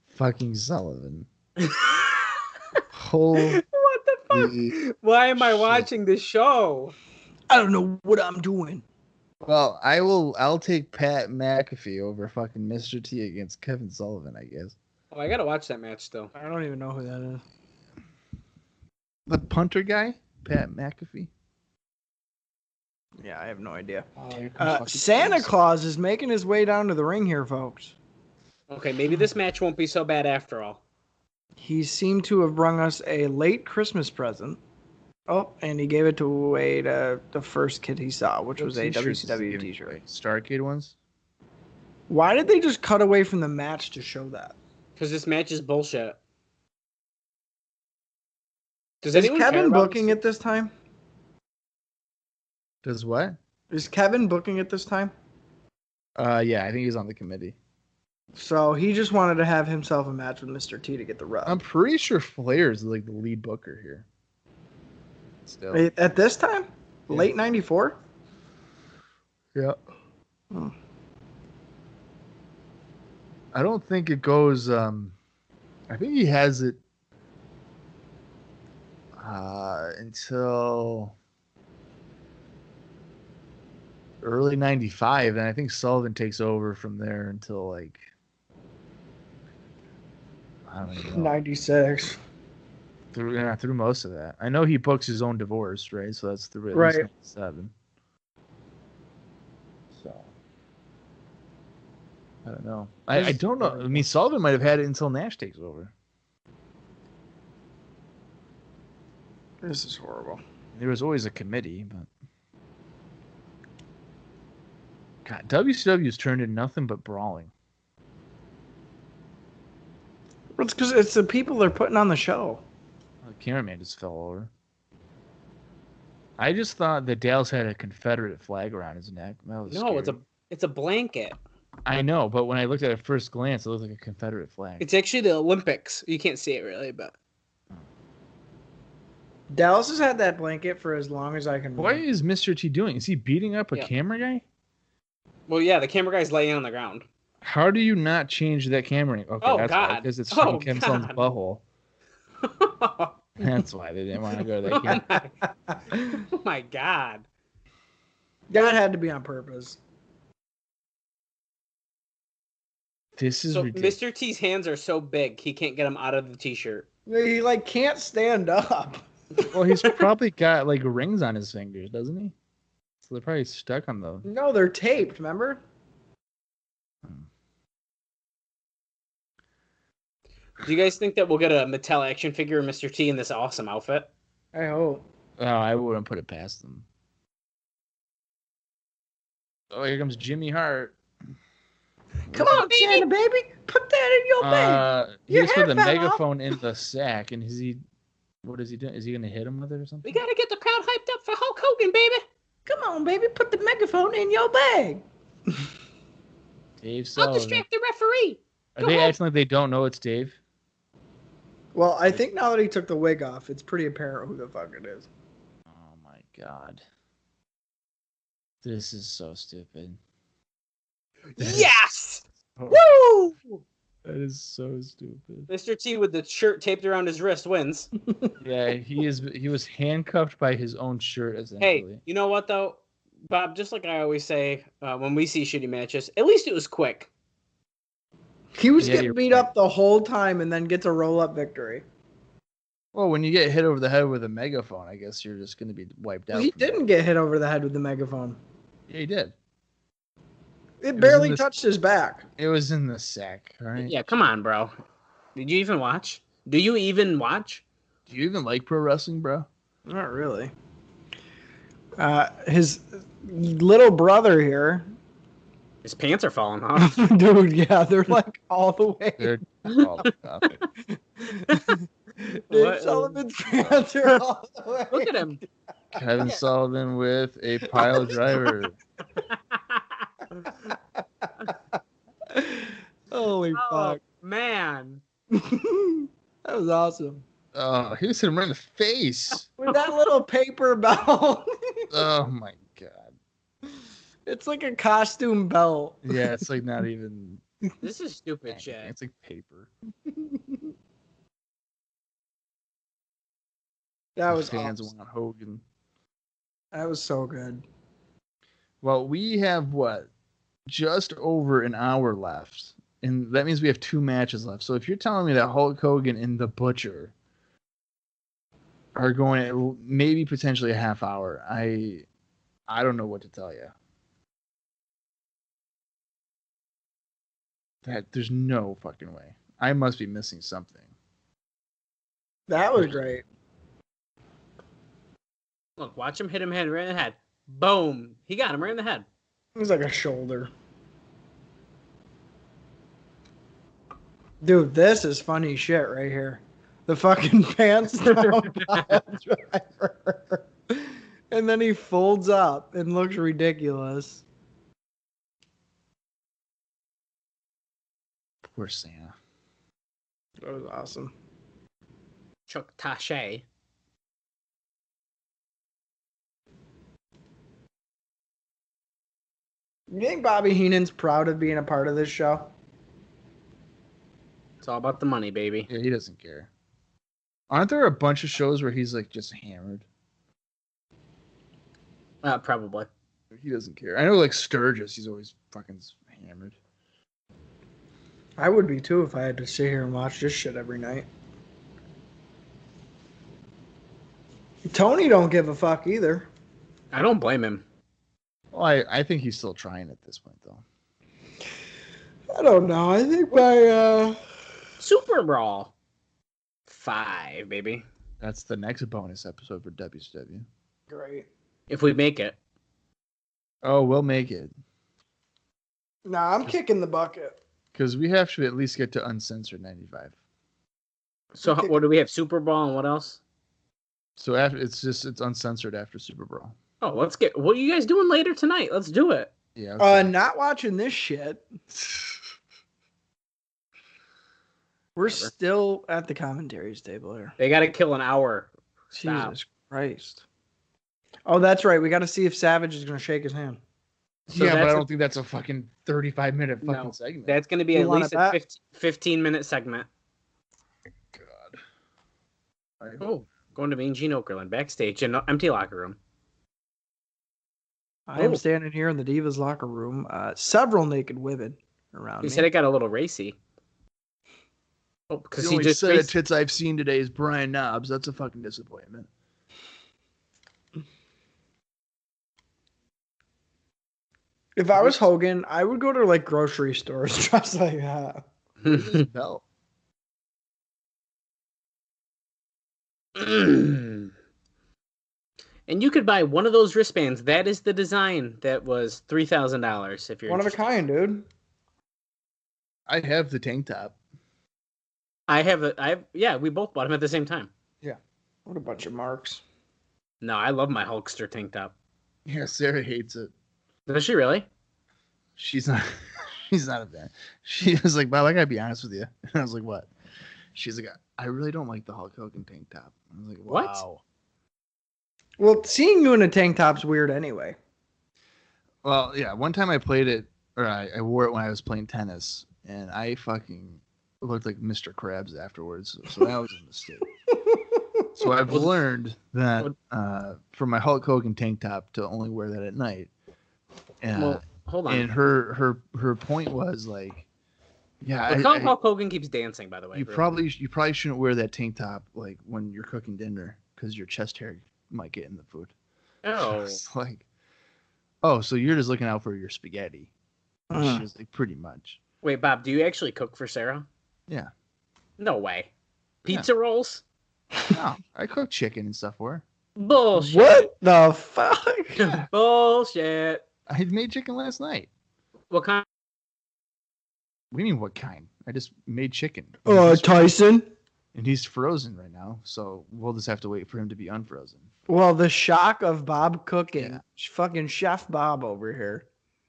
fucking Sullivan. Holy What the fuck? Why am I shit. watching this show? I don't know what I'm doing. Well, I'll take Pat McAfee over fucking Mr. T against Kevin Sullivan, I guess. Oh, I gotta watch that match still. I don't even know who that is. The punter guy, Pat McAfee. Yeah, I have no idea. Here comes fucking Santa James. Claus is making his way down to the ring here, folks. Okay, maybe this match won't be so bad after all. He seemed to have brung us a late Christmas present. Oh, and he gave it away to the first kid he saw, which was a T-shirts is WCW giving t-shirt. away. Starrcade ones. Why did they just cut away from the match to show that? Because this match is bullshit. Does Is anyone care Kevin about booking this? it this time? Does what? Is Kevin booking it this time? Yeah, I think he's on the committee. So he just wanted to have himself a match with Mr. T to get the rub. I'm pretty sure Flair's like the lead booker here. Still. At this time? Yeah. Late 94? Yeah. Oh. I don't think it goes. I think he has it until early '95, and I think Sullivan takes over from there until like I don't even know. 96. Through most of that. I know he books his own divorce, right? So that's through at Right. least 97. So I don't know. I don't know. I mean, Sullivan might have had it until Nash takes over. This is horrible. There was always a committee, but God, WCW's turned into nothing but brawling. It's because it's the people they're putting on the show. The cameraman just fell over. I just thought that Dallas had a Confederate flag around his neck. That was No, scary. it's a blanket. I know, but when I looked at it at first glance, it looked like a Confederate flag. It's actually the Olympics. You can't see it really, but Dallas has had that blanket for as long as I can What remember. is Mr. T doing? Is he beating up a Yeah. camera guy? well, yeah, the camera guy's laying on the ground. How do you not change that camera? Okay, Oh, that's why, God. because it's Oh, from Kevin Sullivan's God. butthole. Oh That's why they didn't want to go to that camera. my god. That had to be on purpose. This is So ridiculous. Mr. T's hands are so big he can't get them out of the t-shirt. He like can't stand up. Well, he's probably got like rings on his fingers, doesn't he? So they're probably stuck on those. No, they're taped, remember? Do you guys think that we'll get a Mattel action figure of Mr. T in this awesome outfit? I hope. Oh, I wouldn't put it past them. Oh, here comes Jimmy Hart. Come on, Santa baby. Put that in your bag. Your He's with a hair fell off. megaphone in the sack, and is he? What is he doing? Is he gonna hit him with it or something? We gotta get the crowd hyped up for Hulk Hogan, baby. Come on, baby. Put the megaphone in your bag. Dave I'll Sullivan. distract the referee. Are Go they ahead. acting like they don't know it's Dave? Well, I think now that he took the wig off, it's pretty apparent who the fuck it is. Oh my god. This is so stupid. Yes! Oh, Woo! that is so stupid. Mr. T with the shirt taped around his wrist wins. Yeah, he was handcuffed by his own shirt essentially. Hey, you know what though, Bob? Just like I always say when we see shitty matches, at least it was quick. He was Yeah, getting you're beat right. up the whole time and then gets a roll-up victory. Well, when you get hit over the head with a megaphone, I guess you're just going to be wiped out. He from that. didn't get hit over the head with the megaphone. Yeah, he did. It was barely in this- touched his back. It was in the sack, all right? Yeah, come on, bro. Did you even watch? Do you even watch? Do you even like pro wrestling, bro? Not really. His little brother here. His pants are falling off. Dude, yeah, they're like all the way. They're all up. Dave What? Sullivan's pants are all the way. Look at him. Kevin Sullivan with a pile driver. Holy Oh fuck. man. That was awesome. Oh, he was hit him right in the face. With that little paper belt. Oh my god. It's like a costume belt. Yeah, it's like not even. This is stupid shit. It's like paper. That was fans awesome. want Hogan. That was so good. Well, we have what? Just over an hour left and that means we have 2 matches left. So if you're telling me that Hulk Hogan and the Butcher are going at maybe potentially a half hour, I don't know what to tell you. That there's no fucking way. I must be missing something. That was great. Look, watch him hit him right in the head. Boom. He got him right in the head. It was like a shoulder. Dude, this is funny shit right here. The fucking pants down pile driver. And then he folds up and looks ridiculous. Poor Santa. That was awesome. Chuck Tache. You think Bobby Heenan's proud of being a part of this show? It's all about the money, baby. Yeah, he doesn't care. Aren't there a bunch of shows where he's like just hammered? Probably. He doesn't care. I know like Sturgis, he's always fucking hammered. I would be too if I had to sit here and watch this shit every night. Tony don't give a fuck either. I don't blame him. Well, I think he's still trying at this point, though. I don't know. I think by Super Brawl 5, baby. That's the next bonus episode for WCW. great. If we make it. Oh, we'll make it. Nah, I'm kicking the bucket. Because we have to at least get to Uncensored 95. So what do we have? Super Brawl and what else? So after it's Uncensored after Super Brawl. Oh, let's get. What are you guys doing later tonight? Let's do it. Yeah. Okay. Not watching this shit. We're still at the commentaries table here. They got to kill an hour. Stop. Jesus Christ. Oh, that's right. We got to see if Savage is going to shake his hand. So yeah, but I that's don't think that's a fucking 35-minute fucking No, segment. That's going to be You at want least it a back? 15-minute segment. God. Oh, going to Mean Gene Okerlund backstage in an empty locker room. I am Oh. standing here in the Divas locker room. Several naked women around He me. said it got a little racy. Oh, The because he only just set of faced- tits I've seen today is Brian Knobs. That's a fucking disappointment. If I was Hogan, I would go to like grocery stores dressed like that. Belt. And you could buy one of those wristbands. That is the design that was $3,000 if you're One of a interested. kind, dude. I have the tank top. Yeah, we both bought them at the same time. What a bunch of marks. No, I love my Hulkster tank top. Yeah, Sarah hates it. Does she really? She's not. She's not a fan. She was like, "Bob, I gotta be honest with you." And I was like, "What?" She's like, "I really don't like the Hulk Hogan tank top." I was like, What? "Wow." Well, seeing you in a tank top's weird anyway. Well, yeah. One time I played it, or I wore it when I was playing tennis, and I fucking looked like Mr. Krabs afterwards. So that was a mistake. So I've learned that for my Hulk Hogan tank top to only wear that at night. Well, hold on. And her point was like, yeah, Look how Hulk Hogan keeps dancing, by the way. you probably shouldn't wear that tank top like when you're cooking dinner because your chest hair might get in the food. Oh. It's like, oh, so you're just looking out for your spaghetti. Uh-huh. She's like, pretty much. Wait, Bob, do you actually cook for Sarah? Yeah. No way. Pizza rolls? No, I cook chicken and stuff for her. Bullshit. What the fuck? Bullshit. I made chicken last night. What kind? What do you mean, what kind? I just made chicken. Tyson? And he's frozen right now, so we'll just have to wait for him to be unfrozen. Well, the shock of Bob cooking. Yeah. Fucking Chef Bob over here.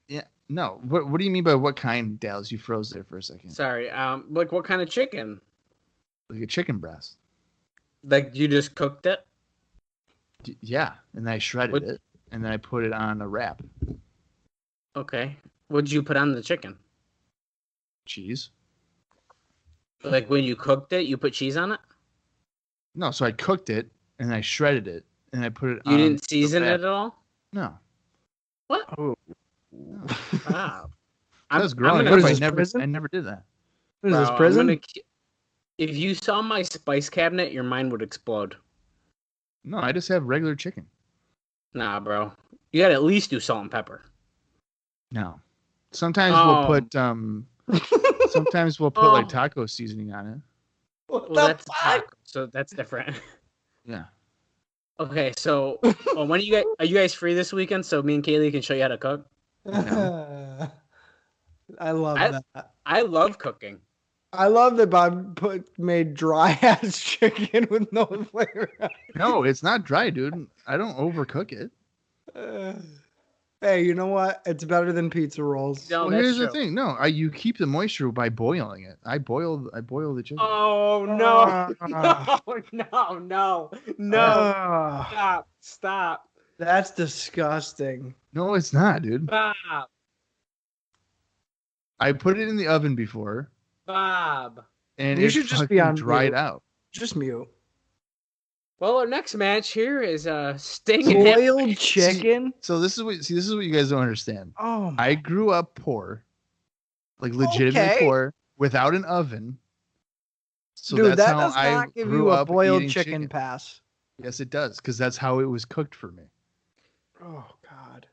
Yeah. No. What do you mean by what kind, Dallas? You froze there for a second. Sorry. Like what kind of chicken? Like a chicken breast. Like you just cooked it? Yeah. And then I shredded What- it, and then I put it on a wrap. Okay. What'd you put on the chicken? Cheese. Like when you cooked it, you put cheese on it? No, so I cooked it, and I shredded it, and I put it on You didn't the season wrap. it at all? No. What? Oh. Wow. Because growing gonna- up, What is this, I prison? never did that. What is Bro, this, prison? If you saw my spice cabinet, your mind would explode. No, I just have regular chicken. Nah, bro. You gotta at least do salt and pepper. No. Sometimes Oh. we'll put like Oh. taco seasoning on it. What Well, the that's fuck? taco, so that's different. Yeah. Okay, so when are you guys free this weekend? So me and Kaylee can show you how to cook. I love I- that. I love cooking. I love that Bob made dry ass chicken with no flavor. No, it's not dry, dude. I don't overcook it. Hey, you know what? It's better than pizza rolls. No, Well, that's here's true. the thing. No, you keep the moisture by boiling it. I boil the chicken. Oh no! Ah. No! Ah, Stop! that's disgusting. No, it's not, dude. Bob! I put it in the oven before, Bob! and You it should just be fucking on dried mute. out. Just mute. Well, our next match here is Sting and Boiled chicken? So this is what you guys don't understand. Oh my. I grew up poor, like legitimately Okay. poor, without an oven. So Dude, that's that how does I not give grew you a up boiled eating chicken pass. Yes, it does, because that's how it was cooked for me. Oh God.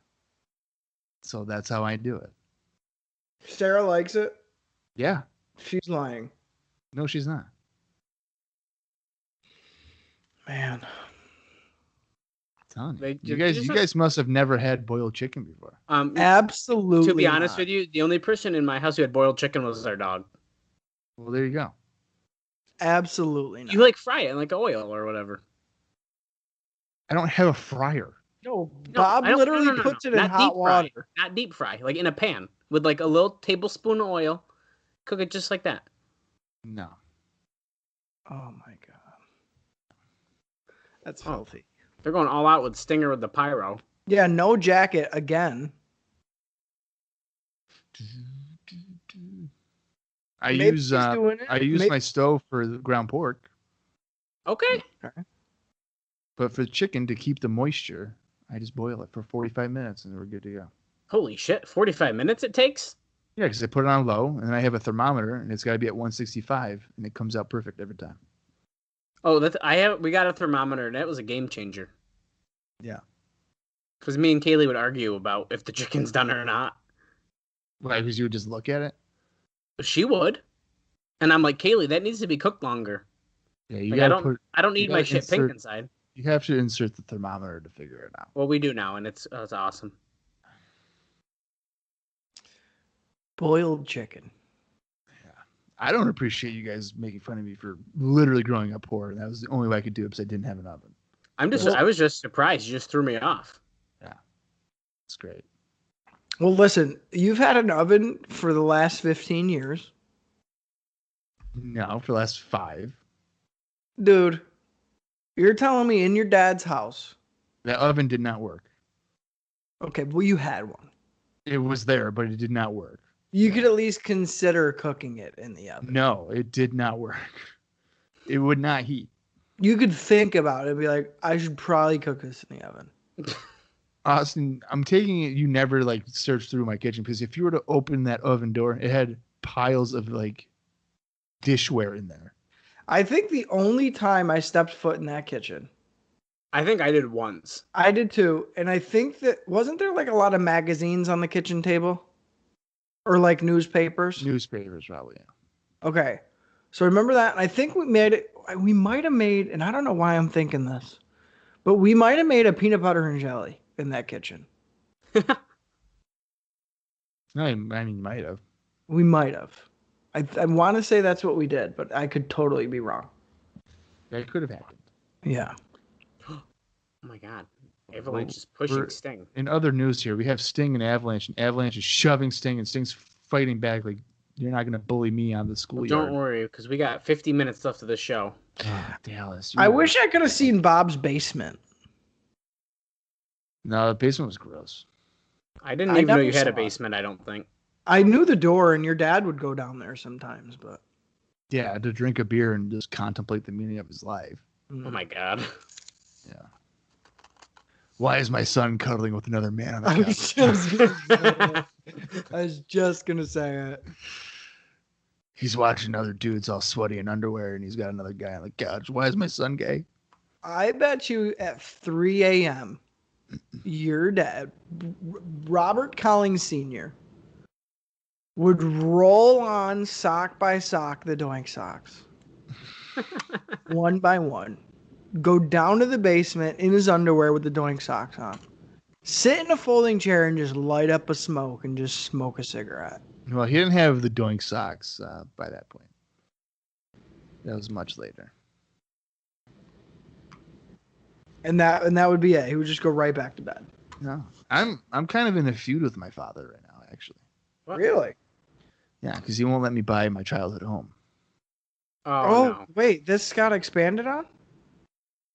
So that's how I do it. Sarah likes it. Yeah. She's lying. No, she's not. Man. I'm telling They you. just- You guys must have never had boiled chicken before. Absolutely. To be honest not. with you, the only person in my house who had boiled chicken was our dog. Well, there you go. Absolutely not. You like fry it in like oil or whatever. I don't have a fryer. No, No, Bob I don't- literally no. puts it in Not hot deep fry. water. Not deep fry, like in a pan with like a little tablespoon of oil. Cook it just like that. No. Oh my God. That's Oh. filthy. They're going all out with Stinger with the pyro. Yeah, no jacket again. I Maybe use he's doing it. I use Maybe- my stove for the ground pork, Okay. but for chicken to keep the moisture, I just boil it for 45 minutes and we're good to go. Holy shit! 45 minutes it takes. Yeah, because I put it on low and then I have a thermometer and it's got to be at 165 and it comes out perfect every time. Oh, we got a thermometer and that was a game changer. Yeah. Because me and Kaylee would argue about if the chicken's done or not. Why? Because you would just look at it. She would, and I'm like, Kaylee, that needs to be cooked longer. Yeah, you Like, gotta I don't need my gotta shit pink insert- inside. You have to insert the thermometer to figure it out. Well, we do now, and it's awesome. Boiled chicken. I don't appreciate you guys making fun of me for literally growing up poor. That was the only way I could do it because I didn't have an oven. I was just surprised. You just threw me off. It's great. Well, listen, you've had an oven for the last 15 years. No, for the last 5. Dude, you're telling me in your dad's house. That oven did not work. Okay, well, you had one. It was there, but it did not work. You could at least consider cooking it in the oven. No, it did not work. It would not heat. You could think about it and be like, I should probably cook this in the oven. Austin, I'm taking it you never like searched through my kitchen because if you were to open that oven door, it had piles of like dishware in there. I think the only time I stepped foot in that kitchen, I think I did once. I did too. And I think that, wasn't there like a lot of magazines on the kitchen table? Or like newspapers? Newspapers, probably. Yeah. Okay. So remember that. And I think we might have made, and I don't know why I'm thinking this, but we might have made a peanut butter and jelly in that kitchen. No, I mean, might have. We might have. I want to say that's what we did, but I could totally be wrong. That could have happened. Yeah. Oh my god. Avalanche is pushing we're- Sting. In other news here, we have Sting and Avalanche is shoving Sting, and Sting's fighting back like, you're not going to bully me on the Well, schoolyard. don't worry, because we got 50 minutes left of the show. Ah, Dallas. I wish I could have seen Bob's basement. No, the basement was gross. I didn't I even know never you had a saw it. basement, I don't think. I knew the door, and your dad would go down there sometimes, but. Yeah, to drink a beer and just contemplate the meaning of his life. Oh my god. Yeah. Why is my son cuddling with another man on the I was couch? just gonna say it. I was just gonna say it. He's watching other dudes all sweaty in underwear, and he's got another guy on the couch. Why is my son gay? I bet you at 3 a.m. your dad, Robert Collins Sr., would roll on sock by sock the Doink socks. One by one. Go down to the basement in his underwear with the Doink socks on. Sit in a folding chair and just light up a smoke and just smoke a cigarette. Well, he didn't have the Doink socks by that point. That was much later. And that would be it. He would just go right back to bed. No, I'm kind of in a feud with my father right now, actually. What? Really? Yeah, because he won't let me buy my childhood home. Oh, No. wait, this got expanded on?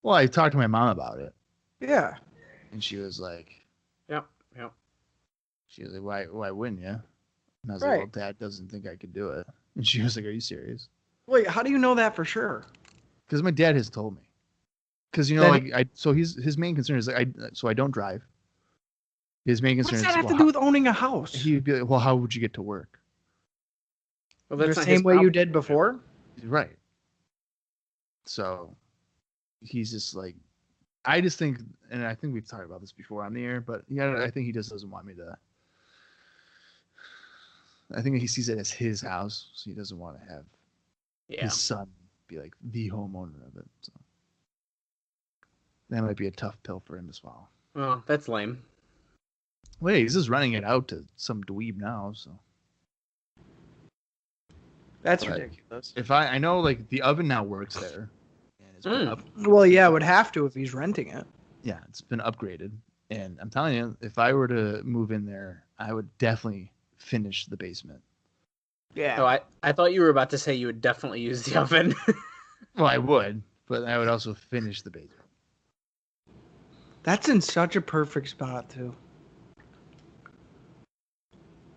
Well, I talked to my mom about it, Yeah. and she was like, Yep. she was like, why wouldn't you? And I was Right. like, well, Dad doesn't think I could do it. And she was like, are you serious? Wait, how do you know that for sure? Because my dad has told me. Because so his main concern is I don't drive. His main What concern does is that have to do with owning a house? he'd be like, well, how would you get to work? Well, The that's not same his way you problem. did before? Right. So he's just like, I just think, and I think we've talked about this before on the air, but yeah, I think he just doesn't want me to. I think he sees it as his house, so he doesn't want to have Yeah. his son be like the homeowner of it. So that might be a tough pill for him to swallow. Well, that's lame. Wait, he's just running it out to some dweeb now. So That's But- ridiculous. if I know like the oven now works there, and it's been Well, yeah, would have to if he's renting it. yeah, it's been upgraded. And I'm telling you, if I were to move in there, I would definitely finish the basement. Yeah. Oh, I thought you were about to say you would definitely use the oven. Well, I would, but I would also finish the basement. That's in such a perfect spot, too.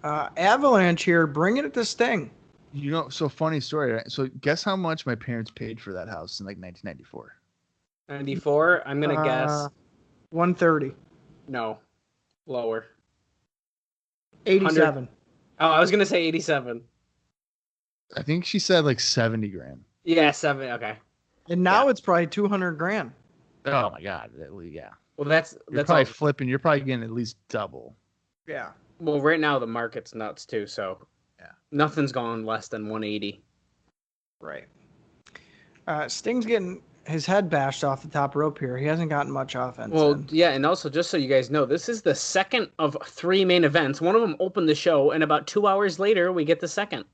Avalanche here, bringing it to Sting. You know, so funny story, right? So guess how much my parents paid for that house in like 1994? 94. I'm gonna guess 130. no, lower. 87. Oh, I was gonna say 87. I think she said like 70 grand. Yeah, 7. Okay. And now it's probably 200 grand. Oh my God. Yeah. Well, that's You're probably all. flipping. You're probably getting at least double. Yeah. Well, right now the market's nuts too, so Yeah. nothing's gone less than 180. Right. Sting's getting his head bashed off the top rope here. He hasn't gotten much offense. Well, in. yeah, and also just so you guys know, this is the second of 3 main events. One of them opened the show, and about 2 hours later, we get the second.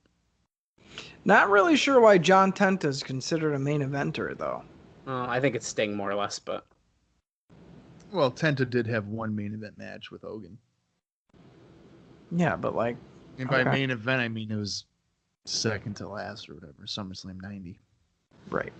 Not really sure why John Tenta is considered a main eventer, though. I think it's Sting more or less, but Well, Tenta did have one main event match with Hogan. Yeah, but like, And by Okay. main event, I mean it was second to last or whatever. SummerSlam 90. right.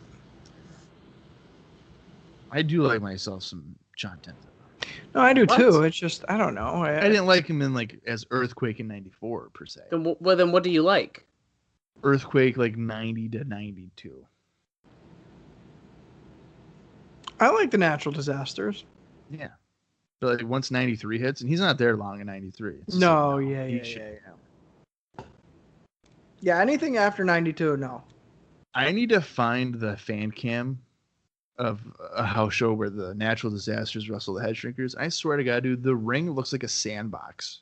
I do like myself some John Tenta. No, I do What? too. It's just, I don't know. I didn't like him in like as Earthquake in 94 per se. then, then what do you like? Earthquake like 90 to 92. I like the natural disasters. Yeah. But like once 93 hits, and he's not there long in 93. It's just No, like, yeah, he yeah, should- yeah. Yeah, anything after 92, no. I need to find the fan cam of a house show where the natural disasters wrestle the head shrinkers. I swear to God, dude, the ring looks like a sandbox.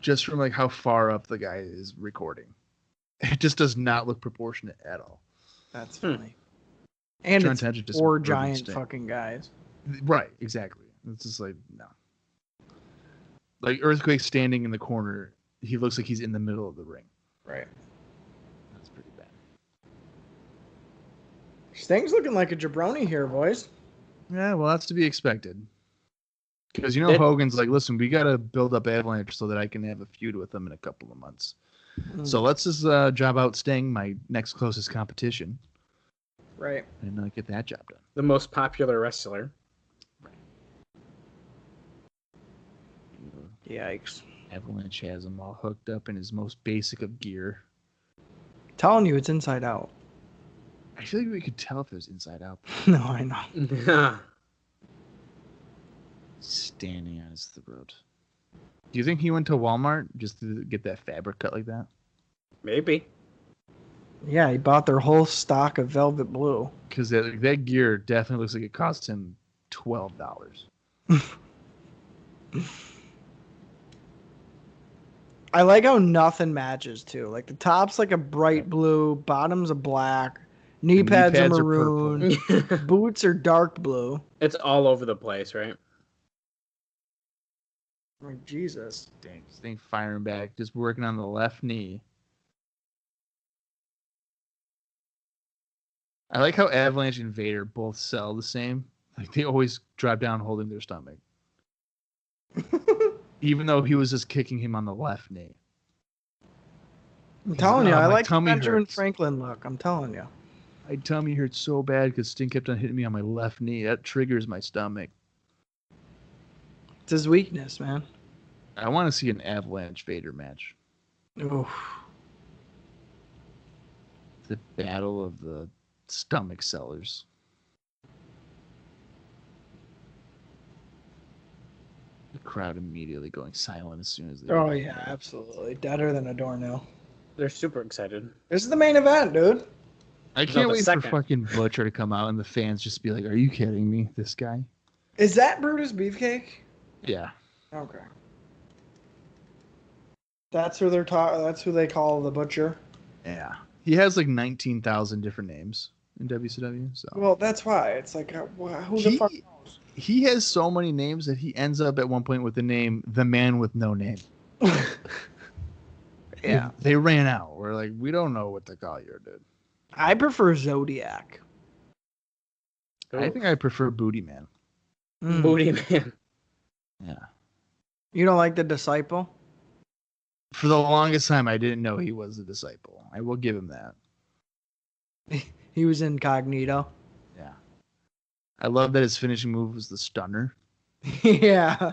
Just from like how far up the guy is recording. It just does not look proportionate at all. That's funny. And John it's Tenta just 4 improved giant Sting. fucking guys. Right, exactly. It's just like, no. Like Earthquake standing in the corner, he looks like he's in the middle of the ring. Right. That's pretty bad. Sting's looking like a jabroni here, boys. Yeah, well, that's to be expected. Because you know It- Hogan's like, listen, we got to build up Avalanche so that I can have a feud with them in a couple of months. So let's just job out Sting, my next closest competition, Right. and get that job done. The most popular wrestler. Yikes. Avalanche has him all hooked up in his most basic of gear. Telling you, it's inside out. I feel like we could tell if it was inside out. No, I know. standing on his throat. Do you think he went to Walmart just to get that fabric cut like that? Maybe. Yeah, he bought their whole stock of velvet blue. Because that gear definitely looks like it cost him $12. I like how nothing matches too. Like the top's like a bright blue, bottom's a black, knee pads are maroon, boots are dark blue. It's all over the place, right? Like Jesus. Dang, this thing firing back, just working on the left knee. I like how Avalanche and Vader both sell the same. Like they always drop down holding their stomach. Even though he was just kicking him on the left knee. I'm telling you, "Oh, I my like the tummy Benjamin hurts." Franklin look. I'm telling you. My tummy hurts so bad because Sting kept on hitting me on my left knee. That triggers my stomach. It's his weakness, man. I want to see an Avalanche Vader match. Oof. The battle of the stomach sellers. The crowd immediately going silent as soon as they. Oh yeah, absolutely. Deader than a doornail. They're super excited. This is the main event, dude. I No, can't the wait second. for fucking Butcher to come out and the fans just be like, "Are you kidding me? This guy?" Is that Brutus Beefcake? Yeah. Okay. That's who That's who they call the Butcher. Yeah. He has like 19,000 different names in WCW. So Well, that's why. It's like, who the fuck knows? he has so many names that he ends up at one point with the name "The Man with No Name." Yeah. They ran out. We're like, we don't know what to call you, dude. I prefer Zodiac. I think I prefer Booty Man. Mm. Booty man. Yeah. You don't like the Disciple? For the longest time, I didn't know he was a disciple. I will give him that. He was incognito. Yeah. I love that his finishing move was the stunner. Yeah.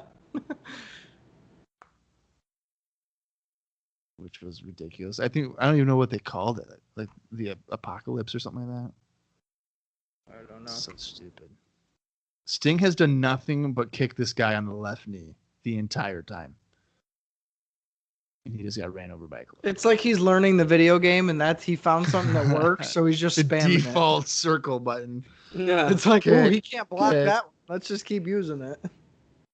Which was ridiculous. I don't even know what they called it. Like the apocalypse or something like that. I don't know. So stupid. Sting has done nothing but kick this guy on the left knee the entire time. And he just got ran over by a cliff. It's like he's learning the video game and he found something that works, so he's just The spamming default circle button. Yeah. it. It's like, oh, he can't block kick. that one. Let's just keep using it.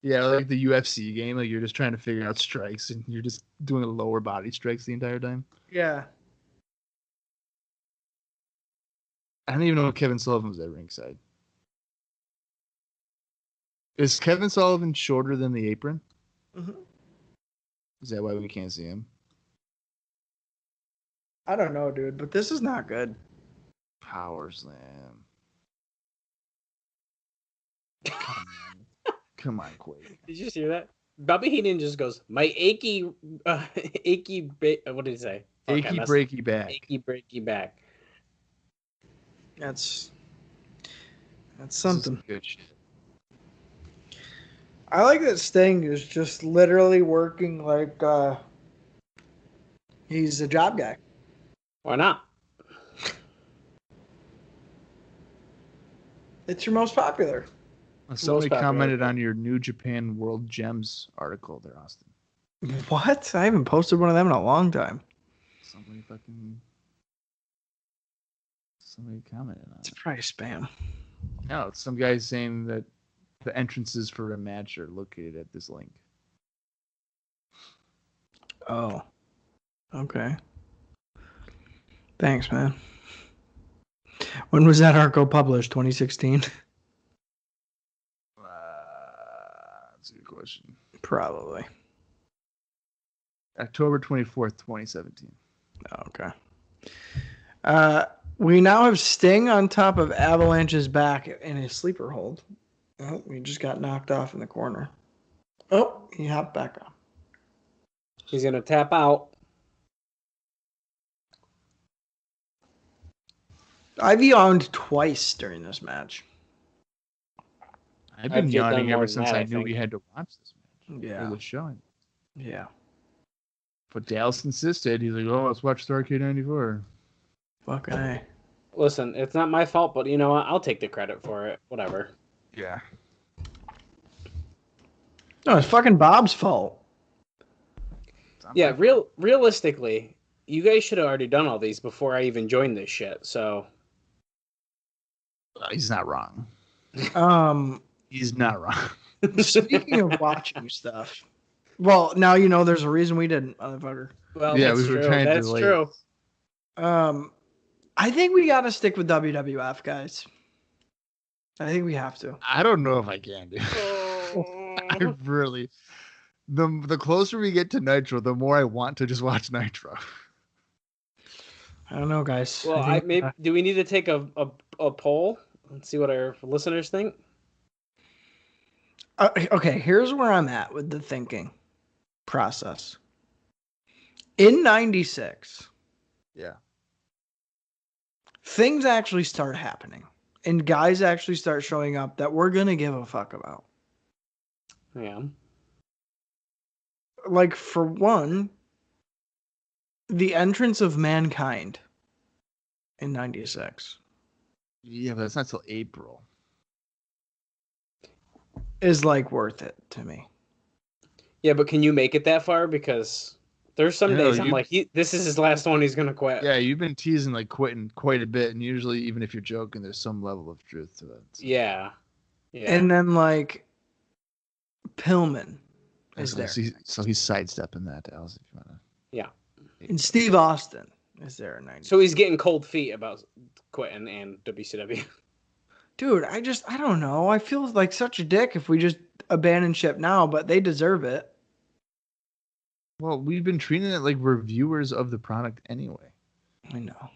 Yeah, like the UFC game. Like you're just trying to figure out strikes and you're just doing lower body strikes the entire time. Yeah. I don't even know if Kevin Sullivan was at ringside. Is Kevin Sullivan shorter than the apron? Mm-hmm. Is that why we can't see him? I don't know, dude, but this is not good. Power slam. Come on, Quake. Did you hear that? Bobby Heenan just goes, my achy, what did he say? Fuck, I Achy messed- breaky back. Achy breaky back. That's This is something. good shit. I like that Sting is just literally working like he's a job guy. Why not? It's your most popular. Somebody popular. commented on your New Japan World Gems article there, Austin. What? I haven't posted one of them in a long time. Somebody commented on It's it. probably spam. No, it's some guy saying that the entrances for a match are located at this link. Oh. Okay. Thanks, man. When was that article published? 2016? That's a good question. Probably. October 24th, 2017. Okay. We now have Sting on top of Avalanche's back in his sleeper hold. Oh, he just got knocked off in the corner. Oh, he hopped back on. He's going to tap out. I've yawned twice during this match. I've been I've done yawning more ever than since that, I I knew think. we had to watch this match. Yeah. For the showing. Yeah. But Dallas insisted. He's like, oh, let's watch Starrcade 94. Fucking A. Listen, it's not my fault, but you know what? I'll take the credit for it. Whatever. Yeah. No, it's fucking Bob's fault. Yeah, realistically, you guys should have already done all these before I even joined this shit. So He's not wrong. He's not wrong. Speaking of watching stuff, well, now you know there's a reason we didn't, motherfucker. well, Yeah, that's we were true. trying to That's delay true. I think we got to stick with WWF, guys. I think we have to. I don't know if I can, dude. I really. The closer we get to Nitro, the more I want to just watch Nitro. I don't know, guys. Well, I think, maybe do we need to take a poll and see what our listeners think? okay, here's where I'm at with the thinking process. In 96, Yeah. things actually start happening. And guys actually start showing up that we're going to give a fuck about. Yeah. Like, for one, the entrance of Mankind in 96 Yeah, but that's not till April. is, like, worth it to me. Yeah, but can you make it that far? Because there's some No, days I'm like, this is his last one. He's gonna quit. Yeah, you've been teasing like quitting quite a bit, and usually, even if you're joking, there's some level of truth to it. So. Yeah. And then, like, Pillman is there. So he's sidestepping that, Alice, if you want to. Yeah. And Steve Austin is there in 96. So he's getting cold feet about quitting and WCW. Dude, I don't know. I feel like such a dick if we just abandon ship now, but they deserve it. Well, we've been treating it like reviewers of the product anyway. I know.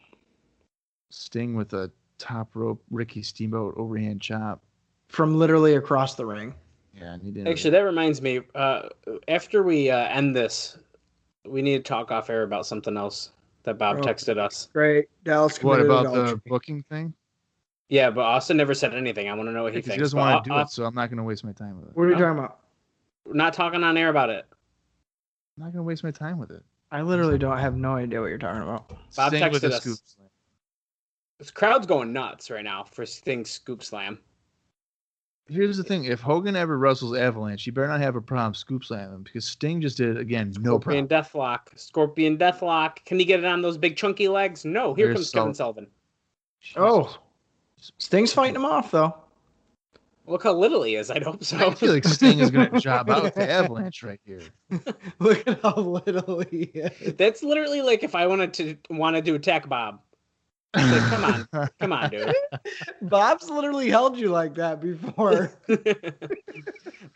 Sting with a top rope Ricky Steamboat overhand chop. From literally across the ring. Yeah, and he did. Actually, that reminds me. After we end this, we need to talk off air about something else that Bob texted us. Great. Dallas What committed about adultery. the booking thing? Yeah, but Austin never said anything. I want to know what he thinks. He doesn't want to do it, so I'm not going to waste my time with it. What are you talking about? We're not talking on air about it. I'm not going to waste my time with it. I literally don't have no idea what you're talking about. Bob Sting with texted a us. scoop slam. This crowd's going nuts right now for Sting's Scoop Slam. Here's the thing: if Hogan ever wrestles Avalanche, he better not have a problem scoop slamming him because Sting just did it again. No Scorpion problem. Deathlock. Scorpion Deathlock. Can he get it on those big chunky legs? No. Here comes Kevin Sullivan. Oh. Sting's fighting him off, though. Look how little he is. I'd hope so. I feel like Sting is going to job out to Avalanche right here. Look at how little he is. That's literally like if I wanted to attack Bob. Like, come on, dude. Bob's literally held you like that before.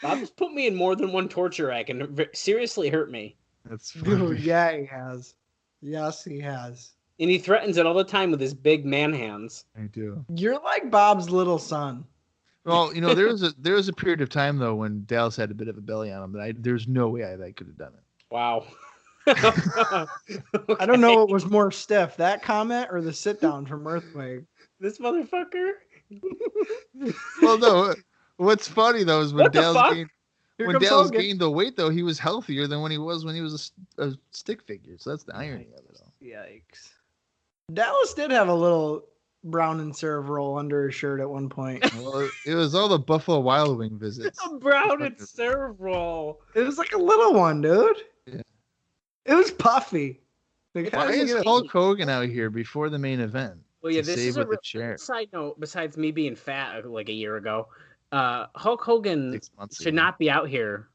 Bob's put me in more than one torture rack and seriously hurt me. That's funny. Dude, yeah, he has. Yes, he has. And he threatens it all the time with his big man hands. I do. You're like Bob's little son. Well, you know, there was a period of time though when Dallas had a bit of a belly on him that there's no way I could have done it. Wow. I don't know what was more stiff, that comment or the sit down from Earthquake. This motherfucker. Well, no. What's funny though is when What the fuck? Dallas gained the weight though, he was healthier than when he was a stick figure. So that's the irony of it all. Yikes. Dallas did have a little brown and serve roll under his shirt at one point. Well, it was all the Buffalo Wild Wing visits. A brown and serve roll. It was like a little one, dude. Yeah. It was puffy. Like, how Why did you is get Hulk Hogan out here before the main event? Well, yeah, to this save is a with the real chair side note. Besides me being fat like a year ago, Hulk Hogan 6 months should ago. not be out here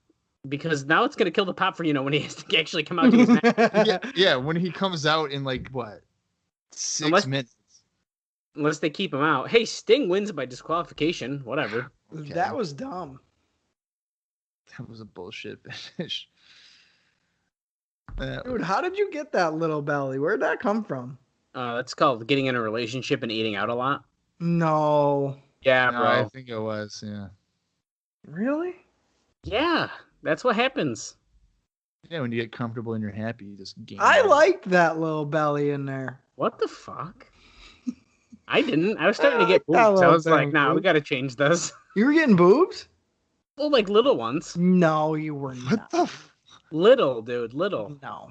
because now it's going to kill the pop for when he has to actually come out to his match. Yeah, when he comes out in like what 6 minutes. Unless they keep him out. Hey, Sting wins by disqualification. Whatever. Okay. That was dumb. That was a bullshit finish. Dude, how did you get that little belly? Where'd that come from? That's called getting in a relationship and eating out a lot. No. Yeah, No, bro. I think it was, yeah. Really? Yeah, that's what happens. Yeah, when you get comfortable and you're happy, you just gain. I weight. liked that little belly in there. What the fuck? I didn't. I was starting to I get like that boobs. I little was like, thing, nah, we dude. got to change this. You were getting boobs? Well, like little ones. No, you were What not. the? Little, dude. Little. No.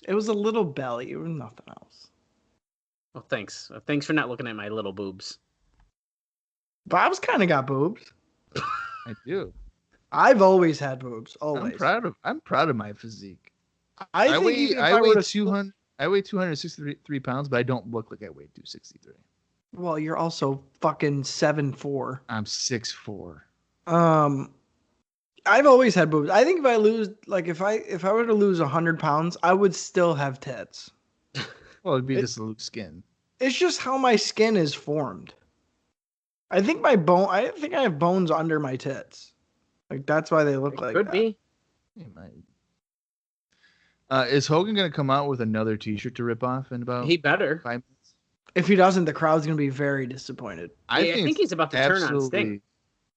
It was a little belly. It was nothing else. Well, thanks. Thanks for not looking at my little boobs. Bob's kind of got boobs. I do. I've always had boobs. Always. I'm proud of my physique. I think even if I were to 200. I weigh 263 pounds, but I don't look like I weigh 263. Well, you're also fucking 7'4". I'm 6'4". I've always had boobs. I think if I lose, like if I were to lose 100 pounds, I would still have tits. Well, it'd be just a loose skin. It's just how my skin is formed. I think I have bones under my tits. Like that's why they look like Could that. be. It might. Is Hogan gonna come out with another T-shirt to rip off in about? He better. 5 minutes? If he doesn't, the crowd's gonna be very disappointed. I think he's about to turn on Sting.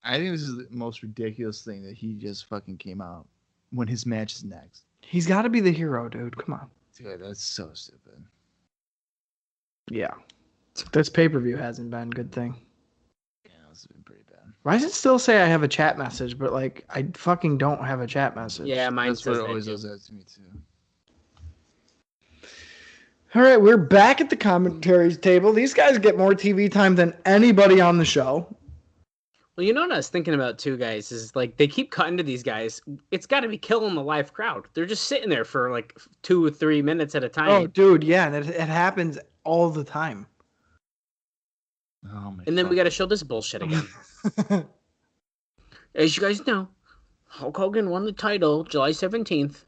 I think this is the most ridiculous thing that he just fucking came out when his match is next. He's got to be the hero, dude. Come on. Dude, that's so stupid. Yeah. This pay-per-view hasn't been a good thing. Yeah, it's been pretty bad. Why does it still say I have a chat message, but like I fucking don't have a chat message? Yeah, mine That's says what it that always too. does that to me too. All right, we're back at the commentaries table. These guys get more TV time than anybody on the show. Well, you know what I was thinking about too, guys, is like they keep cutting to these guys. It's got to be killing the live crowd. They're just sitting there for like 2 or 3 minutes at a time. Oh, dude, yeah, and it happens all the time. Oh my! And then we got to show this bullshit again. As you guys know, Hulk Hogan won the title July 17th.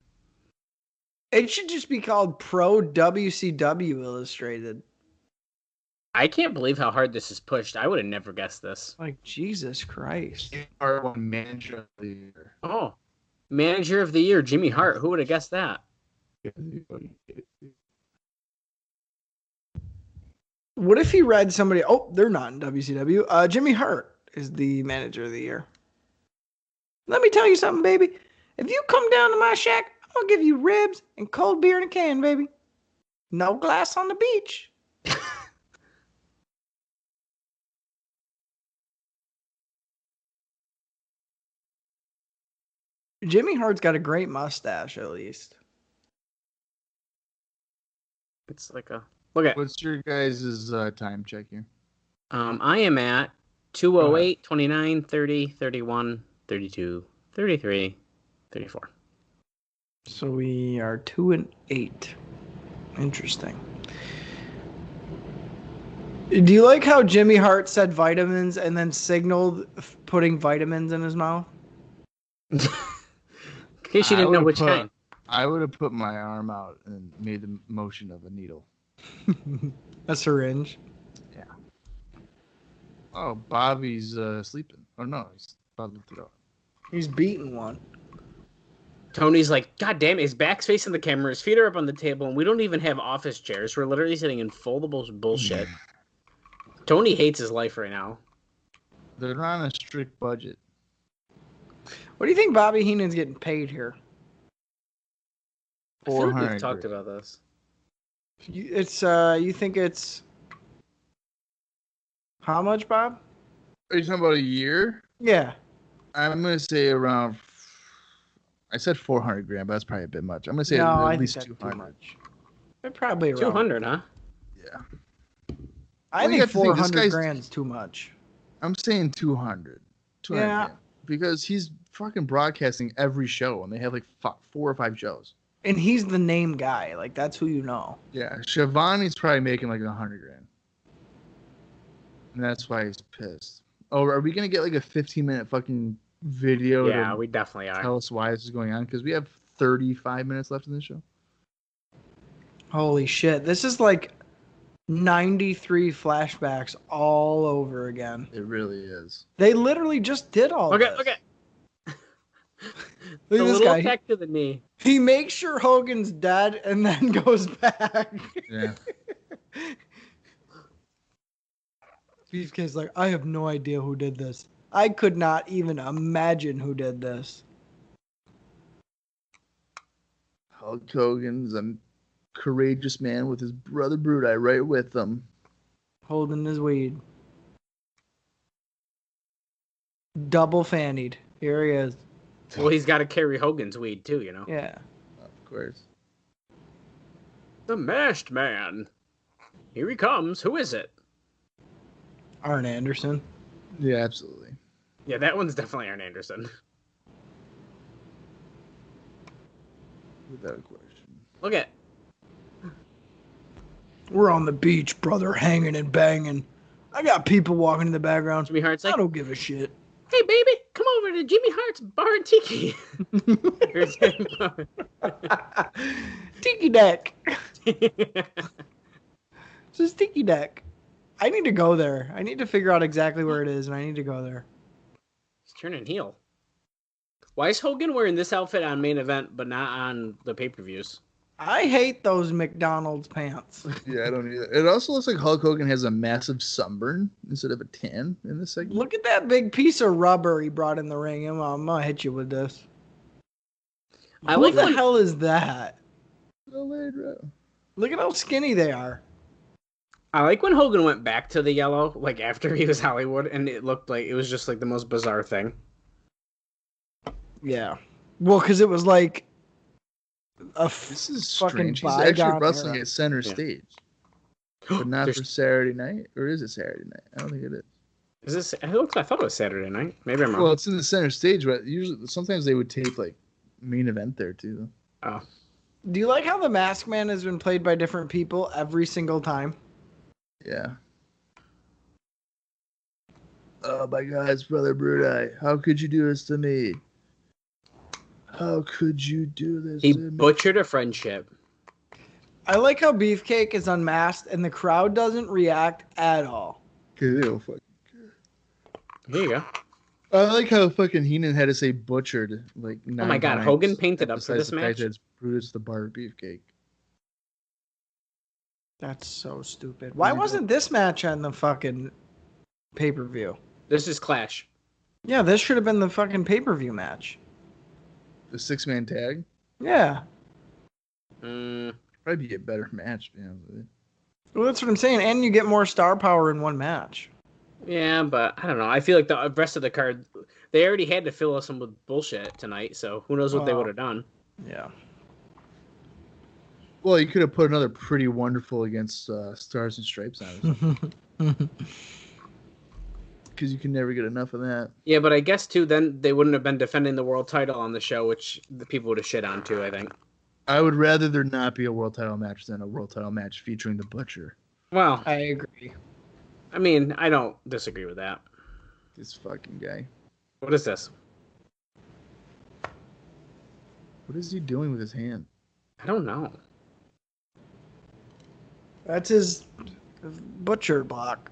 It should just be called Pro WCW Illustrated. I can't believe how hard this is pushed. I would have never guessed this. Like, Jesus Christ. R1 manager of the year. Oh, manager of the year, Jimmy Hart. Who would have guessed that? What if he read somebody? Oh, they're not in WCW. Jimmy Hart is the manager of the year. Let me tell you something, baby. If you come down to my shack, I'm going to give you ribs and cold beer in a can, baby. No glass on the beach. Jimmy Hart's got a great mustache, at least. It's like a look at. What's your guys' time check here? I am at 208, 29, 30, 31, 32, 33, 34. So we are 2 and 8. Interesting. Do you like how Jimmy Hart said vitamins and then signaled putting vitamins in his mouth? In case you didn't know which kind. I would have put my arm out and made the motion of a needle. A syringe. Yeah. Oh, Bobby's sleeping. Oh no, he's about to throw. He's beating one. Tony's like, God damn it, his back's facing the camera, his feet are up on the table, and we don't even have office chairs. We're literally sitting in foldable bullshit. Tony hates his life right now. They're on a strict budget. What do you think Bobby Heenan's getting paid here? I feel like 400. we've talked about this. You think it's how much, Bob? Are you talking about a year? Yeah. I'm gonna say around. I said 400 grand, but that's probably a bit much. I'm gonna say No, I at least think that's 200. too much. They're probably around. 200, huh? Yeah. I Well, you think have to think, this 400 guy's- grand's too much. I'm saying 200. 200 Yeah. grand. Because he's fucking broadcasting every show, and they have like 4 or 5 shows. And he's the name guy. Like, that's who you know. Yeah, Shivani's probably making like 100 grand. And that's why he's pissed. Oh, are we gonna get like a 15-minute fucking video Yeah, to we definitely are. tell us why this is going on? Because we have 35 minutes left in this show. Holy shit. This is like 93 flashbacks all over again. It really is. They literally just did all Okay, this. okay. Look The at this little guy. attack to the knee. He makes sure Hogan's dead and then goes back. Yeah. Beefcake's like, I have no idea who did this. I could not even imagine who did this. Hulk Hogan's a courageous man with his brother Brudai right with him. Holding his weed. Double fannied. Here he is. Well, he's got to carry Hogan's weed, too, you know? Yeah. Of course. The masked man. Here he comes. Who is it? Arn Anderson. Yeah, absolutely. Yeah, that one's definitely Arn Anderson. Without question. Look at. We're on the beach, brother, hanging and banging. I got people walking in the background. Jimmy Hart's like, I don't give a shit. hey, baby, come over to Jimmy Hart's Bar and Tiki. Tiki deck. It's a tiki deck. I need to go there. I need to figure out exactly where it is, and I need to go there. He's turning heel. Why is Hogan wearing this outfit on main event, but not on the pay-per-views? I hate those McDonald's pants. Yeah, I don't either. It also looks like Hulk Hogan has a massive sunburn instead of a tan in this segment. Look at that big piece of rubber he brought in the ring. I'm gonna hit you with this. I Who like the when, hell is that? Look Look at how skinny they are. I like when Hogan went back to the yellow, like after he was Hollywood, and it looked like it was just like the most bizarre thing. Yeah. Well, because it was like This is fucking strange. He's actually bygone wrestling era. at center Yeah. stage. But not There's- for Saturday night? Or is it Saturday night? I don't think it is. Is this? I thought it was Saturday night. Maybe I'm wrong. Well, it's in the center stage, but usually sometimes they would tape like main event there too. Oh, Do you like how the Masked Man has been played by different people every single time? Yeah. Oh my God, it's Brother Brudai. How could you do this to me? How could you do this he to me? butchered a friendship. I like how Beefcake is unmasked and the crowd doesn't react at all. 'Cause they don't fucking- Here you go. I like how fucking Heenan had to say butchered like Oh 9 my God, times, Hogan painted up for besides this the fact match? that it's Brutus the Bar Beefcake. That's so stupid. Why wasn't this match on the fucking pay-per-view? This is Clash. Yeah, this should have been the fucking pay-per-view match. The 6-man tag? Yeah. Probably be a better match, to be honest with you. Well, that's what I'm saying. And you get more star power in one match. Yeah, but I don't know. I feel like the rest of the card, they already had to fill us in with bullshit tonight, so who knows what they Well. would have done. Yeah. Well, you could have put another Pretty Wonderful against Stars and Stripes on it. Because you can never get enough of that. Yeah, but I guess, too, then they wouldn't have been defending the world title on the show, which the people would have shit on, too, I think. I would rather there not be a world title match than a world title match featuring the Butcher. Well, I agree. I mean, I don't disagree with that. This fucking guy. What is this? What is he doing with his hand? I don't know. That's his butcher block.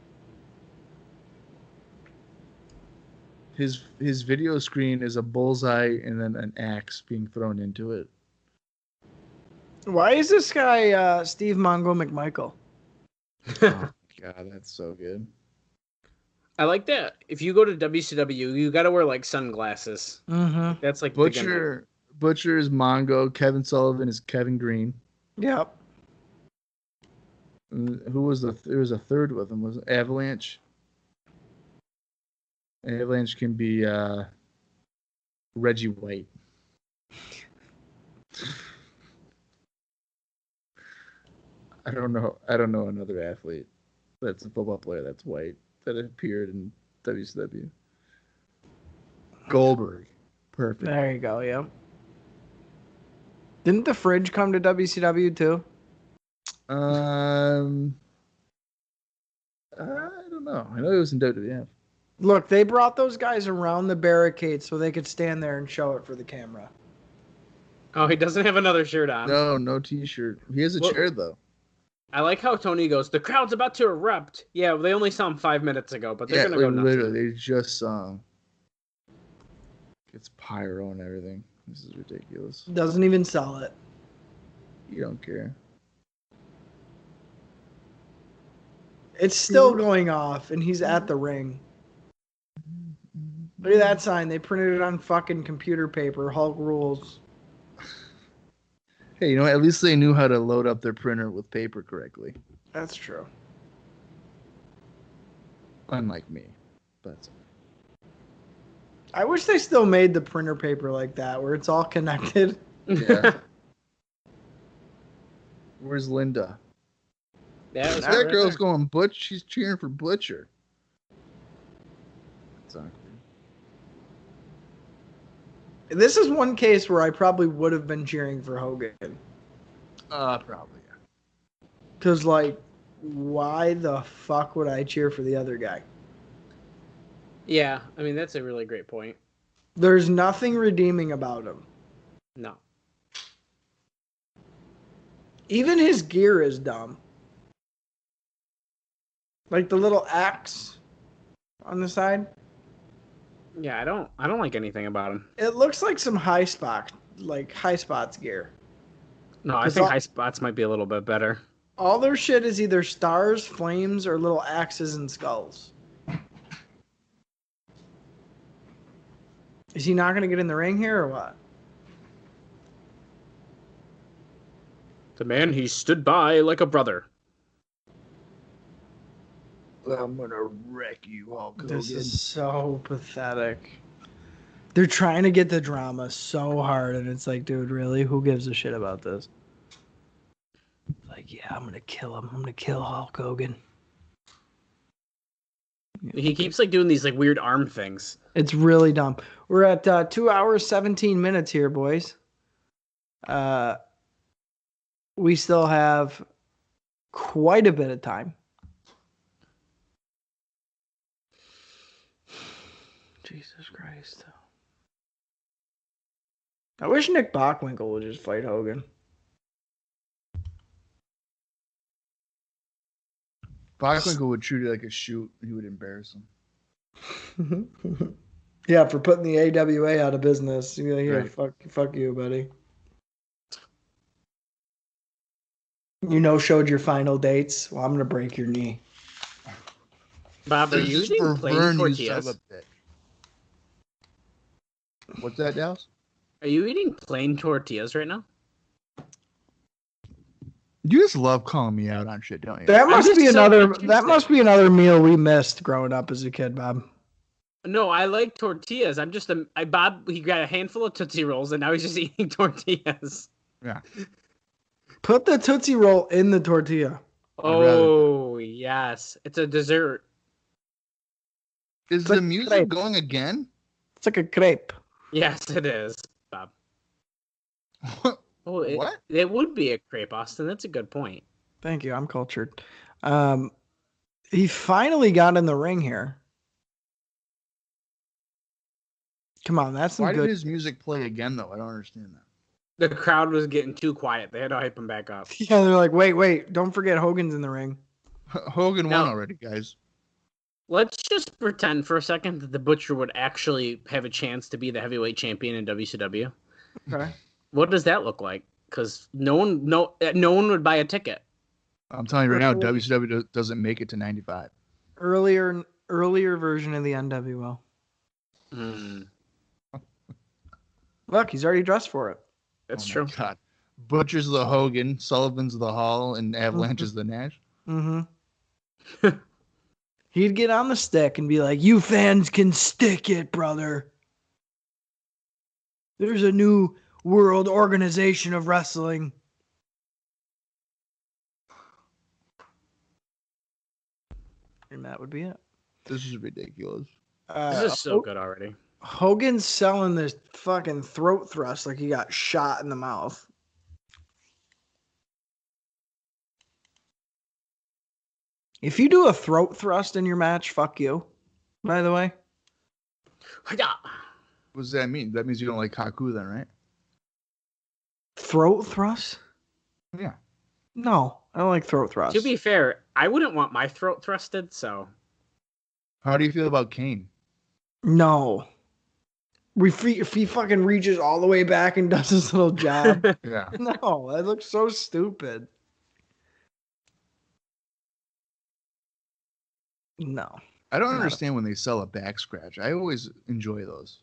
His video screen is a bullseye and then an axe being thrown into it. Why is this guy Steve Mongo McMichael? Oh God, that's so good. I like that. If you go to WCW, you got to wear, like, sunglasses. Mm-hmm. That's like the gimmick. Butcher is Mongo. Kevin Sullivan is Kevin Green. Yep. And who was there was a third with him? Was it Avalanche? Avalanche can be Reggie White. I don't know another athlete that's a football player that's white that appeared in WCW. Goldberg. Perfect. There you go, yep. Didn't the Fridge come to WCW too? I don't know. I know he was in WWF. Look, they brought those guys around the barricade so they could stand there and show it for the camera. Oh, he doesn't have another shirt on. No t-shirt. He has a Well- chair though. I like how Tony goes, the crowd's about to erupt. Yeah, they only saw him 5 minutes ago, but they're Yeah, going to go nuts. literally, they just saw him. It's pyro and everything. This is ridiculous. Doesn't even sell it. You don't care. It's still going off, and he's at the ring. Look at that sign. They printed it on fucking computer paper. Hulk rules. Hey, you know what? At least they knew how to load up their printer with paper correctly. That's true. Unlike me. But I wish they still made the printer paper like that, where it's all connected. yeah. Where's Linda? That was Not That right girl's there. going Butch. She's cheering for Butcher. That's awkward. This is one case where I probably would have been cheering for Hogan. Probably. Yeah. Because, like, why the fuck would I cheer for the other guy? Yeah, I mean, that's a really great point. There's nothing redeeming about him. No. Even his gear is dumb. Like the little axe on the side. Yeah, I don't like anything about him. It looks like some high spots gear. No, I 'Cause think all- High Spots might be a little bit better. All their shit is either stars, flames, or little axes and skulls. Is he not going to get in the ring here or what? The man he stood by like a brother. I'm gonna wreck you, Hulk Hogan. This is so pathetic. They're trying to get the drama so hard, and it's like, dude, really? Who gives a shit about this? Like, yeah, I'm going to kill him. I'm going to kill Hulk Hogan. He keeps like doing these like weird arm things. It's really dumb. We're at 2 hours, 17 minutes here, boys. We still have quite a bit of time. Jesus Christ. I wish Nick Bockwinkel would just fight Hogan. Bockwinkel would treat it like a shoot. He would embarrass him. Yeah, for putting the AWA out of business. You're like, here, Right. fuck you, buddy. Showed your final dates. Well, I'm gonna break your knee. Bob, are This you is eating for plain Vern, you tortillas? son of a bitch. What's that, Dallas? Are you eating plain tortillas right now? You just love calling me out on shit, don't you? That must just be so another. interested. That must be another meal we missed growing up as a kid, Bob. No, I like tortillas. I'm just Bob. He got a handful of Tootsie Rolls, and now he's just eating tortillas. Yeah. Put the Tootsie Roll in the tortilla. Oh yes, it's a dessert. Is like the music crepe. going again? It's like a crepe. Yes, it is, Bob. Oh, What? It would be a crepe, Austin. That's a good point. Thank you. I'm cultured. He finally got in the ring here. Come on, that's some Why good. did his music play again, though? I don't understand that. The crowd was getting too quiet. They had to hype him back up. Yeah, they're like, wait, don't forget Hogan's in the ring. Hogan No. won already, guys. Let's just pretend for a second that the Butcher would actually have a chance to be the heavyweight champion in WCW. Okay. What does that look like? Because no one would buy a ticket. I'm telling you right now, WCW doesn't make it to 95. Earlier version of the NWO. Hmm. Look, he's already dressed for it. That's Oh true. my God. Butcher's the Hogan, Sullivan's the Hall, and Avalanche is the Nash. Mm-hmm. He'd get on the stick and be like, "You fans can stick it, brother. There's a new world organization of wrestling." And that would be it. This is ridiculous. This is so good already. Hogan's selling this fucking throat thrust like he got shot in the mouth. If you do a throat thrust in your match, fuck you. By the way. Yeah. What does that mean? That means you don't like Haku then, right? Throat thrust? Yeah. No, I don't like throat thrusts. To be fair, I wouldn't want my throat thrusted, so How do you feel about Kane? No. If he fucking reaches all the way back and does his little jab. Yeah. No, that looks so stupid. No. I don't understand when they sell a back scratch. I always enjoy those.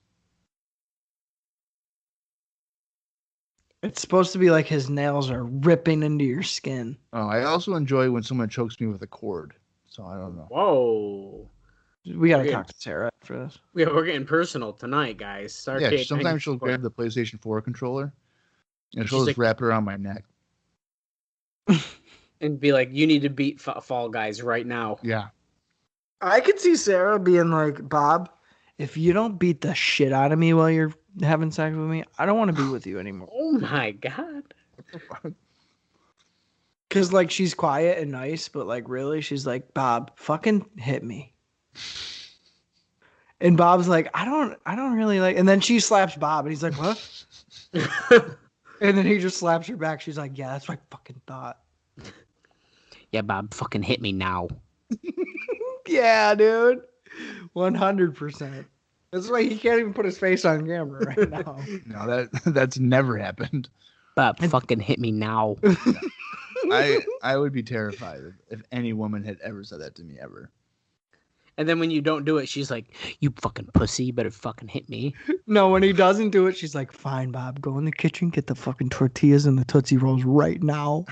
It's supposed to be like his nails are ripping into your skin. Oh, I also enjoy when someone chokes me with a cord. So I don't know. whoa. We got to Okay. talk to Sarah after this. Yeah, we're getting personal tonight, guys. Yeah, Starrcade sometimes she'll 94. grab the PlayStation 4 controller and she'll She's just like- wrap it around my neck. and be like, "You need to beat Fall Guys right now." Yeah. I could see Sarah being like, "Bob, if you don't beat the shit out of me while you're having sex with me, I don't want to be with you anymore. Oh my god. Because, like, she's quiet and nice, but, like, really, she's like, Bob, fucking hit me. And Bob's like, I don't really like. And then she slaps Bob, and he's like, what? And then he just slaps her back. She's like, yeah, that's what I fucking thought. Yeah, Bob, fucking hit me now. Yeah, dude. 100%. That's why he can't even put his face on camera right now. No, that's never happened. Bob, fucking hit me now. I would be terrified if any woman had ever said that to me ever. And then when you don't do it, she's like, you fucking pussy, you better fucking hit me. No, when he doesn't do it, she's like, fine, Bob, go in the kitchen, get the fucking tortillas and the Tootsie Rolls right now.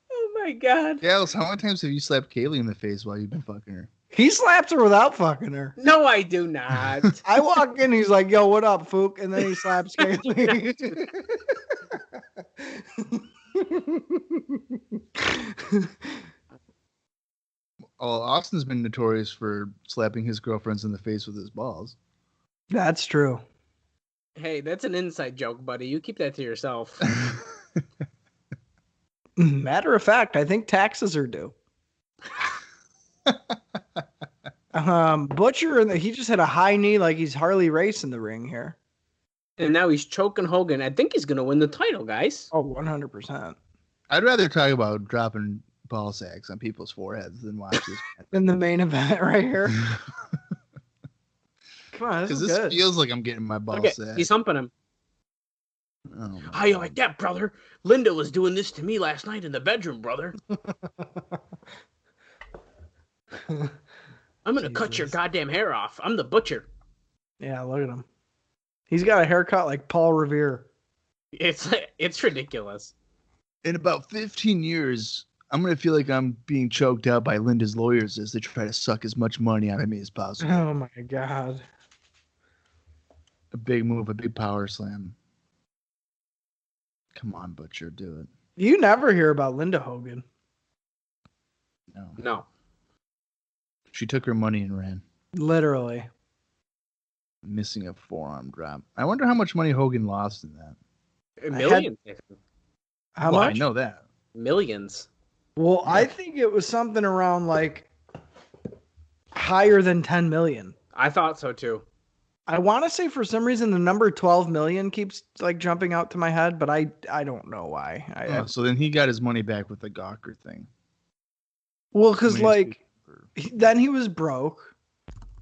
Oh my god. Yeah, Alice, how many times have you slapped Kaylee in the face while you've been fucking her? He slaps her without fucking her. No, I do not. I walk in, he's like, yo, what up, Fook? And then he slaps Kaylee. Oh, Austin's been notorious for slapping his girlfriends in the face with his balls. That's true. Hey, that's an inside joke, buddy. You keep that to yourself. Matter of fact, I think taxes are due. Butcher, he just had a high knee like he's Harley Race in the ring here. And now he's choking Hogan. I think he's going to win the title, guys. Oh, 100%. I'd rather talk about dropping ball sacks on people's foreheads than watch this. In the main event right here. Come on, Because this this is good. feels like I'm getting my ball Okay, sacked. he's humping him. Oh, my How you God. like that, brother? Linda was doing this to me last night in the bedroom, brother. I'm going to cut your goddamn hair off. I'm the butcher. Yeah, look at him. He's got a haircut like Paul Revere. It's ridiculous. In about 15 years, I'm going to feel like I'm being choked out by Linda's lawyers as they try to suck as much money out of me as possible. Oh my God. A big move, a big power slam. Come on, Butcher, do it. You never hear about Linda Hogan. No. No. She took her money and ran, Literally. missing a forearm drop. I wonder how much money Hogan lost in that. Millions. How Well, much? I know that. Millions. Well, I think it was something around like higher than 10 million. I thought so too. I want to say for some reason the number 12 million keeps like jumping out to my head, but I don't know why. Oh, so then he got his money back with the Gawker thing. Well, because Money's like for- then he was broke,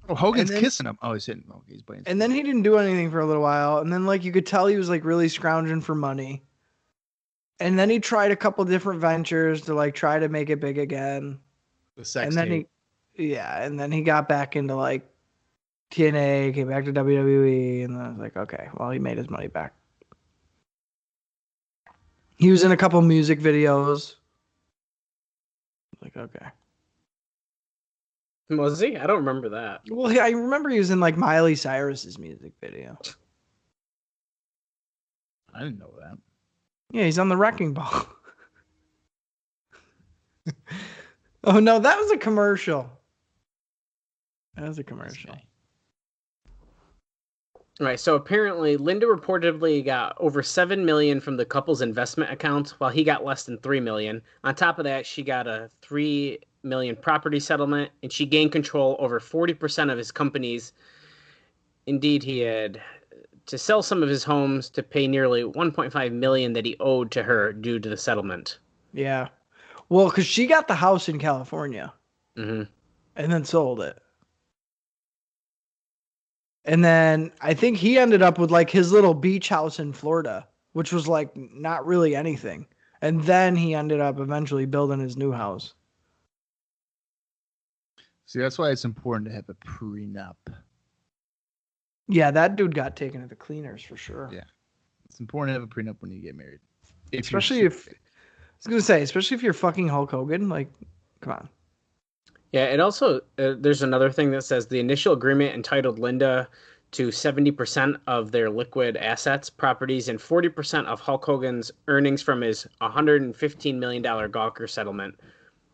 Oh, Hogan's and then- kissing him. Oh, he's hitting. Okay, he's playing. and then he didn't do anything for a little while, and then like you could tell he was like really scrounging for money. And then he tried a couple different ventures to like try to make it big again. the sex And then tape. and then he got back into like TNA, came back to WWE, and then I was like, okay, well, he made his money back. He was in a couple music videos. Like, okay. Was he? I don't remember that. Well, I remember he was in like Miley Cyrus's music video. I didn't know that. Yeah, he's on the Wrecking Ball. Oh no, that was a commercial. That was a commercial. Right. So apparently, Linda reportedly got over $7 million from the couple's investment accounts, while he got less than $3 million. On top of that, she got a $3 million property settlement, and she gained control over 40% of his companies. Indeed, he had to sell some of his homes to pay nearly $1.5 million that he owed to her due to the settlement. Yeah. Well, because she got the house in California Mm-hmm. and then sold it. And then I think he ended up with like his little beach house in Florida, which was like not really anything. And then he ended up eventually building his new house. See, that's why it's important to have a prenup. Yeah, that dude got taken to the cleaners for sure. Yeah. It's important to have a prenup when you get married. Especially if, I was going to say, especially if you're fucking Hulk Hogan, like, come on. Yeah, it also, there's another thing that says the initial agreement entitled Linda to 70% of their liquid assets, properties, and 40% of Hulk Hogan's earnings from his $115 million Gawker settlement.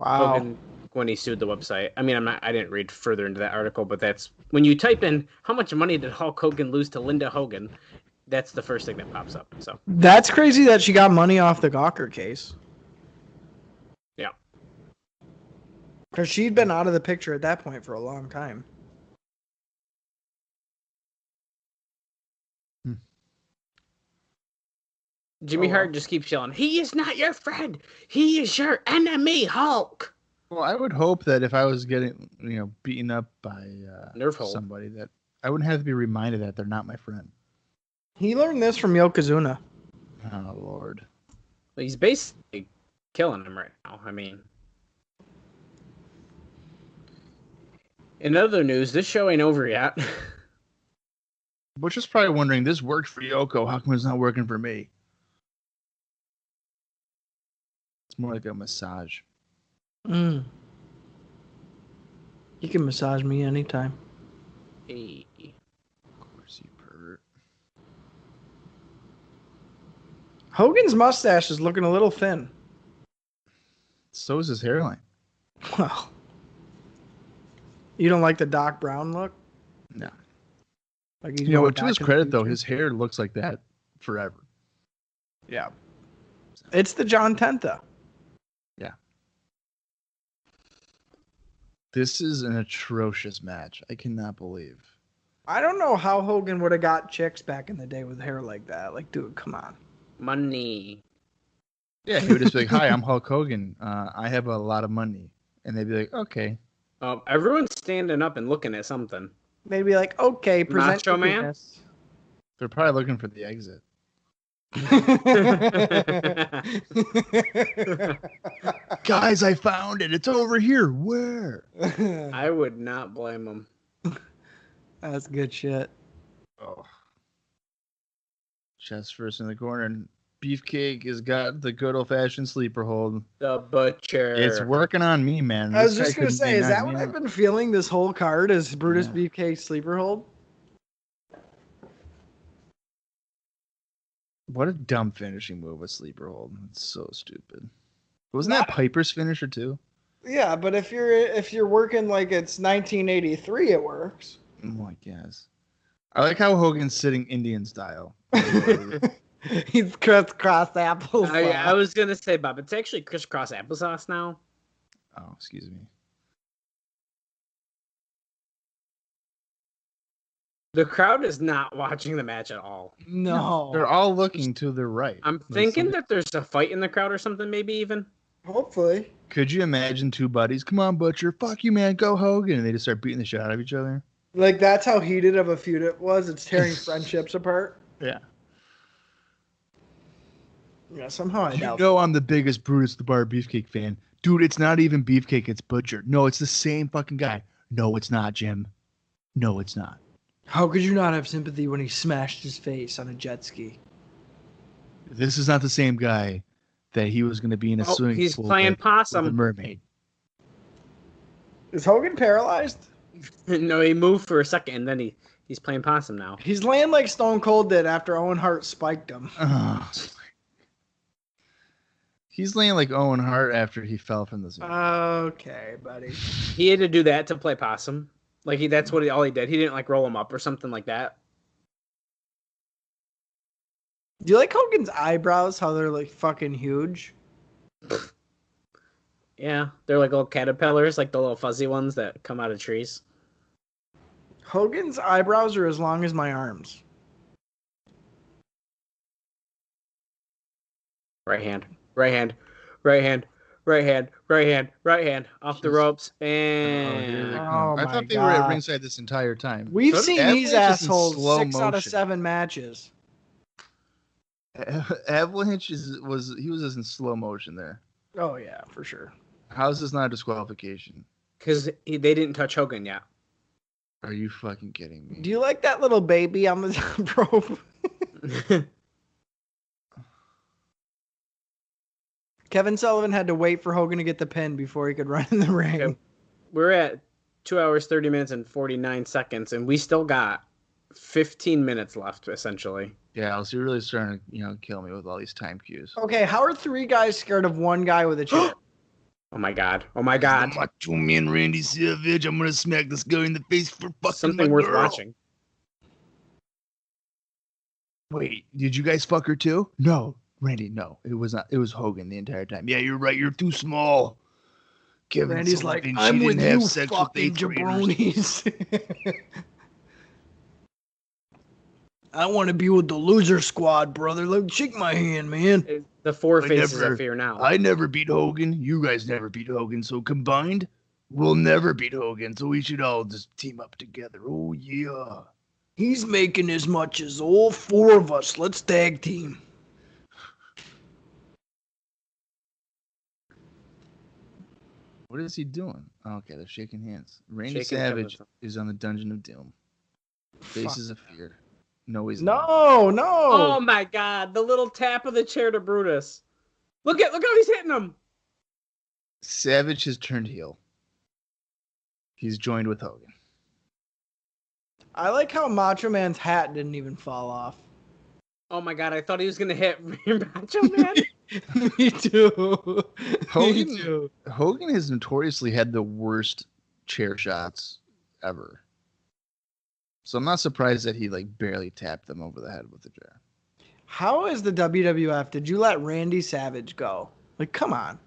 Wow. Hogan, when he sued the website. I mean, I didn't read further into that article, but that's when you type in how much money did Hulk Hogan lose to Linda Hogan, that's the first thing that pops up. So That's crazy that she got money off the Gawker case. yeah. Because she'd been out of the picture at that point for a long time. Jimmy Oh, wow. Hart just keeps yelling, "He is not your friend. He is your enemy, Hulk." Well, I would hope that if I was getting, beaten up by Nerf hole. somebody, that I wouldn't have to be reminded that they're not my friend. He learned this from Yokozuna. Oh, Lord. Well, he's basically killing him right now. I mean, in other news, this show ain't over yet. Butch is probably wondering, this worked for Yoko. How come it's not working for me? It's more like a massage. You can massage me anytime. Hey. Of course, you pervert. Hogan's mustache is looking a little thin. So is his hairline. Well, you don't like the Doc Brown look? No. Like he's You know going what? To back his in the credit, though, future? his hair looks like that forever. Yeah. It's the John Tenta. Yeah. This is an atrocious match. I cannot believe. I don't know how Hogan would have got chicks back in the day with hair like that. Like, dude, come on. Money. Yeah, he would just be like, "Hi, I'm Hulk Hogan. I have a lot of money," and they'd be like, "Okay." Everyone's standing up and looking at something. They'd be like, okay, present Macho your Man? penis. They're probably looking for the exit. Guys, I found it. It's over here. Where? I would not blame them. That's good shit. Oh. Chest first in the corner, and Beefcake has got the good old-fashioned sleeper hold. The Butcher. It's working on me, man. I was This just guy going to couldn't say, is knock that me what out. I've been feeling this whole card is Brutus Yeah. Beefcake sleeper hold? What a dumb finishing move, a sleeper hold. It's so stupid. Wasn't that Piper's finisher too? Yeah, but if you're working like it's 1983, it works. Oh, I guess. I like how Hogan's sitting Indian style. He's crisscross applesauce. I was going to say, Bob, it's actually crisscross applesauce now. Oh, excuse me. The crowd is not watching the match at all. No. They're all looking to the right. I'm thinking that there's a fight in the crowd or something, maybe even. Hopefully. Could you imagine two buddies? Come on, Butcher. Fuck you, man. Go Hogan. And they just start beating the shit out of each other. Like, that's how heated of a feud it was. It's tearing friendships apart. Yeah. Yeah, somehow I You doubt. know I'm the biggest Brutus the Bar Beefcake fan. Dude, it's not even Beefcake. It's Butcher. No, it's the same fucking guy. No, it's not, Jim. No, it's not. How could you not have sympathy when he smashed his face on a jet ski? This is not the same guy that he was going to be in a swimming He's pool playing with a possum. mermaid. Is Hogan paralyzed? No, he moved for a second, and then he's playing possum now. He's laying like Stone Cold did after Owen Hart spiked him. He's laying like Owen Hart after he fell from the swing. Okay, buddy. He had to do that to play possum. Like that's what all he did. He didn't like roll him up or something like that. Do you like Hogan's eyebrows? How they're like fucking huge? Yeah, they're like little caterpillars, like the little fuzzy ones that come out of trees. Hogan's eyebrows are as long as my arms. Right hand, right hand, right hand, right hand, right hand, right hand, off the ropes, and Oh I my thought they were at God. ringside this entire time. We've So seen Avalanche these is in assholes slow 6 out of motion. 7 matches. Avalanche was in slow motion there. Oh yeah, for sure. How is this not a disqualification? because they didn't touch Hogan yet. Are you fucking kidding me? Do you like that little baby on the top rope? Kevin Sullivan had to wait for Hogan to get the pin before he could run in the ring. Okay. We're at 2 hours, 30 minutes, and 49 seconds, and we still got 15 minutes left, essentially. Yeah, so you're really starting to, kill me with all these time cues. Okay, how are 3 guys scared of 1 guy with a chair? Oh my god. Oh my god. The Macho Man Randy Savage. I'm gonna smack this guy in the face for fucking Something my worth girl. watching. Wait, did you guys fuck her too? No, Randy, no. It was not. It was Hogan the entire time. Yeah, you're right. You're too small. Kevin Randy's like, Sullivan, I'm she with didn't have you, sex with fucking 8th graders. jabronis. I want to be with the loser squad, brother. Look, shake my hand, man. The 4 I faces never- of fear now. I never beat Hogan. You guys never beat Hogan. So combined, we'll never beat Hogan. So we should all just team up together. Oh, yeah. He's making as much as all 4 of us. Let's tag team. What is he doing? Oh, okay, they're shaking hands. Randy Shaking Savage Kevin. is on the Dungeon of Doom. Faces of Fear. No, he's No, no. Oh my god, the little tap of the chair to Brutus. Look how he's hitting him. Savage has turned heel. He's joined with Hogan. I like how Macho Man's hat didn't even fall off. Oh my god, I thought he was gonna hit Macho Man. Me too. Hogan, Me too. Hogan has notoriously had the worst chair shots ever. So I'm not surprised that he barely tapped them over the head with the chair. How is the WWF? Did you let Randy Savage go? Come on.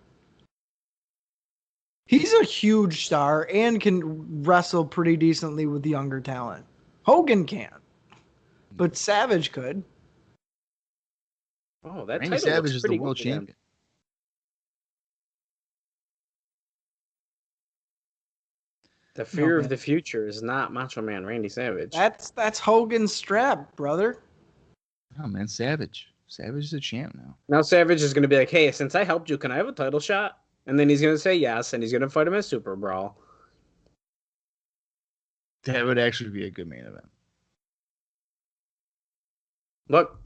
He's a huge star and can wrestle pretty decently with younger talent. Hogan can't, but Savage could. Oh, that Randy title Savage looks is the pretty world good to him. champion. The fear man. of the future is not Macho Man Randy Savage. That's Hogan's strap, brother. Oh man, Savage. Savage is a champ now. Now Savage is gonna be like, hey, since I helped you, can I have a title shot? And then he's gonna say yes, and he's gonna fight him at Super Brawl. That would actually be a good main event. Look,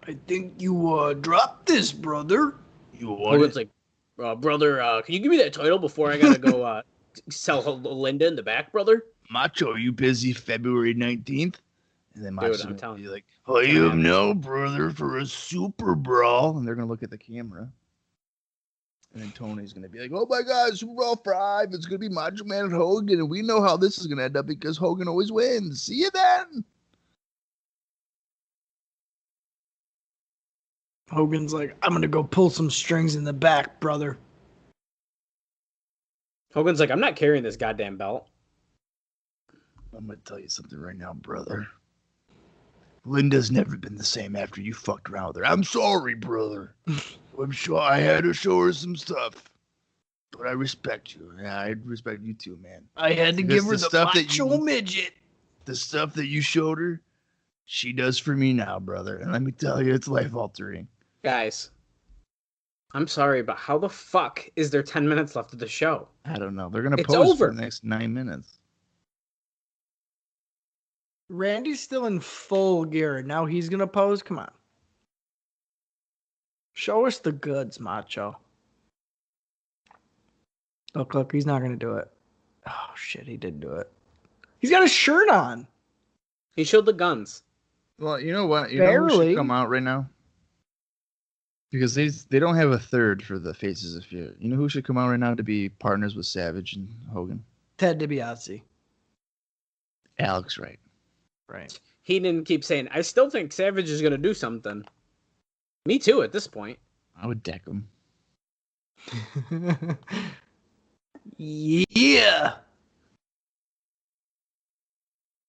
I think you dropped this, brother. You want Hogan's it? like, brother, can you give me that title before I gotta go sell Linda in the back, brother? Macho, are you busy February 19th? And then Dude, Macho's I'm gonna telling be you. like, I am now, brother, for a Super Brawl. and they're gonna look at the camera. And then Tony's gonna be like, oh my god, Super Bowl 5, it's gonna be Macho Man and Hogan, and we know how this is gonna end up because Hogan always wins. See you then. Hogan's like, I'm gonna go pull some strings in the back, brother. Hogan's like, I'm not carrying this goddamn belt. I'm gonna tell you something right now, brother. Linda's never been the same after you fucked around with her. I'm sorry, brother. I'm sure I had to show her some stuff. But I respect you. Yeah, I respect you too, man. I had to Because give her the the stuff that macho you- midget. The stuff that you showed her, she does for me now, brother. And let me tell you, it's life altering. Guys, I'm sorry, but how the fuck is there 10 minutes left of the show? I don't know. They're gonna It's pose over. for the next 9 minutes. Randy's still in full gear, and now he's gonna pose. Come on, show us the goods, Macho. Look, he's not gonna do it. Oh shit, he did do it. He's got a shirt on. He showed the guns. Well, you know what? You know who Barely. should come out right now? Because they don't have a third for the Faces of Fear. You know who should come out right now to be partners with Savage and Hogan? Ted DiBiase. Alex Wright. Right. He didn't keep saying, I still think Savage is going to do something. Me too at this point. I would deck him. Yeah.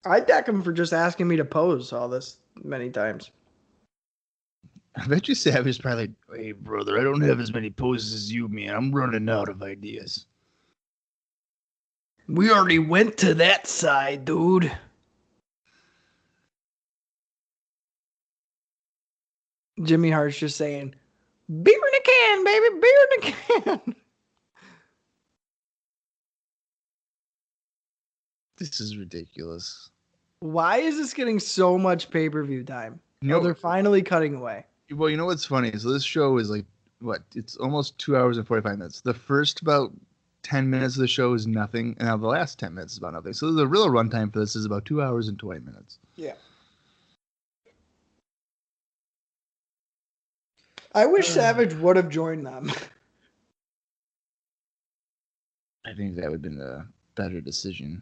I deck him for just asking me to pose all this many times. I bet you Savage is probably like, Hey, brother, I don't have as many poses as you, man. I'm running out of ideas. We already went to that side, dude. Jimmy Hart's just saying, beer in a can, baby, beer in a can. this is ridiculous. Why is this getting so much pay-per-view time? You Oh, know, they're finally cutting away. well, you know what's funny? So this show is like, what? It's almost 2 hours and 45 minutes. The first about 10 minutes of the show is nothing, and now the last 10 minutes is about nothing. So the real runtime for this is about 2 hours and 20 minutes. Yeah. I wish Savage would have joined them. I think that would have been a better decision.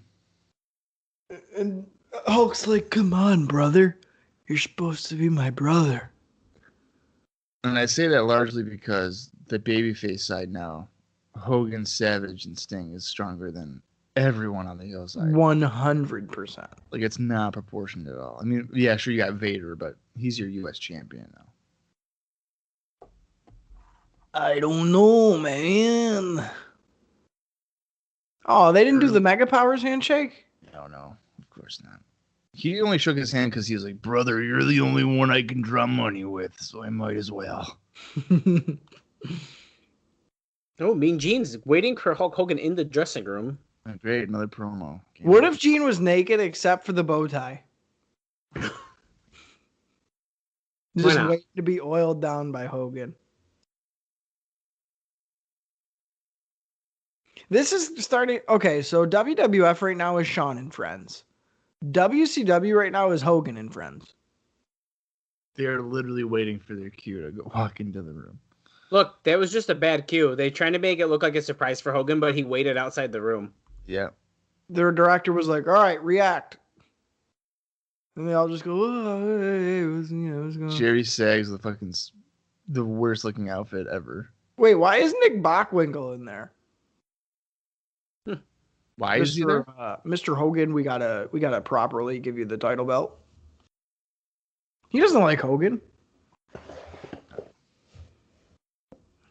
And Hulk's like, come on, brother. You're supposed to be my brother. And I say that largely because the babyface side now, Hogan, Savage, and Sting is stronger than everyone on the heel side. 100%. Like, it's not proportioned at all. I mean, yeah, sure, you got Vader, but he's your U.S. champion now. I don't know, man. Oh, they didn't do the Mega Powers handshake? No, of course not. He only shook his hand because he was like, brother, you're the only one I can draw money with, so I might as well. Oh, Mean Gene's waiting for Hulk Hogan in the dressing room. Oh, great, another promo. What if Gene was naked except for the bow tie? Just not? waiting to be oiled down by Hogan. This is starting... Okay, so WWF right now is Shawn and Friends. WCW right now is Hogan and Friends. They're literally waiting for their cue to go walk into the room. Look, that was just a bad cue. They trying to make it look like a surprise for Hogan, but he waited outside the room. Yeah. Their director was like, all right, react. And they all just go, oh, hey, what's going on? Jerry Sags the worst looking outfit ever. Wait, why is Nick Bockwinkel in there? Why is he there? Mr. Hogan, we gotta properly give you the title belt. He doesn't like Hogan.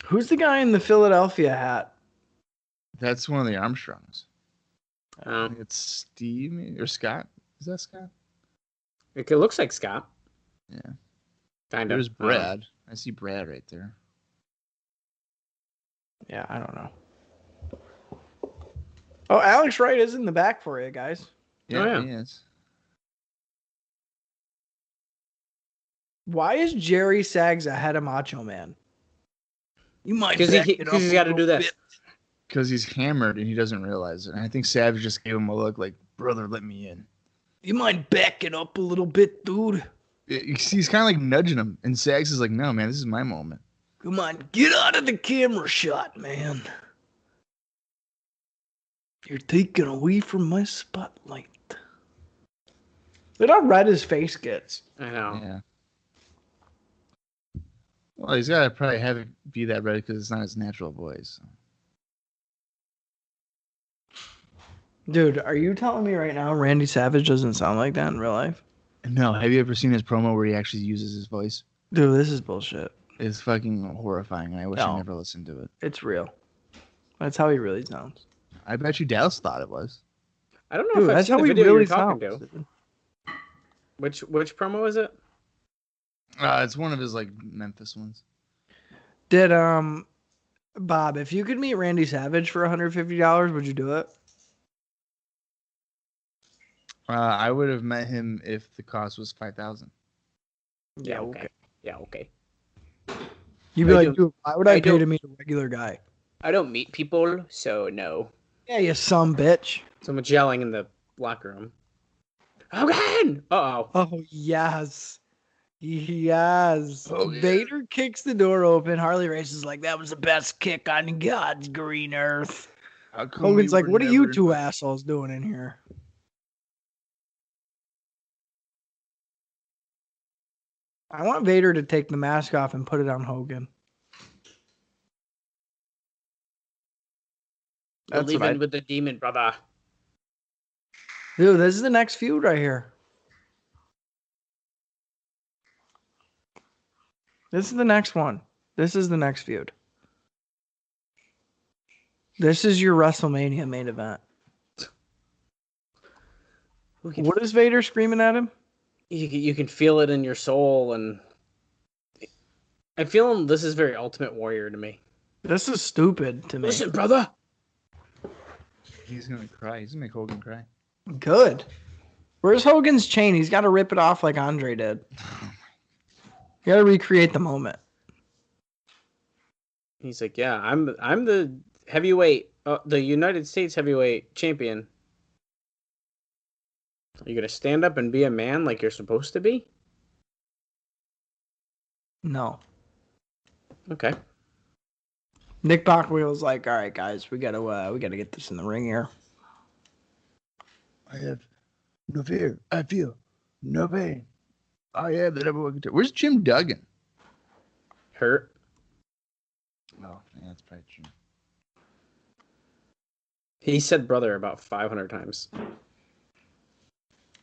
Who's the guy in the Philadelphia hat? That's one of the Armstrongs. Oh. It's Steve or Scott. Is that Scott? It looks like Scott. Yeah. Kind of. There's Brad. I see Brad right there. Yeah, I don't know. Oh, Alex Wright is in the back for you guys. Yeah, he is. Why is Jerry Sags ahead of Macho Man? You might because he's got to do this. Because he's hammered and he doesn't realize it. And I think Savage just gave him a look like, brother, let me in. You might back it up a little bit, dude. He's kind of like nudging him. And Sags is like, no, man, this is my moment. Come on, get out of the camera shot, man. You're taking away from my spotlight. Look how red his face gets. I know. Yeah. Well, he's got to probably have it be that red because it's not his natural voice. Dude, are you telling me right now Randy Savage doesn't sound like that in real life? No, have you ever seen his promo where he actually uses his voice? Dude, this is bullshit. It's fucking horrifying, and I wish I never listened to it. It's real. That's how he really sounds. I bet you Dallas thought it was. I don't know Dude, if I've that's seen how the he video really you're talking sounds. to. Which promo is it? It's one of his like Memphis ones. Did Bob, if you could meet Randy Savage for $150, would you do it? I would have met him if the cost was $5,000. Yeah, okay. Yeah, okay. You'd be I like, don't- dude, why would I pay don't- to meet a regular guy? I don't meet people, so no. Yeah, you some bitch. Someone's yelling in the locker room. Hogan! Uh-oh. Oh, yes. Yes. Oh, yeah. Vader kicks the door open. Harley Race is like, that was the best kick on God's green earth. Hogan's like, what are you two assholes doing in here? I want Vader to take the mask off and put it on Hogan. That's what Believing with the demon, brother. Dude, this is the next feud right here. This is the next one. This is the next feud. This is your WrestleMania main event. What is Vader screaming at him? You can feel it in your soul, and I feel this is very Ultimate Warrior to me. This is stupid to me. Listen, brother. He's gonna cry. He's gonna make Hogan cry. Good. Where's Hogan's chain? He's got to rip it off like Andre did. You got to recreate the moment. He's like, yeah, I'm the heavyweight The United States heavyweight champion. Are you gonna stand up and be a man like you're supposed to be? No. Okay. Nick Bockwheel was like, all right, guys, we gotta get this in the ring here. I have no fear. I feel no pain. I am the number one contender. Where's Jim Duggan? Hurt. Oh, yeah, that's probably true. He said brother about 500 times.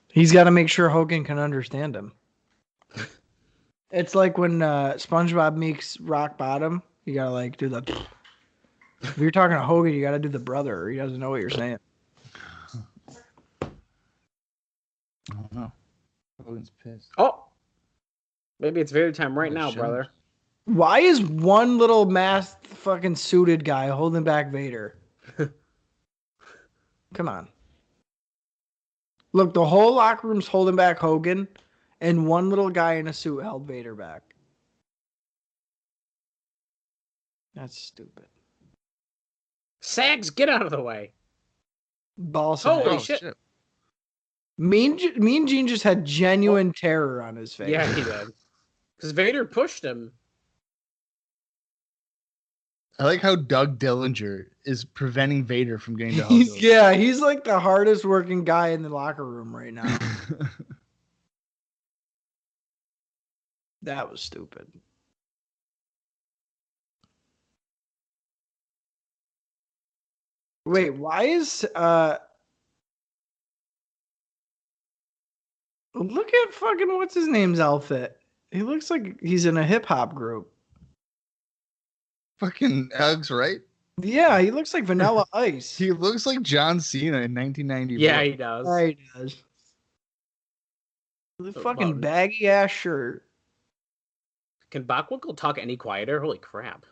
He's got to make sure Hogan can understand him. It's like when SpongeBob makes rock bottom. You gotta like do the. If you're talking to Hogan, you gotta do the brother. Or he doesn't know what you're saying. I don't know. Hogan's pissed. Oh, maybe it's Vader time right now, shit. brother. Why is one little masked fucking suited guy holding back Vader? Come on. Look, the whole locker room's holding back Hogan, and one little guy in a suit held Vader back. That's stupid. Sags, get out of the way. Balls. Holy shit. Mean Gene just had genuine terror on his face. Yeah, he did. Because Vader pushed him. I like how Doug Dillinger is preventing Vader from getting to Hogan. He's like the hardest working guy in the locker room right now. That was stupid. Wait, why is look at fucking what's his name's outfit? He looks like he's in a hip hop group. Fucking Alex Wright. Yeah, he looks like Vanilla Ice. He looks like John Cena in 1994. Yeah, he does. Yeah, he does. The fucking About- baggy ass shirt. Can Bockwinkel talk any quieter? Holy crap.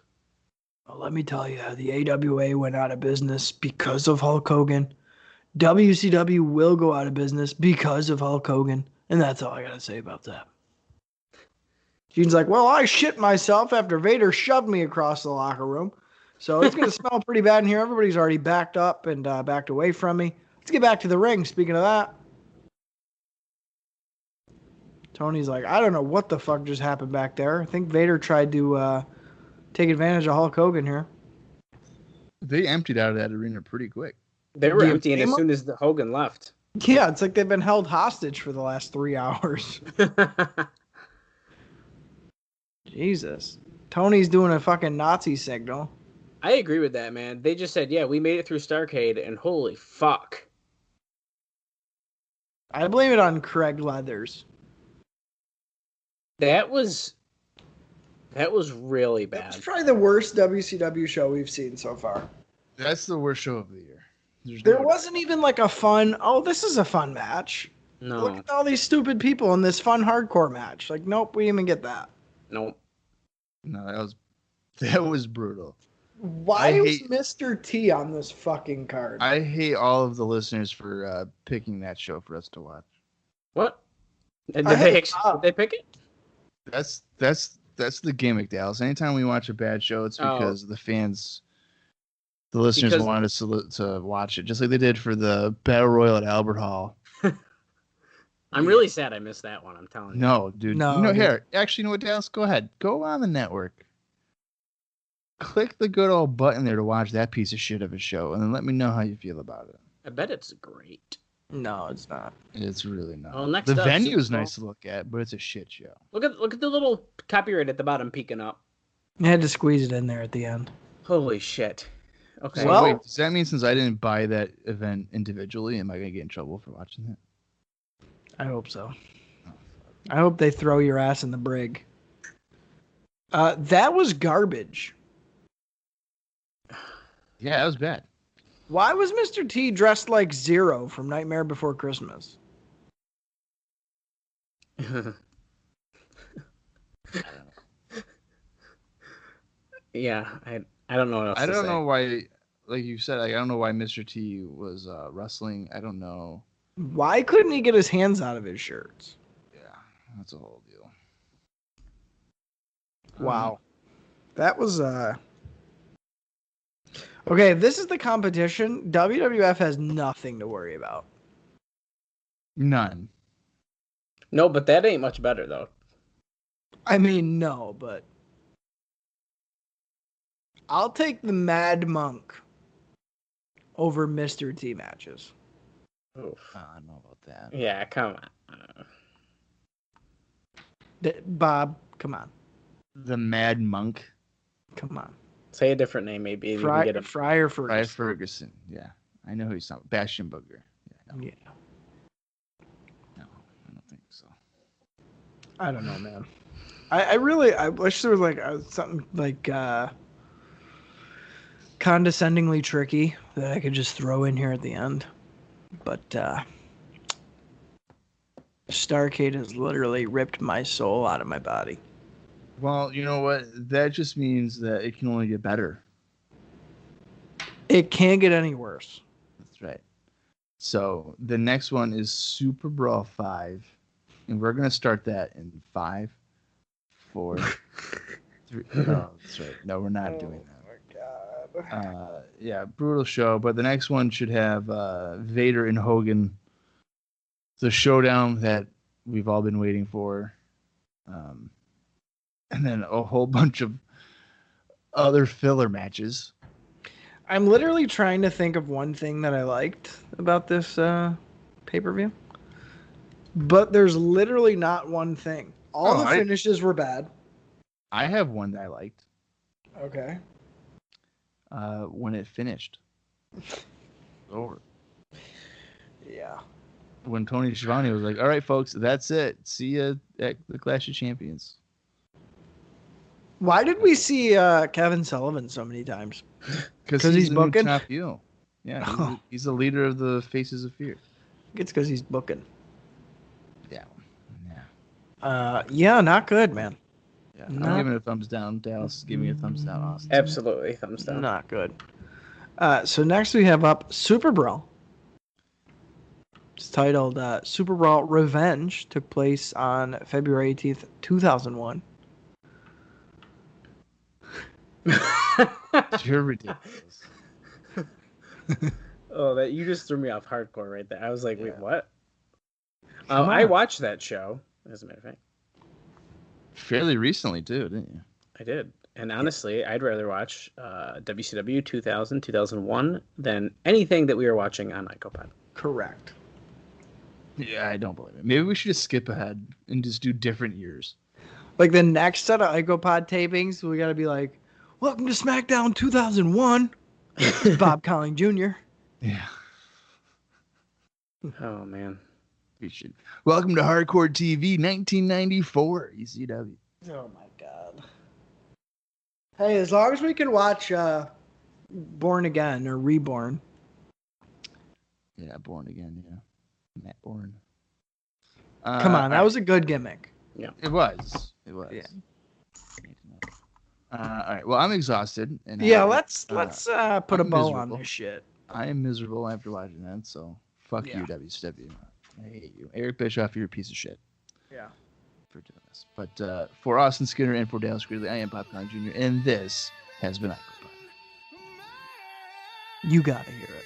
Well, let me tell you, the AWA went out of business because of Hulk Hogan. WCW will go out of business because of Hulk Hogan. And that's all I got to say about that. Gene's like, well, I shit myself after Vader shoved me across the locker room. So it's going to smell pretty bad in here. Everybody's already backed up and backed away from me. Let's get back to the ring. Speaking of that. Tony's like, I don't know what the fuck just happened back there. I think Vader tried to take advantage of Hulk Hogan here. They emptied out of that arena pretty quick. They were Yeah, emptying as soon as the Hogan left. Yeah, it's like they've been held hostage for the last 3 hours. Jesus. Tony's doing a fucking Nazi signal. I agree with that, man. They just said, yeah, we made it through Starrcade, and holy fuck. I blame it on Craig Leathers. That was really bad. That's probably the worst WCW show we've seen so far. That's the worst show of the year. There wasn't even like a fun, oh, this is a fun match. No. Look at all these stupid people in this fun hardcore match. Like, nope, we didn't even get that. Nope. No, that was brutal. Why I is hate- Mr. T on this fucking card? I hate all of the listeners for picking that show for us to watch. What? Did I they, had- did they pick it? That's the gimmick, Dallas. Anytime we watch a bad show, it's because the fans, the listeners Because- wanted us to watch it, just like they did for the Battle Royal at Albert Hall. I'm really sad I missed that one, I'm telling you. No, dude. No, No, dude. here. Actually, you know what, Dallas? Go ahead. Go on the network. Click the good old button there to watch that piece of shit of a show, and then let me know how you feel about it. I bet it's great. No, it's not. It's really not. Well, next the up, venue is Super Bowl. nice to look at, but it's a shit show. Look at the little copyright at the bottom peeking up. I had to squeeze it in there at the end. Holy shit. Okay. So Well- wait, does that mean since I didn't buy that event individually, am I going to get in trouble for watching that? I hope so. I hope they throw your ass in the brig. That was garbage. Yeah, that was bad. Why was Mr. T dressed like Zero from Nightmare Before Christmas? Yeah, I don't know what else I to don't say. know why, like you said, I don't know why Mr. T was wrestling. I don't know. Why couldn't he get his hands out of his shirts? Yeah, that's a whole deal. Wow. That was Okay, if this is the competition, WWF has nothing to worry about. None. No, but that ain't much better though. I mean, no, but I'll take the Mad Monk over Mr. T matches. Oof. I don't know about that. Yeah, come on. Bob, come on. The Mad Monk. Come on. Say a different name, maybe. And you can get a... Friar Friar Ferguson. Ferguson. Yeah. I know who he's talking about. Bastion Booger. Yeah, Yeah. no, I don't think so. I don't know, man. I wish there was like something like condescendingly tricky that I could just throw in here at the end. But Starrcade has literally ripped my soul out of my body. Well, you know what? That just means that it can only get better. It can't get any worse. That's right. So the next one is Super Brawl 5. And we're going to start that in 5, 4, 3. Oh, that's right. No, we're not doing that. Oh my god. Yeah, brutal show. But the next one should have Vader and Hogan. The showdown that we've all been waiting for. And then a whole bunch of other filler matches. I'm literally trying to think of one thing that I liked about this pay-per-view. But there's literally not one thing. All the finishes were bad. I have one that I liked. Okay. When it finished. Over. Yeah. When Tony Schiavone was like, all right, folks, that's it. See you at the Clash of Champions. Why did we see Kevin Sullivan so many times? Because he's the new booking? top heel. Yeah, he's the leader of the Faces of Fear. It's because he's booking. Yeah. Yeah, not good, man. Yeah. Not- I'm giving it a thumbs down. Dallas is giving it a thumbs down. Austin. Absolutely, thumbs down. Not good. So next we have up Super Brawl. It's titled Super Brawl Revenge. Took place on February 18th, 2001. You're ridiculous. Oh, that you just threw me off hardcore right there. I was like, wait, Yeah. what? Come I on. watched that show, as a matter of fact. Fairly recently, too, didn't you? I did. And honestly, I'd rather watch WCW 2000, 2001 than anything that we were watching on ICOPOD. Correct. Yeah, I don't believe it. Maybe we should just skip ahead and just do different years. Like the next set of ICOPOD tapings, we got to be like, welcome to SmackDown 2001. Bob Colling Jr. Yeah. Oh, man. We should. Welcome to Hardcore TV 1994 ECW. Oh my god. Hey, as long as we can watch Born Again or Reborn. Yeah, Born Again, yeah. Matt Born. Come on, that was a good gimmick. It was. It was. Yeah. All right. Well, I'm exhausted. And Yeah, let's put a I'm bow miserable. on this shit. I am miserable after watching that, so fuck Yeah. you, WCW. I hate you. Eric Bischoff, you're a piece of shit Yeah. for doing this. But for Austin Skinner and for Dallas Gridley, I am Popcorn Jr., and this has been ICOPOD. You gotta hear it.